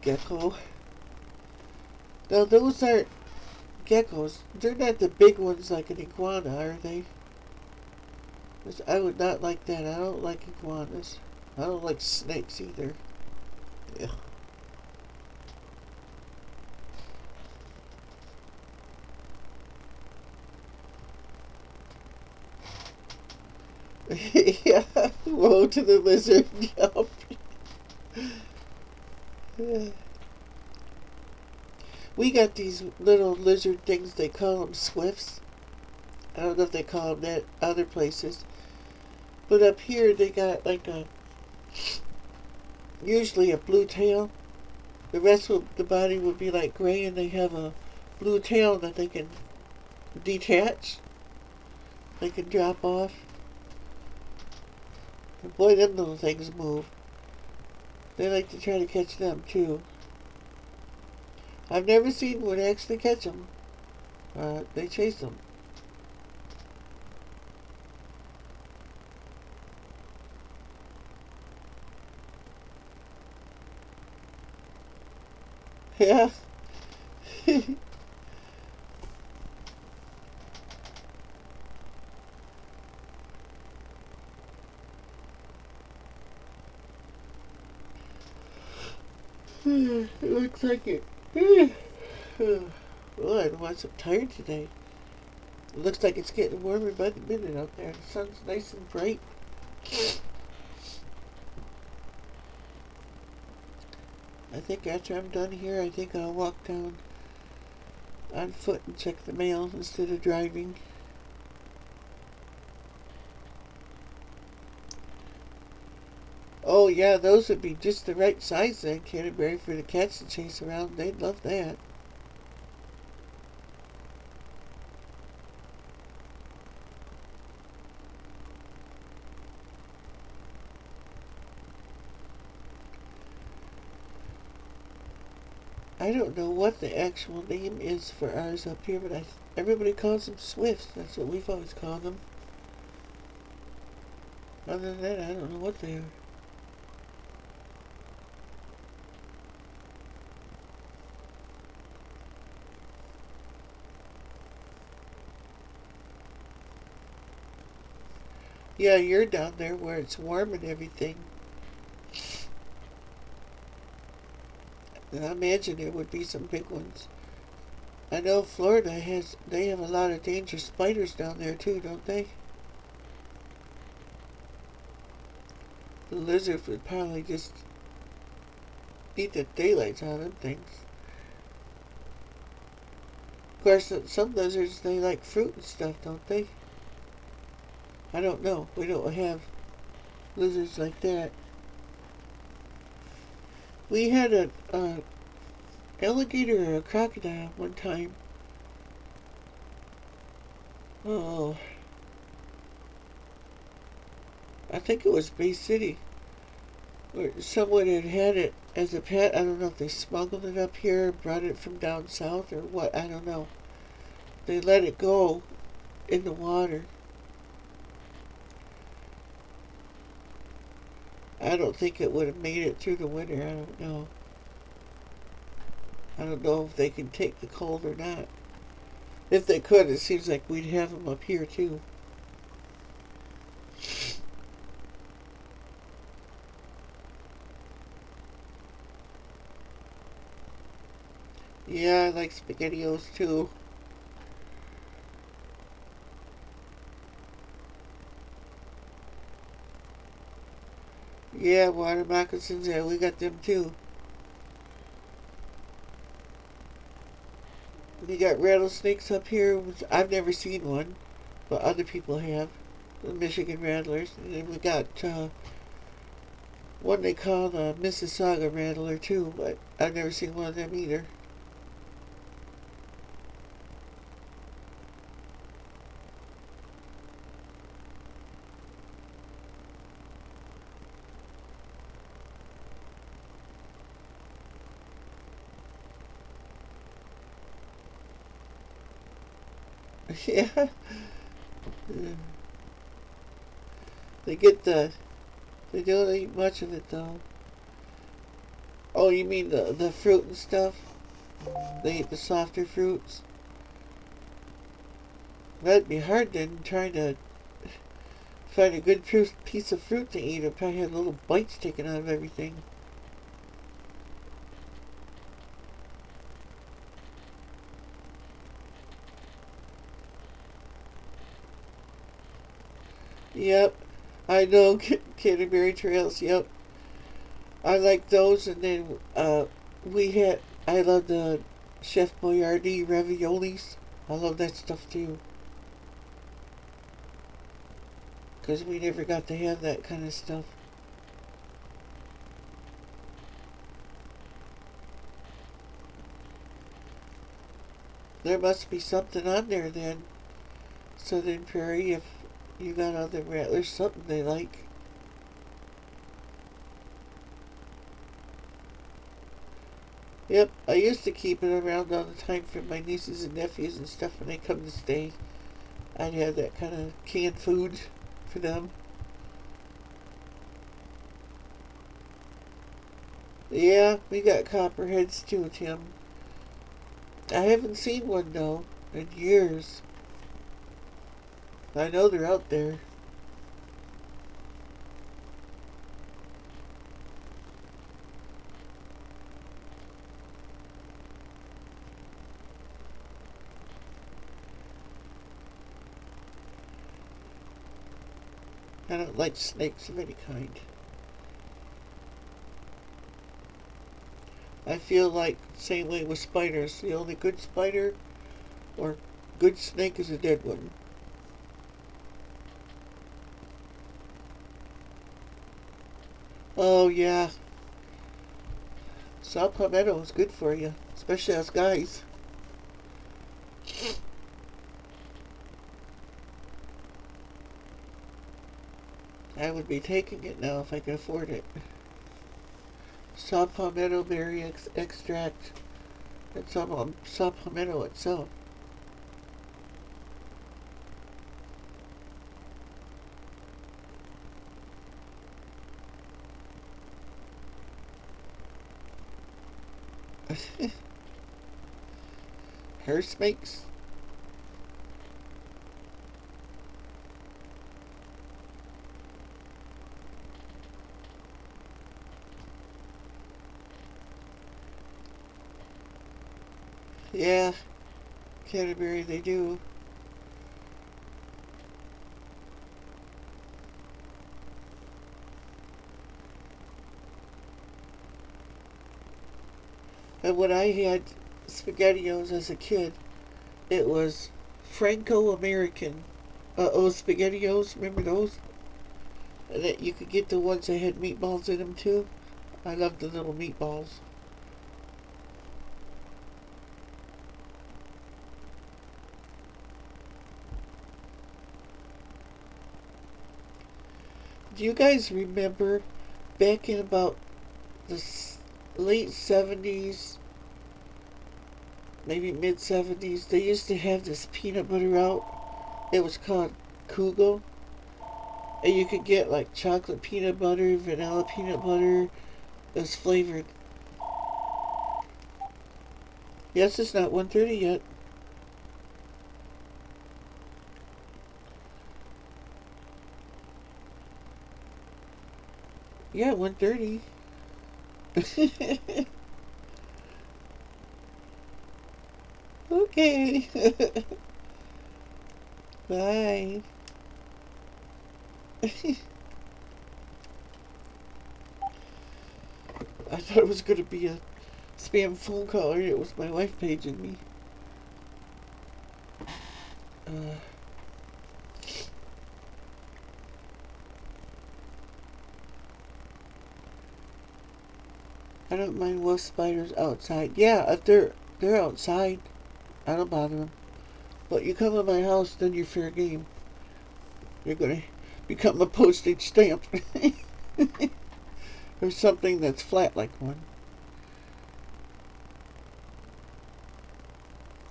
Speaker 1: Gecko. Now those aren't geckos. They're not the big ones like an iguana, are they? I would not like that. I don't like iguanas. I don't like snakes either. Yeah. Yeah. Woe to the lizard. Yup. We got these little lizard things, they call them swifts. I don't know if they call them that other places. But up here they got like usually a blue tail. The rest of the body would be like gray, and they have a blue tail that they can detach. They can drop off. And boy, them little things move. They like to try to catch them too. I've never seen one actually catch them. They chase them. Yeah. It looks like it. Oh, I know I'm so tired today. It looks like it's getting warmer by the minute out there. The sun's nice and bright. I think after I'm done here, I think I'll walk down on foot and check the mail instead of driving. Oh yeah, those would be just the right size then, Canterbury, for the cats to chase around. They'd love that. I don't know what the actual name is for ours up here, but everybody calls them swifts. That's what we've always called them. Other than that, I don't know what they are. Yeah, you're down there where it's warm and everything. And I imagine there would be some big ones. I know Florida they have a lot of dangerous spiders down there too, don't they? The lizard would probably just eat the daylights out of things. Of course, some lizards, they like fruit and stuff, don't they? I don't know. We don't have lizards like that. We had an alligator or a crocodile one time. Oh, I think it was Bay City, where someone had it as a pet. I don't know if they smuggled it up here, brought it from down south, or what. I don't know. They let it go in the water. I don't think it would have made it through the winter. I don't know. I don't know if they can take the cold or not. If they could, it seems like we'd have them up here too. Yeah, I like SpaghettiOs too. Yeah, water moccasins, yeah, we got them too. We got rattlesnakes up here. I've never seen one, but other people have. The Michigan rattlers. And then we got one they call the Mississauga rattler too, but I've never seen one of them either. Yeah, they get they don't eat much of it though. Oh, you mean the fruit and stuff? They eat the softer fruits. That'd be hard then, trying to find a good piece of fruit to eat. It probably had little bites taken out of everything. Yep, I know Canterbury Trails. Yep, I like those. And then we had. I love the Chef Boyardee raviolis. I love that stuff too. Because we never got to have that kind of stuff. There must be something on there then, Southern Prairie, if you got other rattlers, something they like. Yep, I used to keep it around all the time for my nieces and nephews and stuff when they come to stay. I'd have that kind of canned food for them. Yeah, we got copperheads too, Tim. I haven't seen one though in years. I know they're out there. I don't like snakes of any kind. I feel like same way with spiders. The only good spider or good snake is a dead one. Oh yeah, saw palmetto is good for you, especially us guys. I would be taking it now if I could afford it. Saw palmetto berry extract and some saw palmetto itself. Hair snakes. Yeah, Canterbury they do. And when I had SpaghettiOs as a kid, it was Franco-American. Oh, SpaghettiOs, remember those? And that you could get the ones that had meatballs in them too. I loved the little meatballs. Do you guys remember back in about the late 70s, maybe mid 70s, they used to have this peanut butter out. It was called Kugel. And you could get like chocolate peanut butter, vanilla peanut butter. It was flavored. Yes, it's not 1:30 yet. Yeah, 1:30. Okay. Bye. I thought it was going to be a spam phone call, and it was my wife paging me. I don't mind wolf spiders outside. Yeah, if they're outside, I don't bother them. But you come to my house, then you're fair game. You're gonna become a postage stamp. Or something that's flat like one.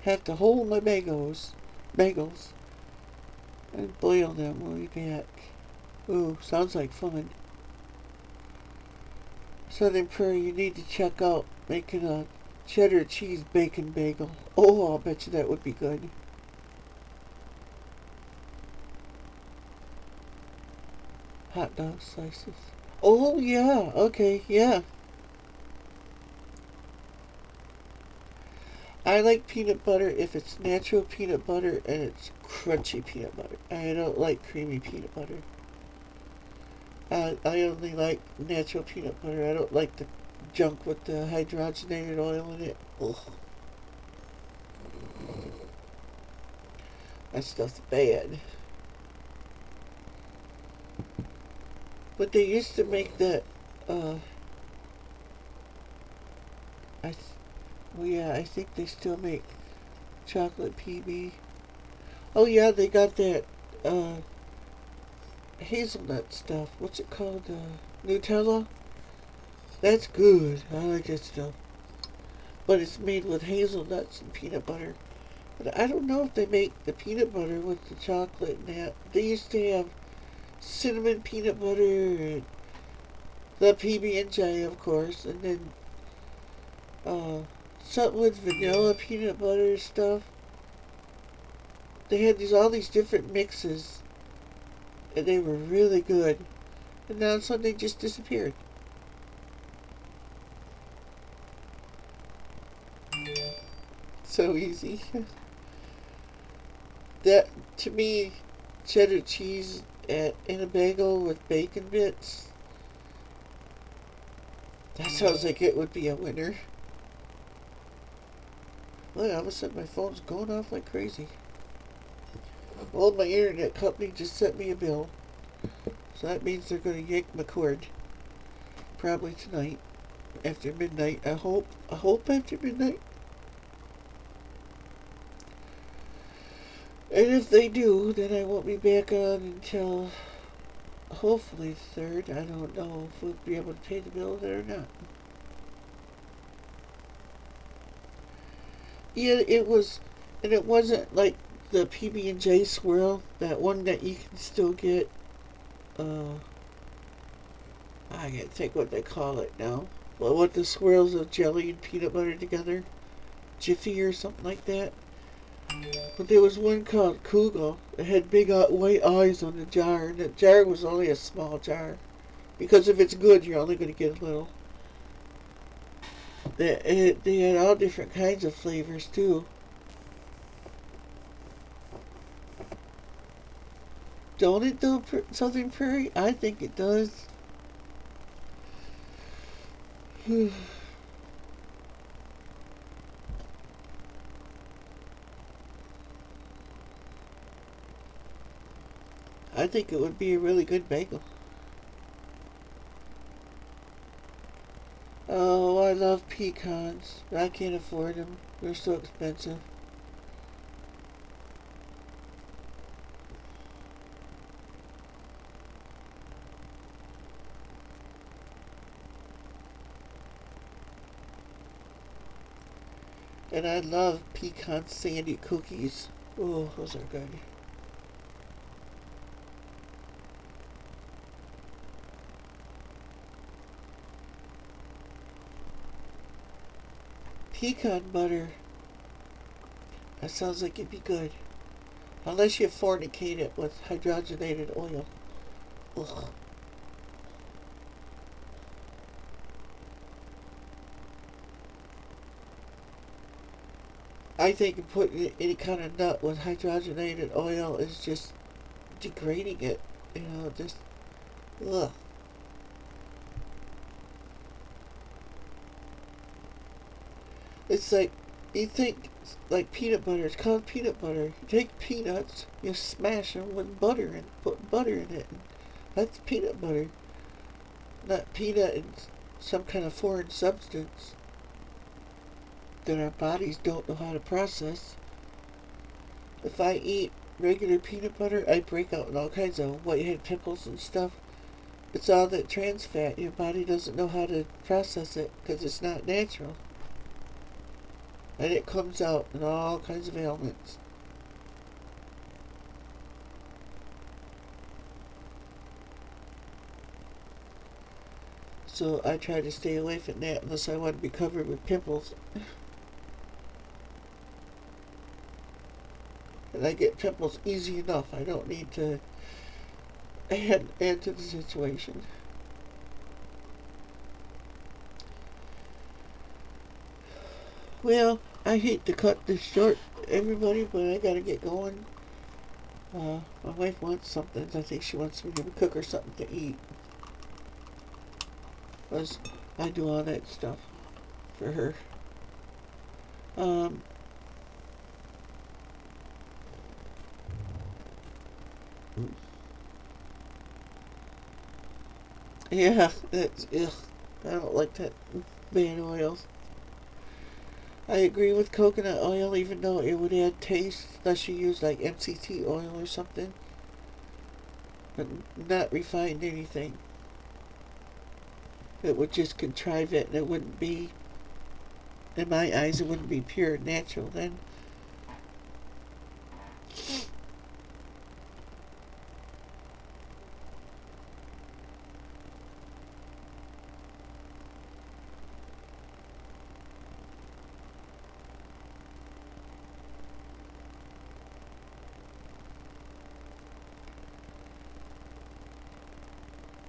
Speaker 1: Have to hold my bagels, and boil them when we back. Ooh, sounds like fun. Southern Prairie, you need to check out making a cheddar cheese bacon bagel. Oh, I'll bet you that would be good. Hot dog slices. Oh, yeah, okay, yeah. I like peanut butter if it's natural peanut butter and it's crunchy peanut butter. I don't like creamy peanut butter. I only like natural peanut butter. I don't like the junk with the hydrogenated oil in it. Ugh. That stuff's bad. But they used to make that, I think they still make chocolate PB. Oh yeah, they got that, hazelnut stuff. What's it called? Nutella? That's good. I like that stuff. But it's made with hazelnuts and peanut butter. But I don't know if they make the peanut butter with the chocolate and that. They used to have cinnamon peanut butter and the PB&J, of course, and then something with vanilla peanut butter stuff. They had all these different mixes, and they were really good. And now something just disappeared. So easy. That, to me, cheddar cheese in a bagel with bacon bits, that sounds like it would be a winner. Look, all of a sudden my phone's going off like crazy. Well, my internet company just sent me a bill. So that means they're going to yank my cord. Probably tonight. After midnight. I hope after midnight. And if they do, then I won't be back on until hopefully the 3rd. I don't know if we'll be able to pay the bill there or not. Yeah, it was, and it wasn't like the PB&J swirl, that one that you can still get. I can't think what they call it now. Well, what the swirls of jelly and peanut butter together, Jiffy or something like that. But there was one called Kugel. It had big white eyes on the jar, and the jar was only a small jar. Because if it's good, you're only going to get a little. They had all different kinds of flavors, too. Don't it, though, Southern Prairie? I think it does. I think it would be a really good bagel. Oh, I love pecans, but I can't afford them. They're so expensive. And I love pecan sandy cookies. Oh, those are good. Pecan butter. That sounds like it'd be good. Unless you fornicate it with hydrogenated oil. Ugh. I think putting any kind of nut with hydrogenated oil is just degrading it. Just ugh. It's like you think like peanut butter. It's called peanut butter. You take peanuts, you smash them with butter and put butter in it. And that's peanut butter, not peanut and some kind of foreign substance that our bodies don't know how to process. If I eat regular peanut butter, I break out in all kinds of whitehead pimples and stuff. It's all that trans fat. Your body doesn't know how to process it because it's not natural. And it comes out in all kinds of ailments. So I try to stay away from that unless I want to be covered with pimples. And I get pimples easy enough. I don't need to add to the situation. Well, I hate to cut this short, everybody, but I gotta get going. My wife wants something. I think she wants me to cook her something to eat. Because I do all that stuff for her. Yeah, that's, ugh, I don't like that bad oils. I agree with coconut oil, even though it would add taste, unless you use like MCT oil or something. But not refined anything. It would just contrive it, and it wouldn't be, in my eyes, it wouldn't be pure and natural then.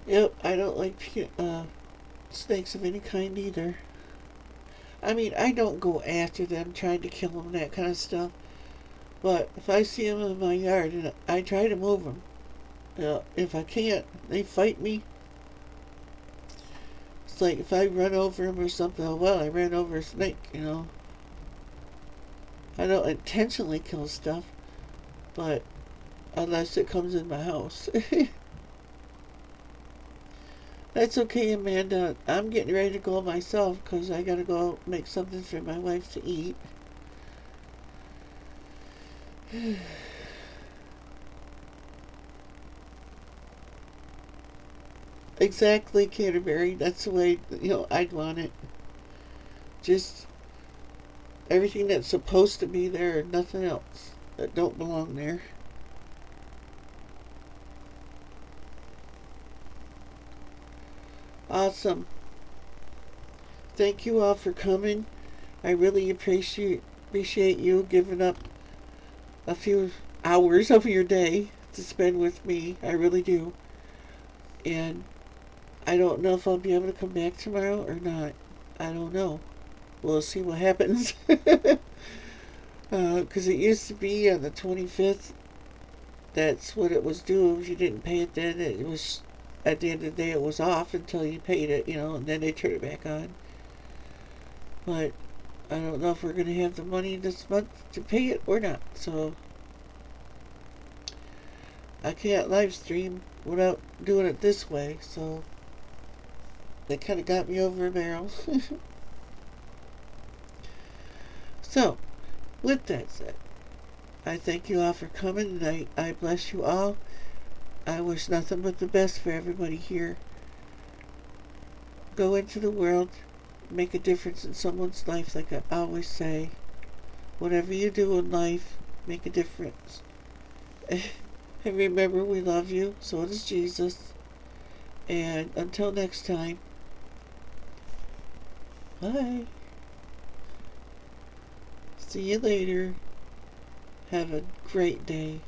Speaker 1: Yep, I don't like snakes of any kind either. I mean, I don't go after them, trying to kill them, that kind of stuff. But if I see them in my yard, and I try to move them. If I can't, they fight me. It's like if I run over them or something, oh, well, I ran over a snake. I don't intentionally kill stuff, but unless it comes in my house. That's okay, Amanda. I'm getting ready to go myself because I gotta go make something for my wife to eat. Exactly, Canterbury. That's the way, I'd want it. Just everything that's supposed to be there and nothing else that don't belong there. Awesome. Thank you all for coming. I really appreciate you giving up a few hours of your day to spend with me. I really do. And I don't know if I'll be able to come back tomorrow or not. I don't know. We'll see what happens. Because it used to be on the 25th. That's what it was due. If you didn't pay it then, it was, at the end of the day, it was off until you paid it, and then they turned it back on. But I don't know if we're going to have the money this month to pay it or not. So I can't live stream without doing it this way. So they kind of got me over a barrel. So, with that said, I thank you all for coming, and I bless you all. I wish nothing but the best for everybody here. Go into the world, make a difference in someone's life, like I always say. Whatever you do in life, make a difference. And remember, we love you, so does Jesus. And until next time, bye. See you later. Have a great day.